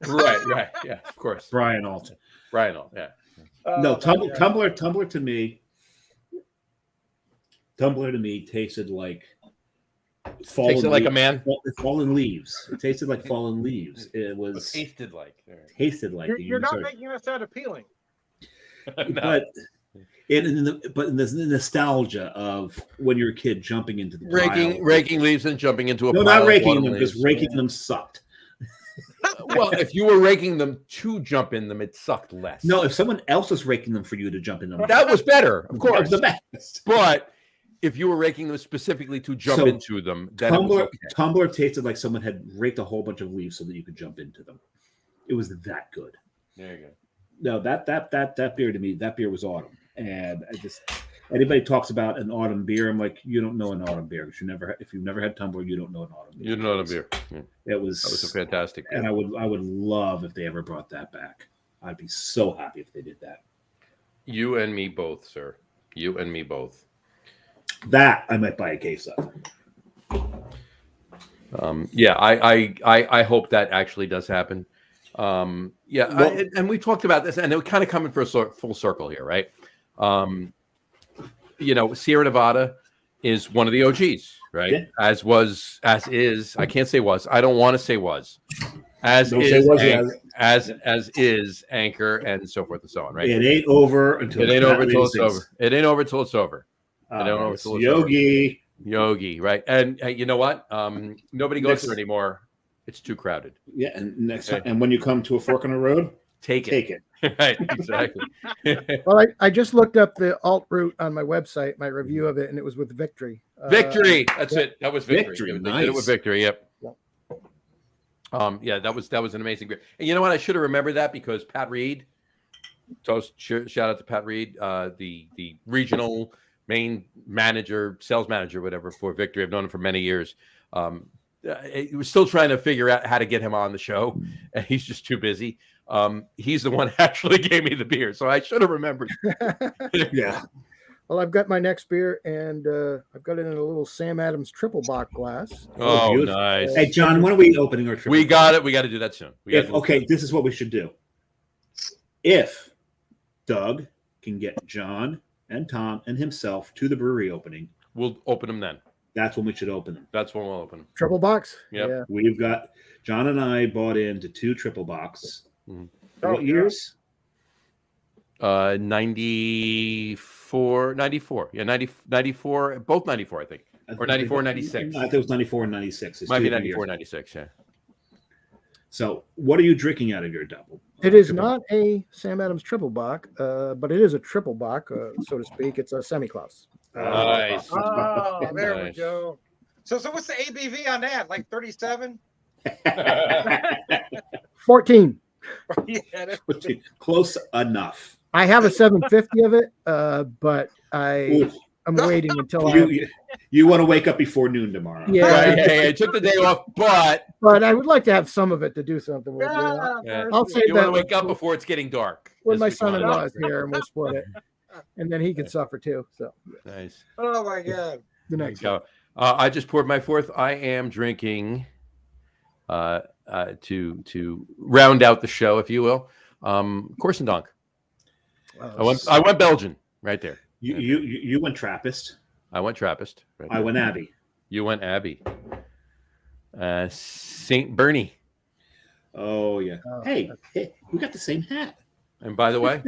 Speaker 2: Right. Yeah, of course.
Speaker 3: Brian Alton.
Speaker 2: Brian Alton. Yeah.
Speaker 3: No,
Speaker 5: my God.
Speaker 3: Tumblr to me tasted like fallen.
Speaker 2: Tasted like a
Speaker 3: leaves.
Speaker 2: man.
Speaker 3: Fallen leaves. It tasted like fallen leaves. It was
Speaker 2: Tasted like.
Speaker 3: tasted like.
Speaker 5: You're not making us that appealing.
Speaker 2: No.
Speaker 3: in the nostalgia of when you're a kid jumping into the pile.
Speaker 2: raking leaves and jumping into a
Speaker 3: No,
Speaker 2: pile
Speaker 3: not
Speaker 2: of
Speaker 3: raking
Speaker 2: autumn
Speaker 3: them because
Speaker 2: leaves.
Speaker 3: raking them sucked.
Speaker 2: Well, if you were raking them to jump in them, it sucked less.
Speaker 3: No, if someone else was raking them for you to jump in them,
Speaker 2: that was better, of
Speaker 3: that
Speaker 2: course.
Speaker 3: was the best.
Speaker 2: But if you were raking them specifically to jump
Speaker 3: So,
Speaker 2: into them, then it was okay.
Speaker 3: Tumblr tasted like someone had raked a whole bunch of leaves so that you could jump into them. It was that good.
Speaker 2: There you go.
Speaker 3: No, that beer to me, that beer was autumn. And I just anybody talks about an autumn beer, I'm like, you don't know an autumn beer because if you've never had Tumblr, you don't know an autumn beer.
Speaker 2: You know the beer. Yeah.
Speaker 3: That was
Speaker 2: a fantastic beer.
Speaker 3: And I would love if they ever brought that back. I'd be so happy if they did that.
Speaker 2: You and me both, sir. You and me both.
Speaker 3: That I might buy a case of.
Speaker 2: Yeah, I hope that actually does happen. And we talked about this, and we're kind of coming for a full circle here, right? Sierra Nevada is one of the OGs, right? Yeah. As is. I can't say was. I don't want to say was. As is Anchor and so forth and so on, right?
Speaker 3: It ain't over until
Speaker 2: it's over. It ain't over till it's over. Yogi, right? And you know what? Nobody goes there anymore. It's too crowded.
Speaker 3: Yeah, and next time, and when you come to a fork in the road, take it.
Speaker 2: Right, exactly.
Speaker 4: Well, I just looked up the alt route on my website, my review of it, and it was with Victory.
Speaker 2: Victory. That's it. That was Victory.
Speaker 3: Victory.
Speaker 2: They
Speaker 3: Nice.
Speaker 2: did it with Victory. Yep. That was an amazing beer. And you know what? I should have remembered that because Pat Reed. So shout out to Pat Reed, the regional main manager, sales manager, whatever for Victory. I've known him for many years. He was still trying to figure out how to get him on the show, and he's just too busy. He's the one who actually gave me the beer, so I should have remembered.
Speaker 3: Yeah.
Speaker 4: Well, I've got my next beer, and I've got it in a little Sam Adams triple bock glass.
Speaker 2: Oh, nice.
Speaker 3: Hey, John, when are we opening our triple?
Speaker 2: We got it. We got to do that soon.
Speaker 3: This is what we should do. If Doug can get John and Tom and himself to the brewery opening,
Speaker 2: we'll open them then.
Speaker 3: That's when we should open them.
Speaker 2: That's when we'll open them.
Speaker 4: Triple box?
Speaker 2: Yep.
Speaker 4: Yeah.
Speaker 3: We've got John and I bought into 2 triple box.
Speaker 2: Mm-hmm.
Speaker 3: What years?
Speaker 2: 94. Yeah, 94, both 94, I think. Or 94, 96.
Speaker 3: I think it was 94 and 96.
Speaker 2: Might be 94, 96, yeah.
Speaker 3: So what are you drinking out of your double?
Speaker 4: It is not a Sam Adams triple bock, but it is a triple bock, so to speak. It's a semi-class.
Speaker 2: Nice.
Speaker 5: Oh, there we go. So what's the ABV on that? Like 37?
Speaker 4: 14.
Speaker 5: Yeah,
Speaker 3: close enough.
Speaker 4: I have a 750 of it, but I'm waiting until
Speaker 3: you want to wake up before noon tomorrow.
Speaker 4: Yeah,
Speaker 2: right. Hey, I took the day off, but
Speaker 4: I would like to have some of it to do something with.
Speaker 2: Yeah.
Speaker 4: I'll say
Speaker 2: you
Speaker 4: that
Speaker 2: want to wake up before it's getting dark.
Speaker 4: When my son-in-law is here, and we'll split it, and then he can suffer too. So
Speaker 2: nice.
Speaker 5: Oh my God.
Speaker 4: The next
Speaker 2: one. I just poured my fourth. I am drinking to round out the show, if you will. Korsendonk. I went Belgian right there.
Speaker 3: You went Trappist.
Speaker 2: I went Trappist. Right
Speaker 3: I went Abbey.
Speaker 2: You went Abbey. St. Bernie.
Speaker 3: Oh yeah. Hey, we got the same hat.
Speaker 2: And by the way,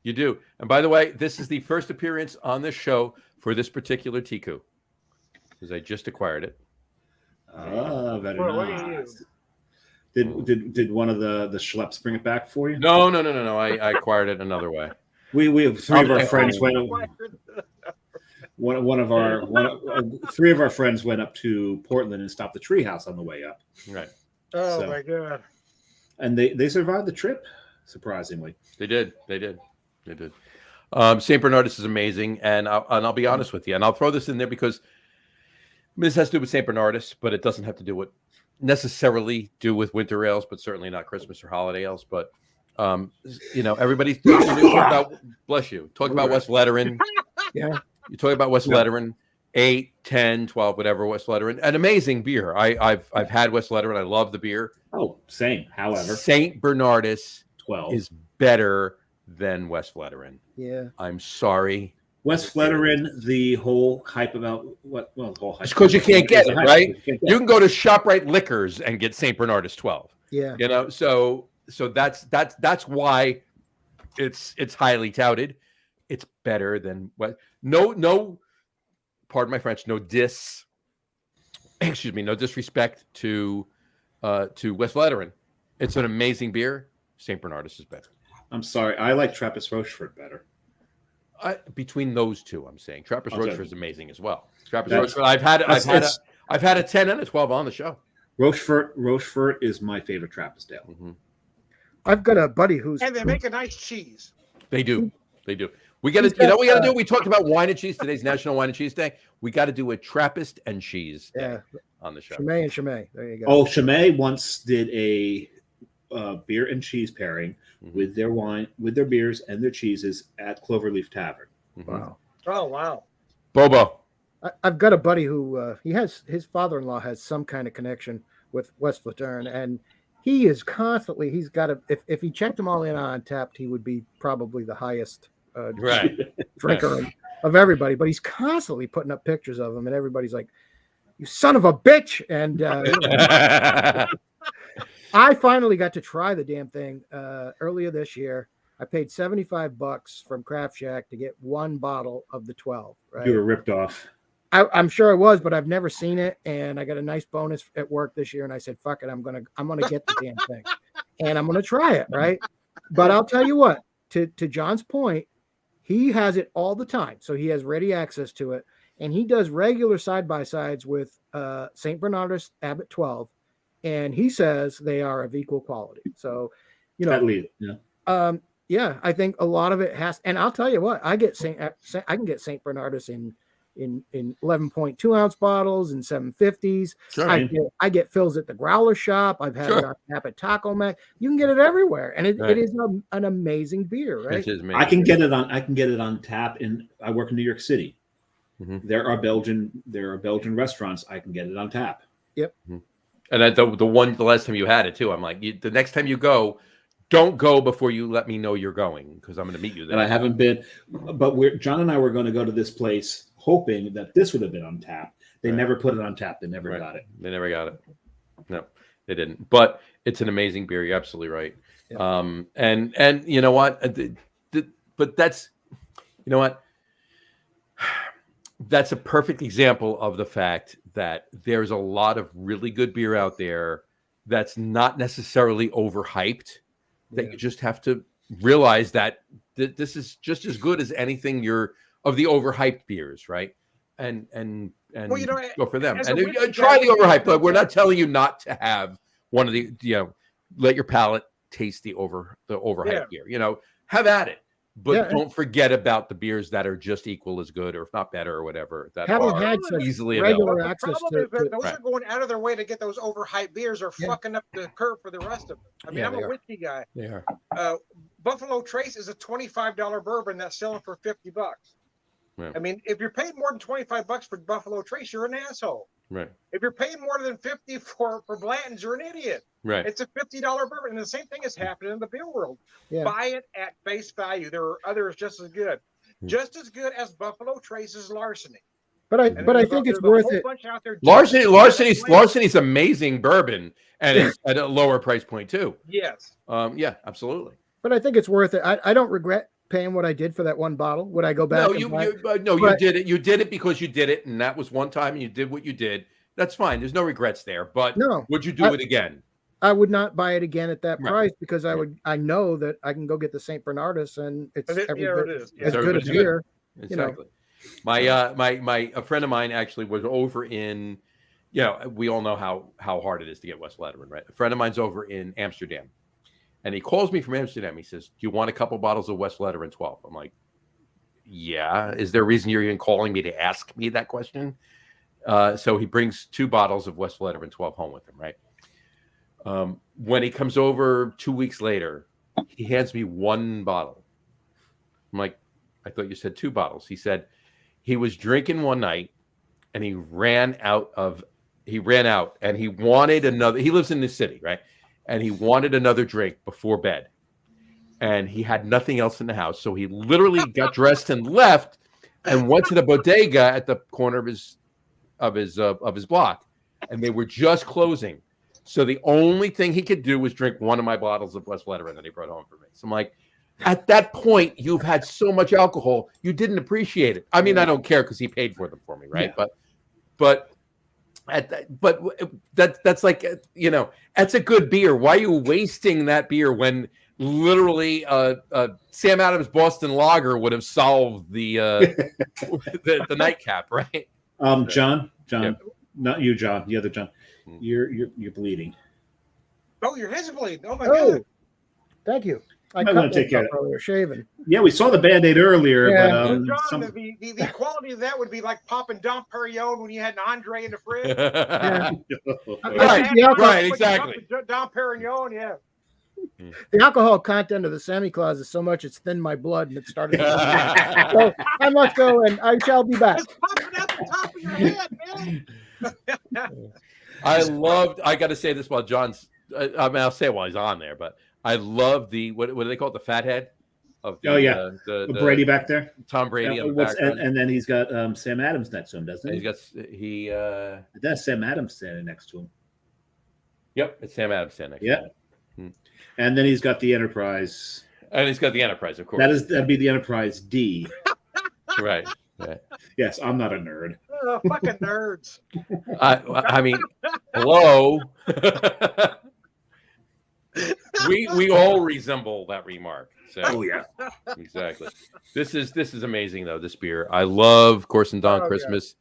Speaker 2: you do. And by the way, this is the first appearance on this show for this particular Tiku, because I just acquired it.
Speaker 3: Oh, very nice. Did one of the schleps bring it back for you?
Speaker 2: No. I acquired it another way.
Speaker 3: We have 3 of our friends went. Three of our friends went up to Portland and stopped the treehouse on the way up.
Speaker 2: Right.
Speaker 5: Oh my God.
Speaker 3: And they survived the trip, surprisingly.
Speaker 2: They did. St. Bernardus is amazing, and I'll be honest with you, and I'll throw this in there because this has to do with St. Bernardus, but it doesn't have to do with winter ales, but certainly not Christmas or holiday ales. But everybody talk about bless you. Talk about West Letteren.
Speaker 4: Yeah.
Speaker 2: You talk about West Letteren. 8, 10, 12, whatever Westvleteren. An amazing beer. I've had Westvleteren. I love the beer.
Speaker 3: Oh, same. However,
Speaker 2: St. Bernardus
Speaker 3: 12
Speaker 2: is better than Westvleteren.
Speaker 4: Yeah.
Speaker 2: I'm sorry.
Speaker 3: Westvleteren, the whole hype about the whole hype.
Speaker 2: It's because you can't get it, right?
Speaker 3: You can't get
Speaker 2: You can go to ShopRite Liquors and get St. Bernardus 12.
Speaker 4: Yeah.
Speaker 2: You know, so that's why it's highly touted. It's better than what? No, pardon my French. No disrespect to Westvleteren. It's an amazing beer. St. Bernardus is better.
Speaker 3: I'm sorry. I like Trappist Rochefort better.
Speaker 2: Between those two, I'm saying Trappist
Speaker 3: Okay.
Speaker 2: Rochefort is amazing as well. Trappist
Speaker 3: That's-
Speaker 2: Rochefort. I've had a 10 and a 12 on the show.
Speaker 3: Rochefort is my favorite Trappist ale.
Speaker 2: Mm-hmm.
Speaker 4: I've got a buddy who's
Speaker 5: And they make a nice cheese.
Speaker 2: They do. We got to. You know what we got to do? We talked about wine and cheese. Today's National Wine and Cheese Day. We got to do a Trappist and cheese day on the show.
Speaker 4: Chimay and Chimay. There you go.
Speaker 3: Oh, Chimay once did a beer and cheese pairing with their wine, with their beers and their cheeses at Cloverleaf Tavern.
Speaker 4: Wow.
Speaker 5: Oh, wow.
Speaker 2: Bobo.
Speaker 4: I've got a buddy who his father-in-law has some kind of connection with Westvleteren, and he is constantly. He's got a. If he checked them all in on Untapped, he would be probably the highest
Speaker 2: Right.
Speaker 4: drinker of everybody. But he's constantly putting up pictures of them, and everybody's like, "You son of a bitch!" And I finally got to try the damn thing earlier this year. I paid $75 from Craft Shack to get one bottle of the 12. Right?
Speaker 3: You were ripped off.
Speaker 4: I'm sure I was, but I've never seen it, and I got a nice bonus at work this year, and I said, "Fuck it, I'm gonna get the damn thing, and I'm gonna try it." Right? But I'll tell you what. To John's point, he has it all the time, so he has ready access to it, and he does regular side by sides with St. Bernardus Abbott 12, and he says they are of equal quality. So, you know,
Speaker 3: At least, yeah.
Speaker 4: Yeah, I think a lot of it has, and I'll tell you what, I can get St. Bernardus in 11.2 ounce bottles and 750s.
Speaker 2: Sure.
Speaker 4: I get fills at the Growler Shop. I've had it on tap at Taco Mac. You can get it everywhere, and it is an amazing beer, right?
Speaker 2: It is amazing.
Speaker 3: I can get it on tap. I work in New York City.
Speaker 2: Mm-hmm.
Speaker 3: There are Belgian restaurants. I can get it on tap.
Speaker 4: Yep.
Speaker 2: Mm-hmm. And the last time you had it too, I'm like, the next time you go, don't go before you let me know you're going, because I'm going to meet you there.
Speaker 3: And I haven't been, but John and I were going to go to this place hoping that this would have been on tap. They never put it on tap. They never got it.
Speaker 2: They never got it. No, they didn't. But it's an amazing beer. You're absolutely right.
Speaker 4: Yeah.
Speaker 2: And you know what? But that's, you know what? That's a perfect example of the fact that there's a lot of really good beer out there that's not necessarily overhyped. That you just have to realize that this is just as good as anything of the overhyped beers, right? And
Speaker 5: Well, you know,
Speaker 2: go for them.
Speaker 5: as
Speaker 2: And
Speaker 5: a whiskey
Speaker 2: try
Speaker 5: guy,
Speaker 2: the overhyped, but we're not telling you not to have one of the, let your palate taste the overhyped beer. Have at it. But don't forget about the beers that are just equal as good, or if not better, or whatever. That
Speaker 4: Having
Speaker 2: are
Speaker 4: had such
Speaker 2: easily
Speaker 4: regular
Speaker 2: available.
Speaker 4: access
Speaker 5: problem is that those
Speaker 2: Right.
Speaker 5: are going out of their way to get those overhyped beers, or fucking up the curve for the rest of them. I mean,
Speaker 2: Yeah,
Speaker 5: I'm
Speaker 2: they
Speaker 5: a
Speaker 2: are.
Speaker 5: whiskey guy.
Speaker 2: They are.
Speaker 5: Buffalo Trace is a $25 bourbon that's selling for $50.
Speaker 2: Yeah.
Speaker 5: I mean, if you're paying more than $25 for Buffalo Trace, you're an asshole.
Speaker 2: Right.
Speaker 5: If you're paying more than $50 for Blanton's, you're an idiot.
Speaker 2: Right.
Speaker 5: It's a $50 bourbon, and the same thing is happening in the beer world.
Speaker 4: Yeah.
Speaker 5: Buy it at face value. There are others just as good as Buffalo Trace's Larceny.
Speaker 4: But I
Speaker 5: And
Speaker 4: think it's
Speaker 5: there's a
Speaker 4: worth
Speaker 5: whole
Speaker 4: it.
Speaker 5: bunch out there
Speaker 2: Larceny's amazing bourbon, and it's at a lower price point too.
Speaker 5: Yes.
Speaker 2: Yeah, absolutely.
Speaker 4: But I think it's worth it. I don't regret paying what I did for that one bottle. Would I go back?
Speaker 2: No,
Speaker 4: and
Speaker 2: you
Speaker 4: buy it?
Speaker 2: you did it. You did it because you did it, and that was one time, and you did what you did. That's fine. There's no regrets there. But
Speaker 4: No.
Speaker 2: would you do it again?
Speaker 4: I would not buy it again at that
Speaker 2: Right.
Speaker 4: price, because I know that I can go get the St. Bernardus, and it's
Speaker 5: It is.
Speaker 4: as
Speaker 2: Yeah.
Speaker 4: good a
Speaker 2: It's good.
Speaker 4: beer.
Speaker 2: Exactly. A friend of mine actually was over in, we all know how hard it is to get Westvleteren, right? A friend of mine's over in Amsterdam, and he calls me from Amsterdam. He says, "Do you want a couple bottles of Westvleteren 12?" I'm like, "Yeah." Is there a reason you're even calling me to ask me that question? So he brings 2 bottles of Westvleteren 12 home with him, right? When he comes over 2 weeks later, he hands me 1 bottle. I'm like, "I thought you said 2 bottles." He said he was drinking one night and he ran out, and he wanted another. He lives in the city, right? And he wanted another drink before bed, and he had nothing else in the house, so he literally got dressed and left, and went to the bodega at the corner of his block, and they were just closing. So the only thing he could do was drink one of my bottles of West Letterman that he brought home for me. So I'm like, at that point, you've had so much alcohol, you didn't appreciate it. I mean, I don't care because he paid for them for me, right?
Speaker 3: Yeah.
Speaker 2: But that's like, that's a good beer. Why are you wasting that beer when literally Sam Adams Boston Lager would have solved the nightcap, right?
Speaker 3: John,
Speaker 2: Yeah.
Speaker 3: not you, John. The other John. You're bleeding.
Speaker 5: Oh, your head's bleeding. Oh my
Speaker 4: Oh,
Speaker 5: god.
Speaker 4: thank you. I
Speaker 3: Might
Speaker 4: cut
Speaker 3: wanna take care
Speaker 4: myself
Speaker 3: of
Speaker 4: earlier, shaving.
Speaker 3: Yeah, we saw the Band-Aid earlier,
Speaker 4: Yeah.
Speaker 3: but
Speaker 5: John, the quality of that would be like popping Dom Perignon when you had an Andre in the fridge.
Speaker 4: Yeah.
Speaker 2: Right,
Speaker 4: think the alcohol-
Speaker 2: right, exactly.
Speaker 5: Dom Perignon, yeah.
Speaker 4: The alcohol content of the semi-claus is so much it's thinned my blood and it started. So I must go and I shall be back.
Speaker 5: It's popping out the top of your head, man.
Speaker 2: I got to say this while John's, I'll say it while he's on there, but I love the, what do they call it? The fathead of the,
Speaker 3: the Brady back there.
Speaker 2: Tom Brady in the background.
Speaker 3: And then he's got Sam Adams next to him, doesn't
Speaker 2: And
Speaker 3: he?
Speaker 2: That's
Speaker 3: Sam Adams standing next to him.
Speaker 2: Yep, it's Sam Adams standing next to him.
Speaker 3: And then he's got the Enterprise.
Speaker 2: And he's got the Enterprise, of course.
Speaker 3: That'd be the Enterprise D.
Speaker 2: Right.
Speaker 3: Yes, I'm not a nerd.
Speaker 5: Oh, fucking nerds.
Speaker 2: I mean, hello. we all resemble that remark. So,
Speaker 3: Oh yeah.
Speaker 2: Exactly. This is amazing though. This beer, I love Corson Dawn Christmas.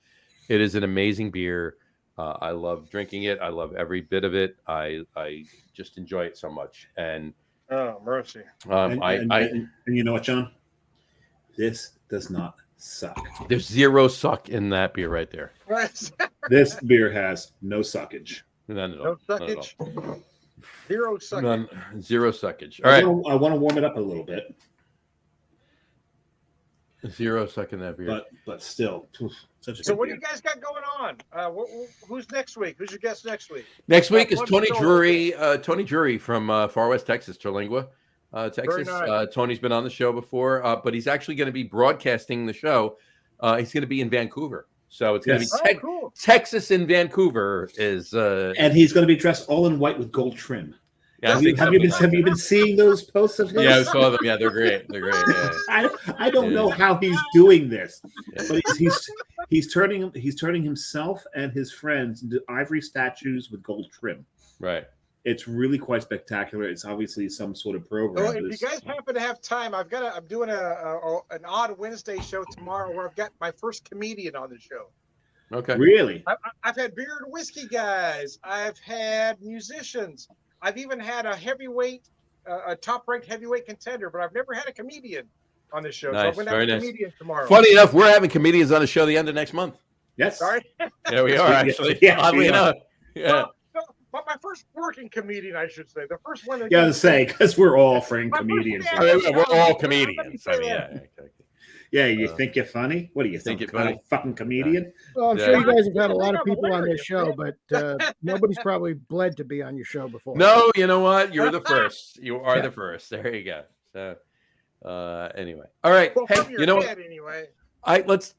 Speaker 2: Yeah. It is an amazing beer. I love drinking it. I love every bit of it. I just enjoy it so much. And
Speaker 5: oh mercy.
Speaker 3: And you know what, John? This does not suck.
Speaker 2: There's zero suck in that beer right there.
Speaker 3: This beer has no suckage.
Speaker 2: None at all.
Speaker 5: No suckage. Zero suckage.
Speaker 2: Zero suckage. All right.
Speaker 3: I want to warm it up a little bit.
Speaker 2: Zero suck in that beer.
Speaker 3: But still, such a
Speaker 5: So
Speaker 3: good
Speaker 5: what
Speaker 3: beer.
Speaker 5: do you guys got going on? Who's next week? Who's your guest next week?
Speaker 2: Next week is Tony
Speaker 5: Show.
Speaker 2: Drury. Tony Drury from Far West Texas, Terlingua, Texas.
Speaker 5: Nice.
Speaker 2: Tony's been on the show before, but he's actually going to be broadcasting the show. He's going to be in Vancouver, so it's going to be
Speaker 5: cool.
Speaker 2: Texas in Vancouver. Is
Speaker 3: and he's going to be dressed all in white with gold trim.
Speaker 2: Yeah,
Speaker 3: Have you been seeing those posts of his?
Speaker 2: Yeah, I saw them. Yeah, they're great. They're great. Yeah.
Speaker 3: I don't know how he's doing this, but he's turning himself and his friends into ivory statues with gold trim.
Speaker 2: Right.
Speaker 3: It's really quite spectacular. It's obviously some sort of program.
Speaker 5: Well, if you guys happen to have time, I'm doing an odd Wednesday show tomorrow where I've got my first comedian on the show.
Speaker 2: Okay.
Speaker 3: Really?
Speaker 5: I've had beer and whiskey guys. I've had musicians. I've even had a heavyweight, a top-ranked heavyweight contender, but I've never had a comedian on the show.
Speaker 2: Nice.
Speaker 5: So I'm going to
Speaker 2: Very
Speaker 5: have a
Speaker 2: nice.
Speaker 5: comedian tomorrow.
Speaker 2: Funny enough, we're having comedians on the show the end of next month.
Speaker 3: Yes.
Speaker 5: Sorry.
Speaker 2: Yeah, we are actually.
Speaker 3: Yeah,
Speaker 2: Oddly
Speaker 3: we are.
Speaker 2: enough. Yeah.
Speaker 5: But my first working comedian, I should say. The first one.
Speaker 3: Yeah, to say because we're all friend
Speaker 5: My first
Speaker 3: comedians.
Speaker 5: stand-
Speaker 2: I mean, we're all comedians. I mean, yeah.
Speaker 3: Yeah, you think you're funny? What do you think?
Speaker 2: you're
Speaker 3: Kind of
Speaker 2: funny?
Speaker 3: fucking comedian?
Speaker 4: Well, I'm
Speaker 2: Yeah.
Speaker 4: sure you guys have had a lot of
Speaker 5: I'm
Speaker 4: people on
Speaker 5: hilarious,
Speaker 4: this show, but nobody's probably bled to be on your show before.
Speaker 2: No, you know what? You're the first. You are the first. There you go. So, anyway, all right.
Speaker 5: Well,
Speaker 2: Hey,
Speaker 5: from your
Speaker 2: you know what?
Speaker 5: head, anyway.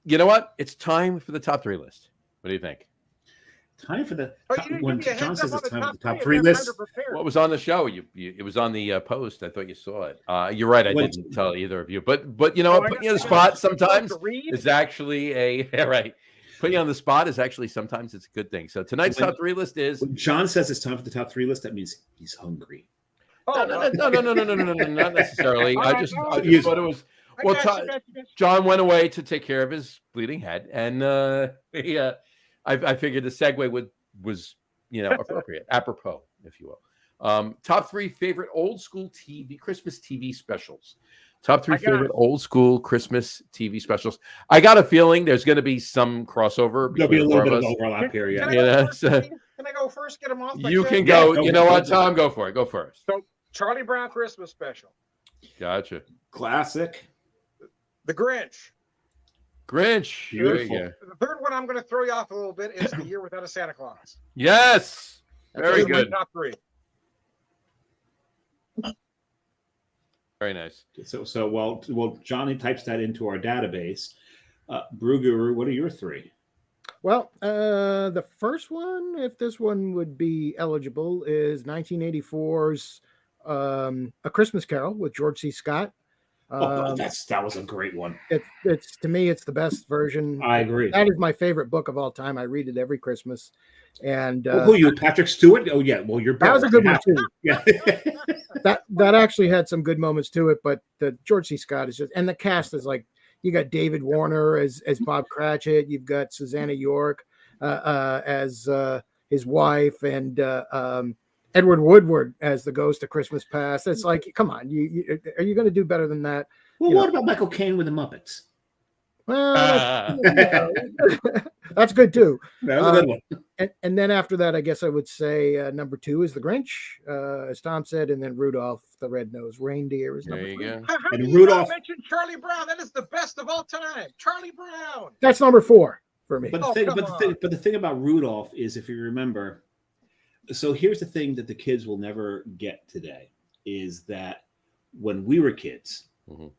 Speaker 2: You know what? It's time for the top three list. What do you think?
Speaker 3: Time for the
Speaker 5: Oh,
Speaker 3: top,
Speaker 5: you didn't
Speaker 3: when
Speaker 5: give me a
Speaker 3: John
Speaker 5: heads
Speaker 3: says
Speaker 5: up
Speaker 3: it's
Speaker 5: on
Speaker 3: time for the top
Speaker 5: three.
Speaker 3: three
Speaker 5: I didn't have
Speaker 3: list.
Speaker 5: time to prepare.
Speaker 2: What was on the show? It was on the post. I thought you saw it. You're right. I
Speaker 3: When-
Speaker 2: didn't tell either of you. But you know
Speaker 5: Oh,
Speaker 2: what?
Speaker 5: I
Speaker 2: Putting you on the
Speaker 5: got-
Speaker 2: spot
Speaker 5: I
Speaker 2: sometimes
Speaker 5: got to read?
Speaker 2: is actually right. Putting you on the spot is actually sometimes it's a good thing. So tonight's
Speaker 3: When-
Speaker 2: top three list is
Speaker 3: When John says it's time for the top three list, that means he's hungry.
Speaker 5: Oh,
Speaker 2: no, not necessarily. I just thought it was.
Speaker 5: I
Speaker 2: Well,
Speaker 5: got you.
Speaker 2: John went away to take care of his bleeding head, and I figured the segue was appropriate, apropos, if you will. Top three favorite old school Christmas TV specials. Top three favorite old school Christmas TV specials. I got a feeling there's going to be some crossover.
Speaker 3: There'll be a
Speaker 2: between
Speaker 3: little
Speaker 2: the
Speaker 3: bit of
Speaker 2: four us.
Speaker 3: overlap here,
Speaker 5: Can
Speaker 3: yeah.
Speaker 5: I go
Speaker 2: Yeah,
Speaker 5: first,
Speaker 2: so-
Speaker 5: please? Can I go first? Get them off. my
Speaker 2: You
Speaker 5: chest?
Speaker 2: can go.
Speaker 3: Yeah,
Speaker 2: You know what, Tom? Go for it. Go first.
Speaker 5: So, Charlie Brown Christmas special.
Speaker 2: Gotcha.
Speaker 3: Classic.
Speaker 5: The Grinch.
Speaker 2: Grinch. There you go.
Speaker 5: The third one I'm going to throw you off a little bit is The Year Without a Santa Claus.
Speaker 2: Yes. Very
Speaker 5: Those are my
Speaker 2: good.
Speaker 5: top three.
Speaker 2: Very nice.
Speaker 3: So well, Johnny types that into our database. Brew Guru, what are your three?
Speaker 4: Well, the first one, if this one would be eligible, is 1984's A Christmas Carol with George C. Scott.
Speaker 3: That was a great one.
Speaker 4: It's to me, it's the best version.
Speaker 3: I agree.
Speaker 4: That is my favorite book of all time. I read it every Christmas. And
Speaker 3: who are you, Patrick Stewart? Oh yeah, well you're
Speaker 4: that was a good one too.
Speaker 3: Yeah.
Speaker 4: that actually had some good moments to it, but the George C. Scott is just, and the cast is like, you got David Warner as Bob Cratchit, you've got Susanna York as his wife, and Edward Woodward as the Ghost of Christmas Past. It's like, come on, are you going to do better than that?
Speaker 3: Well, what about Michael Caine with the Muppets?
Speaker 4: Well, that's good too.
Speaker 3: That was a good one.
Speaker 4: And then after that, I guess I would say number 2 is The Grinch, as Tom said, and then Rudolph the Red-Nosed Reindeer is number 3.
Speaker 5: How
Speaker 3: And
Speaker 5: do you
Speaker 3: Rudolph-
Speaker 5: not mention Charlie Brown? That is the best of all time. Charlie Brown.
Speaker 4: That's number 4 for me.
Speaker 3: But
Speaker 5: Oh,
Speaker 3: the thing about Rudolph is, if you remember, so here's the thing that the kids will never get today is that when we were kids,
Speaker 2: Mhm.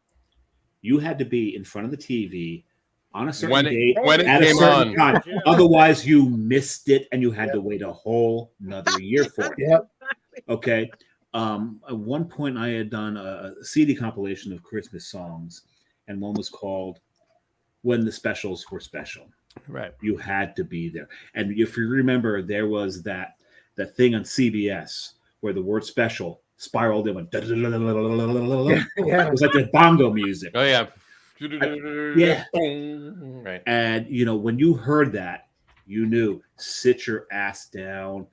Speaker 3: you had to be in front of the TV on a certain date
Speaker 2: when it
Speaker 3: at a
Speaker 2: came
Speaker 3: certain
Speaker 2: on.
Speaker 3: time.
Speaker 5: Yeah.
Speaker 3: Otherwise, you missed it, and you had to wait a whole another year for it.
Speaker 4: Yep.
Speaker 3: Okay. At one point, I had done a CD compilation of Christmas songs, and one was called "When the Specials Were Special."
Speaker 2: Right.
Speaker 3: You had to be there, and if you remember, there was that thing on CBS where the word "special" spiraled and went.
Speaker 4: Yeah.
Speaker 3: It was like the bongo music.
Speaker 2: Oh yeah.
Speaker 3: Yeah.
Speaker 2: Right.
Speaker 3: And when you heard that, you knew, sit your ass down,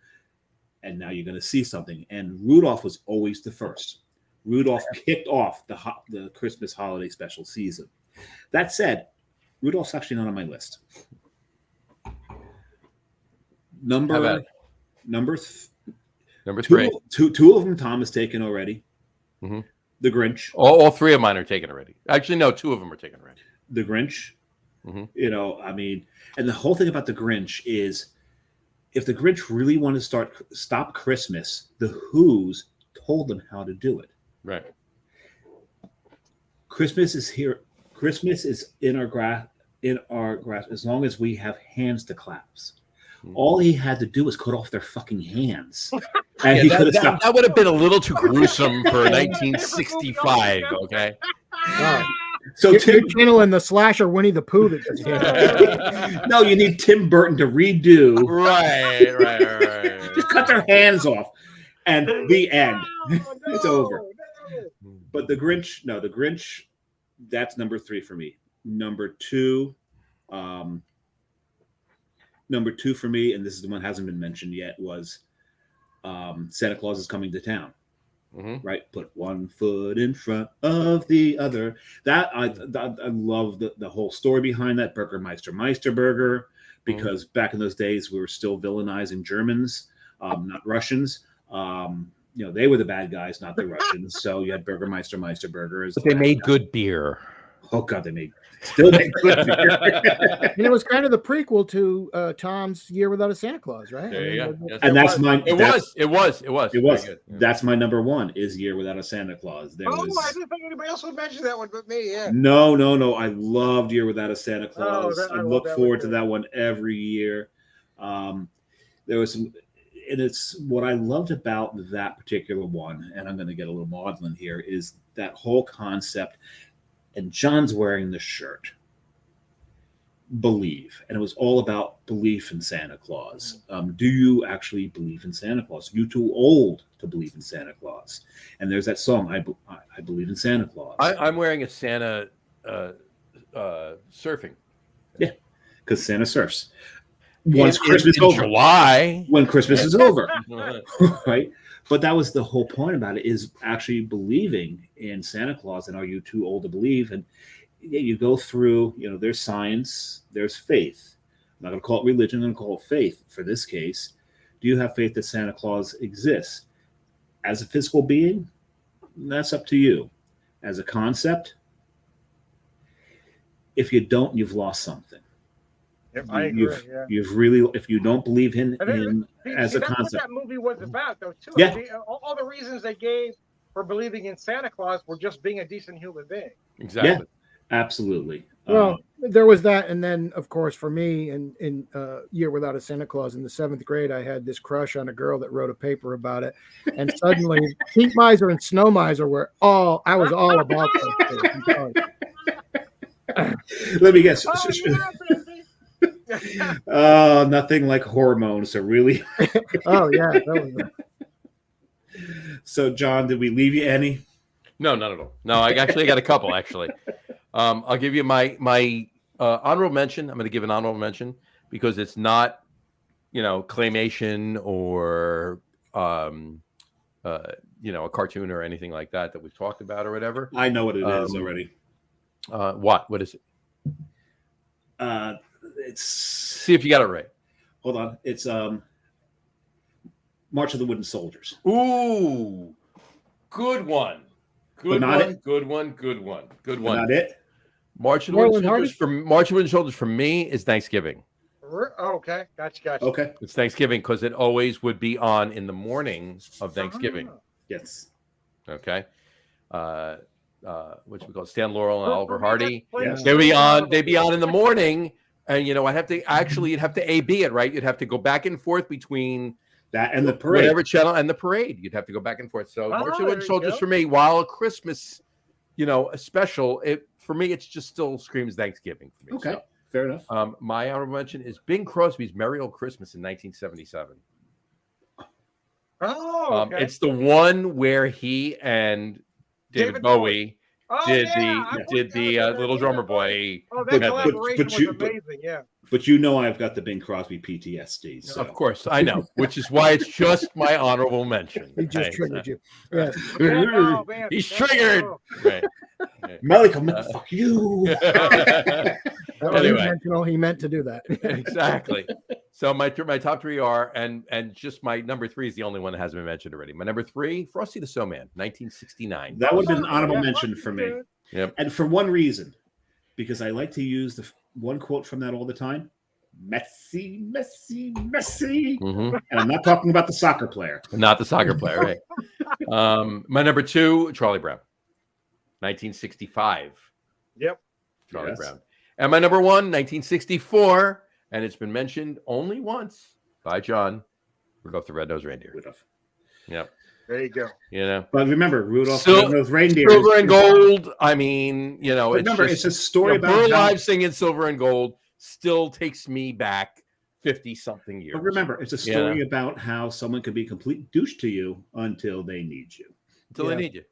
Speaker 3: and now you're going to see something. And Rudolph was always the first. Rudolph kicked off the Christmas holiday special season. That said, Rudolph's actually not on my list. Number
Speaker 2: Number 3.
Speaker 3: two of them Tom has taken already.
Speaker 2: Mhm.
Speaker 3: The Grinch.
Speaker 2: All 3 of mine are taken already. Actually, no, 2 of them are taken already.
Speaker 3: The Grinch.
Speaker 2: Mhm.
Speaker 3: And the whole thing about the Grinch is, if the Grinch really wanted to stop Christmas, the Who's told them how to do it.
Speaker 2: Right.
Speaker 3: Christmas is here. Christmas is in our grasp as long as we have hands to clasp. All he had to do was cut off their fucking hands, and he could have stopped.
Speaker 2: That would have been a little too gruesome for 1965. Okay.
Speaker 4: Wow.
Speaker 3: So
Speaker 4: You're
Speaker 3: Tim,
Speaker 4: channeling the slasher Winnie the Pooh that just came out.
Speaker 3: no, you need Tim Burton to redo.
Speaker 2: Right.
Speaker 3: Just cut their hands off, and the end. It's over.
Speaker 5: No.
Speaker 3: But the Grinch, that's number 3 for me. Number 2 for me, and this is the one that hasn't been mentioned yet, was Santa Claus is Coming to Town.
Speaker 2: Mhm.
Speaker 3: Right? Put one foot in front of the other. That I love the whole story behind that. Burgermeister Meisterburger, because back in those days we were still villainizing Germans, not Russians. They were the bad guys, not the Russians. So you had Burgermeister Meisterburger as
Speaker 2: But they made good beer.
Speaker 3: Oh God, still make good beer.
Speaker 4: And it was kind of the prequel to Tom's Year Without a Santa Claus, right?
Speaker 2: There you go. Yes,
Speaker 3: And that's mine.
Speaker 2: It was.
Speaker 3: It was.
Speaker 2: Very good. Yeah.
Speaker 3: That's my number 1 is Year Without a Santa Claus.
Speaker 5: I didn't think anybody else would mention that one but me. Yeah.
Speaker 3: No. I loved Year Without a Santa Claus.
Speaker 5: I
Speaker 3: I
Speaker 5: love
Speaker 3: look
Speaker 5: that
Speaker 3: forward
Speaker 5: one
Speaker 3: to
Speaker 5: too.
Speaker 3: that one every year. There was some, and it's what I loved about that particular one, and I'm going to get a little maudlin here, is that whole concept. And John's wearing the shirt. Believe, and it was all about belief in Santa Claus. Do you actually believe in Santa Claus? You too old to believe in Santa Claus? And there's that song, I believe in Santa Claus.
Speaker 2: I'm wearing a Santa surfing.
Speaker 3: Yeah, because Santa surfs. Once
Speaker 2: In
Speaker 3: Christmas is over.
Speaker 2: July.
Speaker 3: When Christmas is over,
Speaker 2: Right.
Speaker 3: right? But that was the whole point about it, is actually believing in Santa Claus. And are you too old to believe? And you go through, there's science, there's faith. I'm not going to call it religion, I'm going to call it faith for this case. Do you have faith that Santa Claus exists? As a physical being, that's up to you. As a concept, if you don't, you've lost something.
Speaker 5: Yep, I agree.
Speaker 3: You've really, if you don't believe in
Speaker 5: And
Speaker 3: him as a
Speaker 5: that's
Speaker 3: concept.
Speaker 5: what that movie was about, though, too.
Speaker 3: Yeah.
Speaker 5: All the reasons they gave for believing in Santa Claus were just being a decent human being.
Speaker 2: Exactly.
Speaker 3: Yeah, absolutely.
Speaker 4: Well, there was that, and then of course for me, in Year Without a Santa Claus in the 7th grade, I had this crush on a girl that wrote a paper about it, and suddenly Heat Miser and Snow Miser were I was all about those two.
Speaker 3: Let me guess.
Speaker 5: Oh, yeah, baby.
Speaker 3: Nothing like hormones to really.
Speaker 4: Oh yeah. That was
Speaker 3: So, John, did we leave you any?
Speaker 2: No, not at all. No, I actually got a couple. Actually, I'll give you my honorable mention. I'm going to give an honorable mention because it's not, claymation or a cartoon or anything like that we've talked about or whatever.
Speaker 3: I know what it is already.
Speaker 2: What is it?
Speaker 3: It's.
Speaker 2: See if you got it right.
Speaker 3: Hold on. It's March of the Wooden Soldiers.
Speaker 2: Ooh, good one. Good
Speaker 3: not
Speaker 2: one.
Speaker 3: it?
Speaker 2: Good one. Good one. Good
Speaker 3: But
Speaker 2: one.
Speaker 3: not it.
Speaker 2: March of the
Speaker 4: Marlon
Speaker 2: Wooden Soldiers
Speaker 4: Hardy?
Speaker 2: March of the Wooden Soldiers for me is Thanksgiving.
Speaker 5: Okay, gotcha.
Speaker 3: Okay.
Speaker 2: It's Thanksgiving because it always would be on in the morning of Thanksgiving.
Speaker 3: Yes.
Speaker 2: Okay. Which we call Stan Laurel and Oliver Hardy.
Speaker 3: Yes.
Speaker 2: They'd be on in the morning, and you'd have to A/B it, right? You'd have to go back and forth between
Speaker 3: That and the parade.
Speaker 2: whatever channel and the parade. You'd have to go back and forth. So March of the Wooden Soldiers for me, while Christmas, a special, for me it just still screams Thanksgiving for me.
Speaker 3: Okay.
Speaker 2: So,
Speaker 3: Fair enough.
Speaker 2: my honorable mention is Bing Crosby's "Merry Old Christmas" in 1977.
Speaker 5: Oh, okay.
Speaker 2: It's the one where he and David Bowie did the Little Drummer Boy.
Speaker 5: Oh, that
Speaker 3: But
Speaker 5: collaboration was
Speaker 3: you-
Speaker 5: amazing. Yeah.
Speaker 3: But I've got the Bing Crosby PTSD. So.
Speaker 2: Of course, I know, which is why it's just my honorable mention.
Speaker 4: He just
Speaker 2: Okay,
Speaker 4: triggered
Speaker 2: so-
Speaker 4: you. Yes.
Speaker 5: Oh, man.
Speaker 2: He's
Speaker 5: That's
Speaker 2: triggered.
Speaker 5: cool.
Speaker 2: Right.
Speaker 3: Malcolm, fuck you.
Speaker 4: That was
Speaker 2: Anyway.
Speaker 4: intentional. He meant to do that.
Speaker 2: Exactly. So my top three are, and just my number 3 is the only one that hasn't been mentioned already. My number 3, Frosty the Snowman, 1969.
Speaker 3: That would have been an honorable mention for me.
Speaker 2: Yep.
Speaker 3: And for one reason, because I like to use the one quote from that all the time. Messy, messy, messy.
Speaker 2: Mm-hmm.
Speaker 3: And I'm not talking about the soccer player.
Speaker 2: Not the soccer player, right? My number 2, Charlie Brown, 1965.
Speaker 5: Yep.
Speaker 2: Charlie
Speaker 3: Yes.
Speaker 2: Brown. And my number 1, 1964, and it's been mentioned only once by John, Rudolph the Red-Nosed Reindeer.
Speaker 3: Rudolph.
Speaker 2: Yep.
Speaker 5: There you go.
Speaker 3: But remember, Rudolph
Speaker 2: Sil-
Speaker 3: and those reindeer.
Speaker 2: Silver and gold. I mean,
Speaker 3: Remember, it's a story about
Speaker 2: Burl
Speaker 3: how,
Speaker 2: Ives singing Silver and Gold still takes me back 50-something years.
Speaker 3: But remember, it's a story about how someone could be a complete douche to you until they need you.
Speaker 2: Until they need you.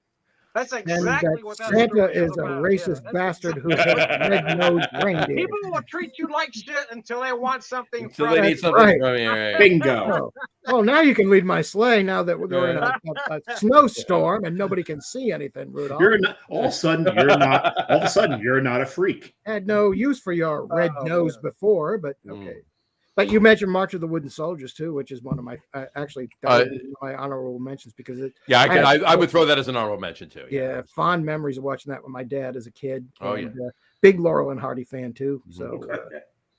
Speaker 5: That's
Speaker 4: And
Speaker 5: exactly
Speaker 4: that
Speaker 5: what that
Speaker 4: Santa
Speaker 5: story
Speaker 4: is a
Speaker 5: about.
Speaker 4: racist
Speaker 5: Yeah,
Speaker 4: bastard who hates red-nosed reindeer.
Speaker 5: People will treat you like shit until they want something
Speaker 2: Until
Speaker 5: from
Speaker 2: they
Speaker 5: you.
Speaker 2: need something
Speaker 4: right.
Speaker 2: from you. Right.
Speaker 3: Bingo.
Speaker 4: Oh, now you can lead my sleigh now that we're in a snowstorm and nobody can see anything, Rudolph.
Speaker 3: You're not. All of a sudden, you're not a freak.
Speaker 4: Had no use for your red nose
Speaker 5: yeah.
Speaker 4: before, but okay. But you mentioned March of the Wooden Soldiers too, which is one of my actually that was my honorable mentions because it.
Speaker 2: Yeah, I would throw that as an honorable mention too.
Speaker 4: Yeah, fond memories of watching that with my dad as a kid.
Speaker 2: Oh,
Speaker 4: and, big Laurel and Hardy fan too. So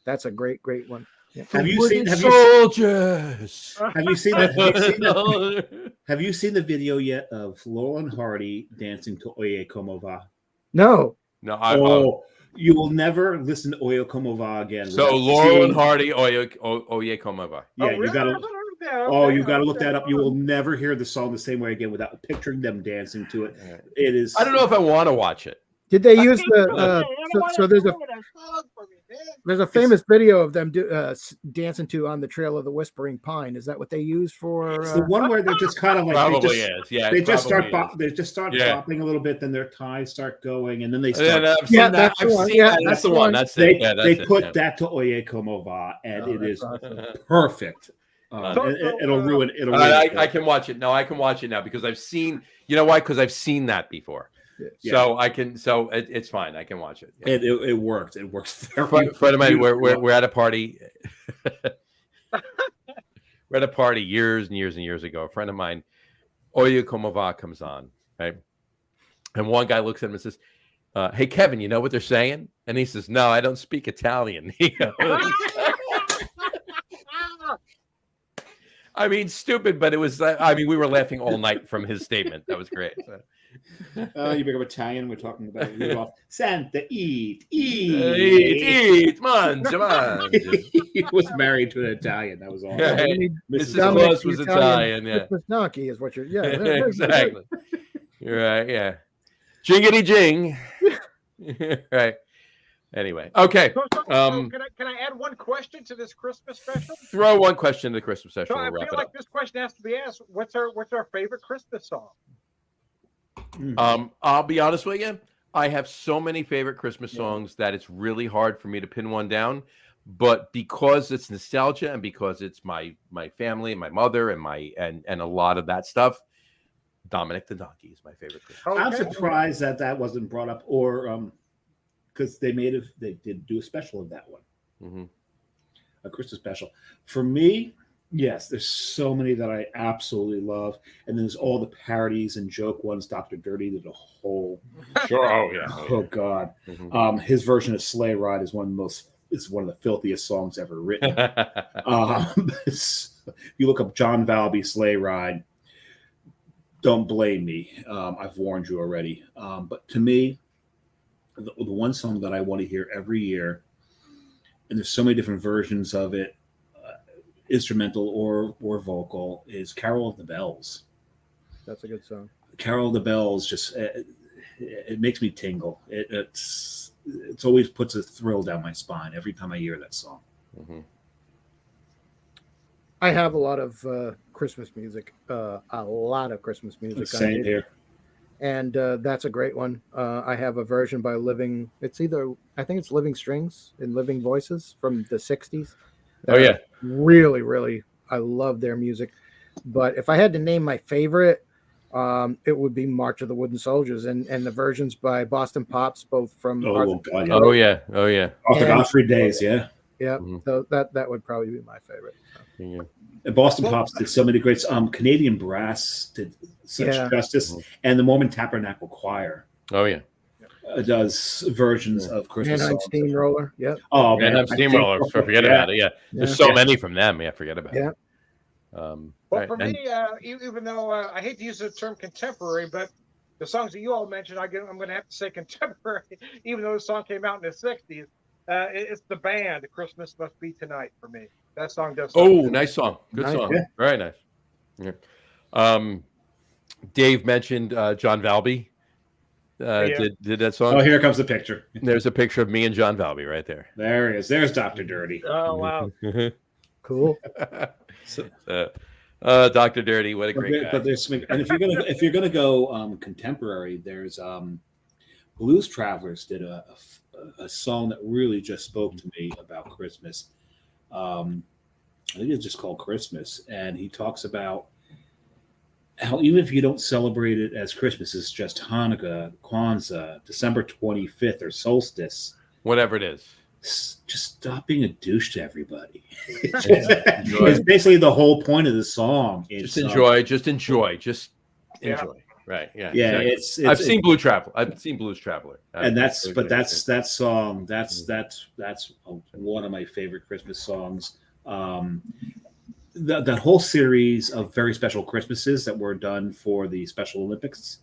Speaker 4: that's a great one. Yeah.
Speaker 3: Have you seen
Speaker 2: Soldiers?
Speaker 3: Have you seen that? Have you seen the video yet of Laurel and Hardy dancing to Oye Como Va?
Speaker 4: No.
Speaker 2: No,
Speaker 3: you will never listen to Oye Como Va again.
Speaker 2: so Laurel and Hardy, Oye Como Va.
Speaker 3: Yeah,
Speaker 5: really?
Speaker 3: you got
Speaker 5: I
Speaker 3: to.
Speaker 5: haven't heard that.
Speaker 3: You got to look that up. You will never hear the song the same way again without picturing them dancing to it. It is.
Speaker 2: I don't know if I want to watch it.
Speaker 4: Did they use the? So there's a famous video of them dancing to "On the Trail of the Whispering Pine." Is that what they used for?
Speaker 3: It's the one where they're just kind of like
Speaker 2: Probably is. Yeah,
Speaker 3: They just start.
Speaker 2: probably is.
Speaker 3: They just start
Speaker 2: Yeah.
Speaker 3: bopping a little bit, then their ties start going, and then they start.
Speaker 2: Yeah, I've seen that.
Speaker 4: that's the
Speaker 2: I've
Speaker 4: one.
Speaker 2: seen
Speaker 4: Yeah,
Speaker 2: that. That's the one. That's
Speaker 3: They
Speaker 2: it. Yeah, that's
Speaker 3: they
Speaker 2: it.
Speaker 3: put
Speaker 2: Yeah.
Speaker 3: that to Oye Como Va, and
Speaker 4: Oh,
Speaker 3: it
Speaker 4: that's
Speaker 3: is
Speaker 4: awesome.
Speaker 3: perfect. It'll ruin. It'll. ruin
Speaker 2: I can watch it. No, I can watch it now because I've seen. You know why? Because I've seen that before.
Speaker 3: Yeah.
Speaker 2: So I can. So it's fine. I can watch it. Yeah.
Speaker 3: It works. It works.
Speaker 2: Friend of mine, we're at a party. We're at a party years and years and years ago. A friend of mine, Oye Como Va comes on, right? And one guy looks at him and says, Hey, Kevin, you know what they're saying? And he says, no, I don't speak Italian. I mean, stupid, but it was, I mean, we were laughing all night from his statement. That was great. So.
Speaker 3: You bring up Italian. We're talking about Rudolph. Santa, eat,
Speaker 2: mangia.
Speaker 3: He was married to an Italian. That was all.
Speaker 2: Yeah, Mrs. Claus was Italian. Yeah,
Speaker 4: Christmas donkey is what you're. Yeah,
Speaker 2: exactly. You're right. Yeah, jingity jing. Right. Anyway, okay.
Speaker 5: Can I add one question to this Christmas special?
Speaker 2: Throw one question to the Christmas special.
Speaker 5: So I
Speaker 2: we'll
Speaker 5: feel like this question has to be asked. What's our favorite Christmas song?
Speaker 2: I'll be honest with you. I have so many favorite Christmas songs that it's really hard for me to pin one down. But because it's nostalgia and because it's my family and my mother and a lot of that stuff, Dominic the Donkey is my favorite Christmas.
Speaker 5: Okay.
Speaker 3: I'm surprised that wasn't brought up, or because they did do a special of that one, a Christmas special. For me, yes, there's so many that I absolutely love, and then there's all the parodies and joke ones. Dr. Dirty did a whole.
Speaker 2: Sure. Oh yeah.
Speaker 3: Oh God. His version of Sleigh Ride is one of the filthiest songs ever written. If you look up John Valby Sleigh Ride, don't blame me. I've warned you already. But to me, the one song that I want to hear every year, and there's so many different versions of it, instrumental or vocal, is Carol of the Bells.
Speaker 4: That's a good song.
Speaker 3: Carol of the Bells just it makes me tingle. It's always puts a thrill down my spine every time I hear that song.
Speaker 4: I have a lot of Christmas music. A lot of Christmas music.
Speaker 3: Same here.
Speaker 4: And that's a great one. I have a version by Living. I think it's Living Strings and Living Voices from the 60s. Really, really, I love their music. But if I had to name my favorite, it would be March of the Wooden Soldiers and the versions by Boston Pops, both from
Speaker 3: Arthur Godfrey days, yeah.
Speaker 4: So that would probably be my favorite.
Speaker 2: Yeah.
Speaker 3: And Boston Pops did so many great. Canadian Brass did such justice, and the Mormon Tabernacle Choir. Does versions of Christmas
Speaker 4: songs. Steamroller,
Speaker 2: Mannheim Steamroller. Forget about it. Yeah, there's so many from them. Yeah, forget about it.
Speaker 5: Well, for me, even though I hate to use the term contemporary, but the songs that you all mentioned, I'm going to have to say contemporary, even though the song came out in the 60s. It's the band, Christmas Must Be Tonight, for me. That song does.
Speaker 2: Nice song. Good song. Yeah. Very nice. Yeah. Dave mentioned John Valby. Did that song?
Speaker 3: Oh, here comes the picture.
Speaker 2: There's a picture of me and John Valby right there.
Speaker 3: There he is. There's Dr. Dirty.
Speaker 5: Oh, wow.
Speaker 4: Cool.
Speaker 2: Dr. Dirty, what a great guy.
Speaker 3: But there's, and if you're gonna go contemporary, there's Blues Travelers did a song that really just spoke to me about Christmas. I think it's just called Christmas, and he talks about how even if you don't celebrate it as Christmas, it's just Hanukkah, Kwanzaa, December 25th, or solstice,
Speaker 2: whatever it is.
Speaker 3: Just stop being a douche to everybody. It's basically the whole point of the song.
Speaker 2: Just enjoy. Right. Yeah.
Speaker 3: Yeah.
Speaker 2: Exactly.
Speaker 3: It's
Speaker 2: I've seen Blues Traveler.
Speaker 3: And that song. That's one of my favorite Christmas songs. That whole series of very special Christmases that were done for the Special Olympics,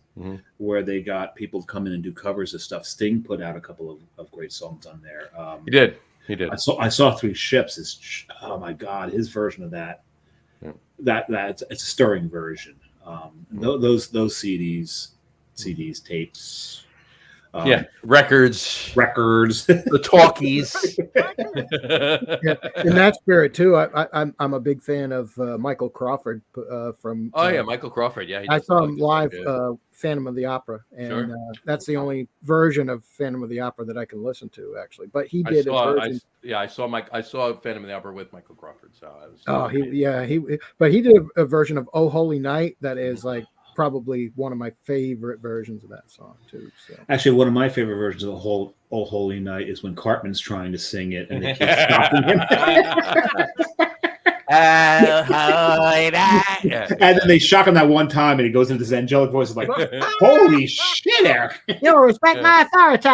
Speaker 3: where they got people to come in and do covers of stuff. Sting put out a couple of great songs on there.
Speaker 2: He did.
Speaker 3: I saw Three Ships. Oh my God, his version of that.
Speaker 2: Yeah.
Speaker 3: That's it's a stirring version. Those CDs, tapes.
Speaker 2: Records, the talkies.
Speaker 4: In that spirit too, I'm a big fan of Michael Crawford from.
Speaker 2: Michael Crawford. Yeah,
Speaker 4: I saw him live, Phantom of the Opera, and that's the only version of Phantom of the Opera that I can listen to actually. But he did a version.
Speaker 2: I saw Phantom of the Opera with Michael Crawford. So I was.
Speaker 4: He did a version of "Oh Holy Night" that is like probably one of my favorite versions of that song too. So.
Speaker 3: Actually, one of my favorite versions of the whole "Oh Holy Night" is when Cartman's trying to sing it and they keep stopping him.
Speaker 2: Yeah.
Speaker 3: And then they shock him that one time, and he goes into this angelic voice like, "Holy shit, Eric!"
Speaker 4: You respect my authority.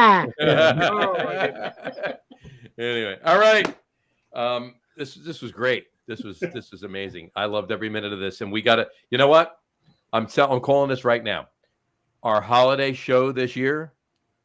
Speaker 2: Anyway, all right. This was great. This was amazing. I loved every minute of this, and we got to. You know what? I'm calling this right now. Our holiday show this year,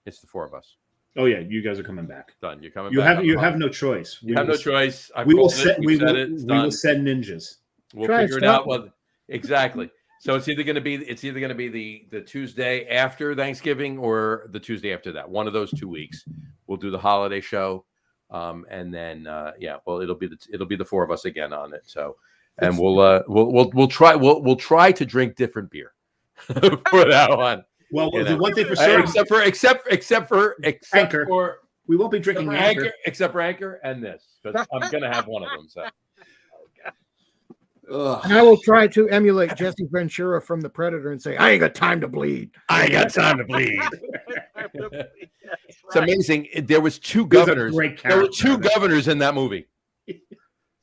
Speaker 2: it's the four of us.
Speaker 3: Oh yeah, you guys are coming back.
Speaker 2: Done. You're coming.
Speaker 3: You
Speaker 2: back.
Speaker 3: have no choice.
Speaker 2: You have no choice.
Speaker 3: We will send ninjas.
Speaker 2: We'll figure it out. Well, exactly. So it's either going to be the Tuesday after Thanksgiving or the Tuesday after that. One of those 2 weeks. We'll do the holiday show, and then it'll be the four of us again on it. So, and we'll try to drink different beer for that one.
Speaker 3: Well, the one thing for sure,
Speaker 2: except for
Speaker 3: Anchor. We won't be drinking Anchor.
Speaker 2: Except for Anchor and this, because I'm gonna have one of them. So.
Speaker 4: And I will try to emulate Jesse Ventura from The Predator and say, "I ain't got time to bleed."
Speaker 2: I ain't got time to bleed. It's amazing. There was two governors. There were two governors in that movie.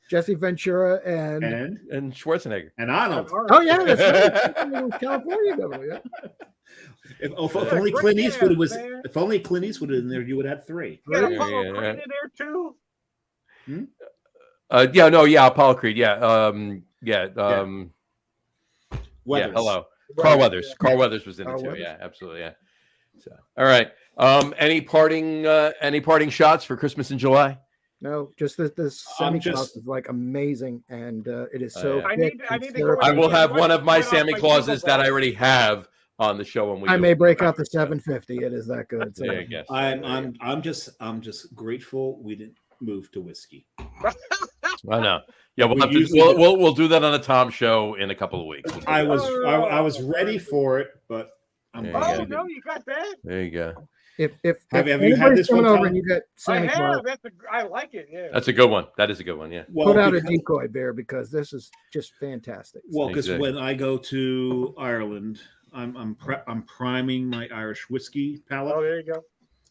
Speaker 4: Jesse Ventura and
Speaker 2: Schwarzenegger
Speaker 3: and Arnold.
Speaker 4: Oh yeah, that's right. California governor. Yeah.
Speaker 3: If only Clint Eastwood was. If only Clint Eastwood was in there, you would have three.
Speaker 5: You got Apollo Creed in there too.
Speaker 2: Apollo Creed. Hello, Carl Weathers. Carl Weathers was in it too. Yeah, absolutely. Yeah. So, all right. Any parting shots for Christmas in July?
Speaker 4: No, just this Sammy Claus is like amazing, and it is so.
Speaker 5: I need to go.
Speaker 2: I will have one of my Sammy Clauses that I already have on the show when we.
Speaker 4: I may break out the 750. It is that good. So.
Speaker 2: Yeah, I guess.
Speaker 3: I'm just grateful we didn't move to whiskey.
Speaker 2: I know. Yeah, we'll do that on a Tom show in a couple of weeks.
Speaker 3: I was ready for it, but
Speaker 5: you got that.
Speaker 2: There you go.
Speaker 3: If you had this one
Speaker 4: over and you got Santa Claus,
Speaker 5: I like it. Yeah,
Speaker 2: that's a good one. That is a good one. Yeah.
Speaker 4: Well, put out a decoy bear because this is just fantastic.
Speaker 3: Well, because when I go to Ireland, I'm priming my Irish whiskey palate.
Speaker 5: Oh, there you go.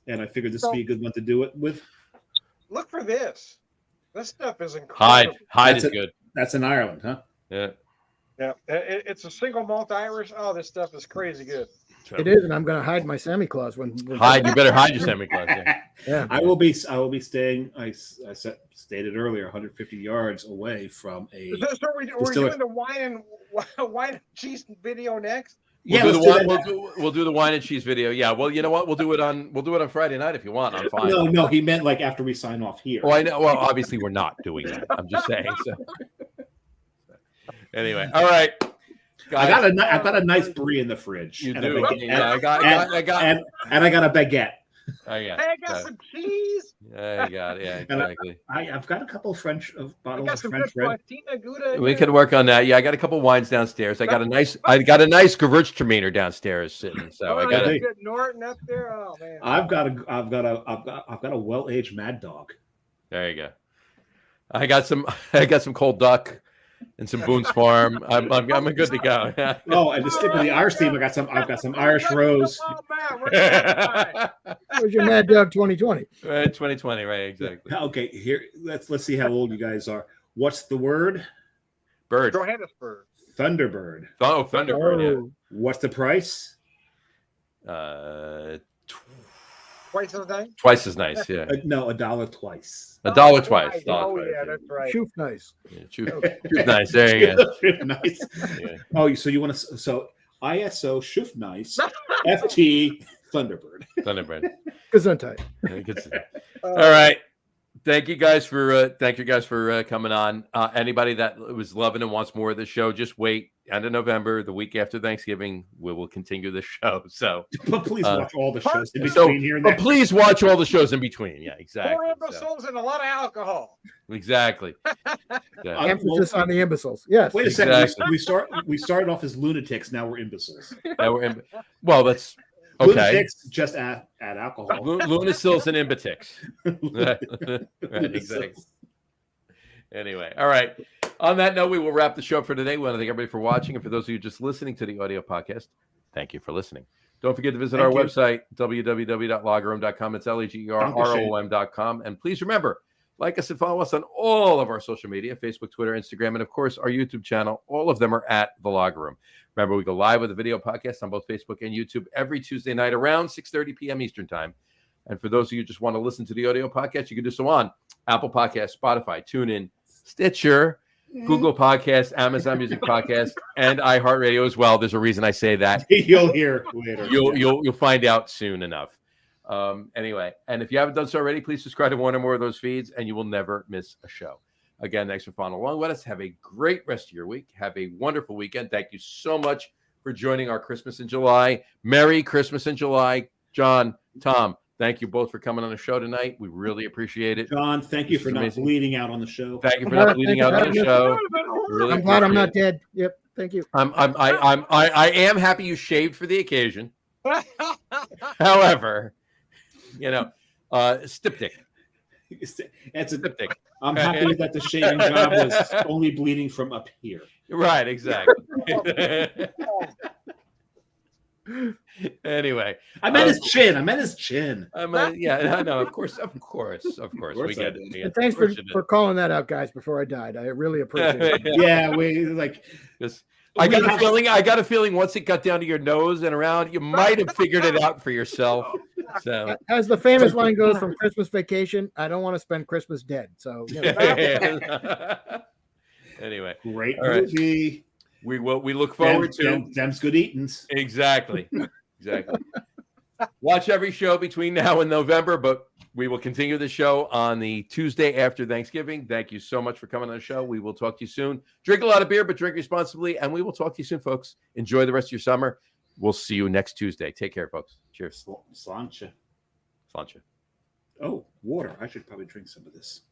Speaker 3: And I figured this would be a good one to do it with.
Speaker 5: Look for this. This stuff is incredible.
Speaker 2: Hyde is good.
Speaker 3: That's in Ireland, huh?
Speaker 2: Yeah.
Speaker 5: Yeah. It's a single malt Irish. Oh, this stuff is crazy good.
Speaker 4: It is, and I'm going to hide my Sammy Claus when
Speaker 2: hide. You better hide your Sammy Claus.
Speaker 3: Yeah. I will be staying. I stated earlier, 150 yards away from a.
Speaker 5: So we're doing the wine and cheese video next.
Speaker 2: We'll do the wine and cheese video. Yeah. Well, you know what? We'll do it on Friday night if you want. I'm fine.
Speaker 3: No. He meant like after we sign off here.
Speaker 2: Oh, I know. Well, obviously we're not doing that. I'm just saying. So. Anyway, all right.
Speaker 3: I got a nice brie in the fridge.
Speaker 2: You do.
Speaker 3: I got a baguette.
Speaker 5: I got some cheese.
Speaker 2: I got it. Yeah, exactly.
Speaker 3: I've got a couple of bottles of French red.
Speaker 2: We can work on that. Yeah, I got a couple of wines downstairs. I got a nice Gewürztraminer downstairs sitting. So I got
Speaker 5: a good Norton up there. Oh man.
Speaker 3: I've got a well-aged Mad Dog.
Speaker 2: There you go. I got some cold duck. And some Boone's Farm. I'm good to go.
Speaker 3: Oh, and to stick with the Irish theme, I've got some Irish Rose.
Speaker 4: Where's your Mad Dog 2020?
Speaker 2: 2020, right? Exactly.
Speaker 3: Okay, here let's see how old you guys are. What's the word?
Speaker 2: Bird.
Speaker 5: Johannesburg.
Speaker 3: Thunderbird.
Speaker 2: Oh, Thunderbird. Yeah.
Speaker 3: What's the price?
Speaker 5: Twice as nice.
Speaker 2: Twice as nice. Yeah.
Speaker 3: No, $1 twice.
Speaker 2: $1 twice.
Speaker 5: Oh yeah, that's right.
Speaker 4: Shoof nice.
Speaker 2: Yeah, Shoof nice. There you go.
Speaker 3: Shoof nice. Yeah. Oh, so you want to ISO Shoof nice FT Thunderbird.
Speaker 2: Thunderbird.
Speaker 4: Gesundheit.
Speaker 2: All right. Thank you guys for coming on. Anybody that was loving and wants more of the show, just wait. End of November, the week after Thanksgiving, we will continue the show. So,
Speaker 3: but please watch all the shows in between here and there.
Speaker 2: But please watch all the shows in between. Yeah, exactly.
Speaker 5: 4 imbeciles and a lot of alcohol.
Speaker 2: Exactly.
Speaker 4: Emphasis on the imbeciles. Yes.
Speaker 3: Wait a second. Exactly. We started off as lunatics. Now we're imbeciles.
Speaker 2: Well, that's okay.
Speaker 3: Lunatics just add alcohol.
Speaker 2: Lunatics and imbetics. Right. Exactly. Anyway, all right. On that note, we will wrap the show for today. We want to thank everybody for watching. And for those of you just listening to the audio podcast, thank you for listening. Don't forget to visit our website, www.lageroom.com. It's LAGEROOM.com. And please remember, Like us and follow us on all of our social media, Facebook, Twitter, Instagram, and of course, our YouTube channel. All of them are at The Log Room. Remember, we go live with a video podcast on both Facebook and YouTube every Tuesday night around 6:30 p.m. Eastern Time. And for those of you who just want to listen to the audio podcast, you can do so on Apple Podcasts, Spotify, TuneIn, Stitcher, Google Podcasts, Amazon Music Podcast, and iHeartRadio as well. There's a reason I say that.
Speaker 3: You'll hear later.
Speaker 2: You'll find out soon enough. Anyway, and if you haven't done so already, please subscribe to one or more of those feeds, and you will never miss a show. Again, thanks for following along with us. Have a great rest of your week. Have a wonderful weekend. Thank you so much for joining our Christmas in July. Merry Christmas in July. John, Tom, thank you both for coming on the show tonight. We really appreciate it.
Speaker 3: John, thank you for not bleeding out on the show.
Speaker 2: Thank you for not bleeding out on the show. Really
Speaker 4: I'm glad I'm not dead. Yep. Thank you.
Speaker 2: I am happy you shaved for the occasion. However, styptic.
Speaker 3: That's a
Speaker 2: Styptic.
Speaker 3: I'm happy that the shaving job was only bleeding from up here.
Speaker 2: Right, exactly. Anyway,
Speaker 3: I meant his chin.
Speaker 2: Yeah, no, of course. We get it.
Speaker 4: And thanks for calling that out, guys, before I died. I really appreciate it.
Speaker 3: Yeah, we like.
Speaker 2: I got a feeling once it got down to your nose and around, you might have figured it out for yourself. So,
Speaker 4: as the famous line goes from Christmas Vacation, I don't want to spend Christmas dead. So,
Speaker 2: anyway,
Speaker 3: great movie.
Speaker 2: We look forward to
Speaker 3: them's good eatings.
Speaker 2: Exactly. Watch every show between now and November, but we will continue the show on the Tuesday after Thanksgiving. Thank you so much for coming on the show. We will talk to you soon. Drink a lot of beer, but drink responsibly, and we will talk to you soon, folks. Enjoy the rest of your summer. We'll see you next Tuesday. Take care, folks. Cheers.
Speaker 3: Slancha.
Speaker 2: Slancha.
Speaker 3: Oh, water. I should probably drink some of this.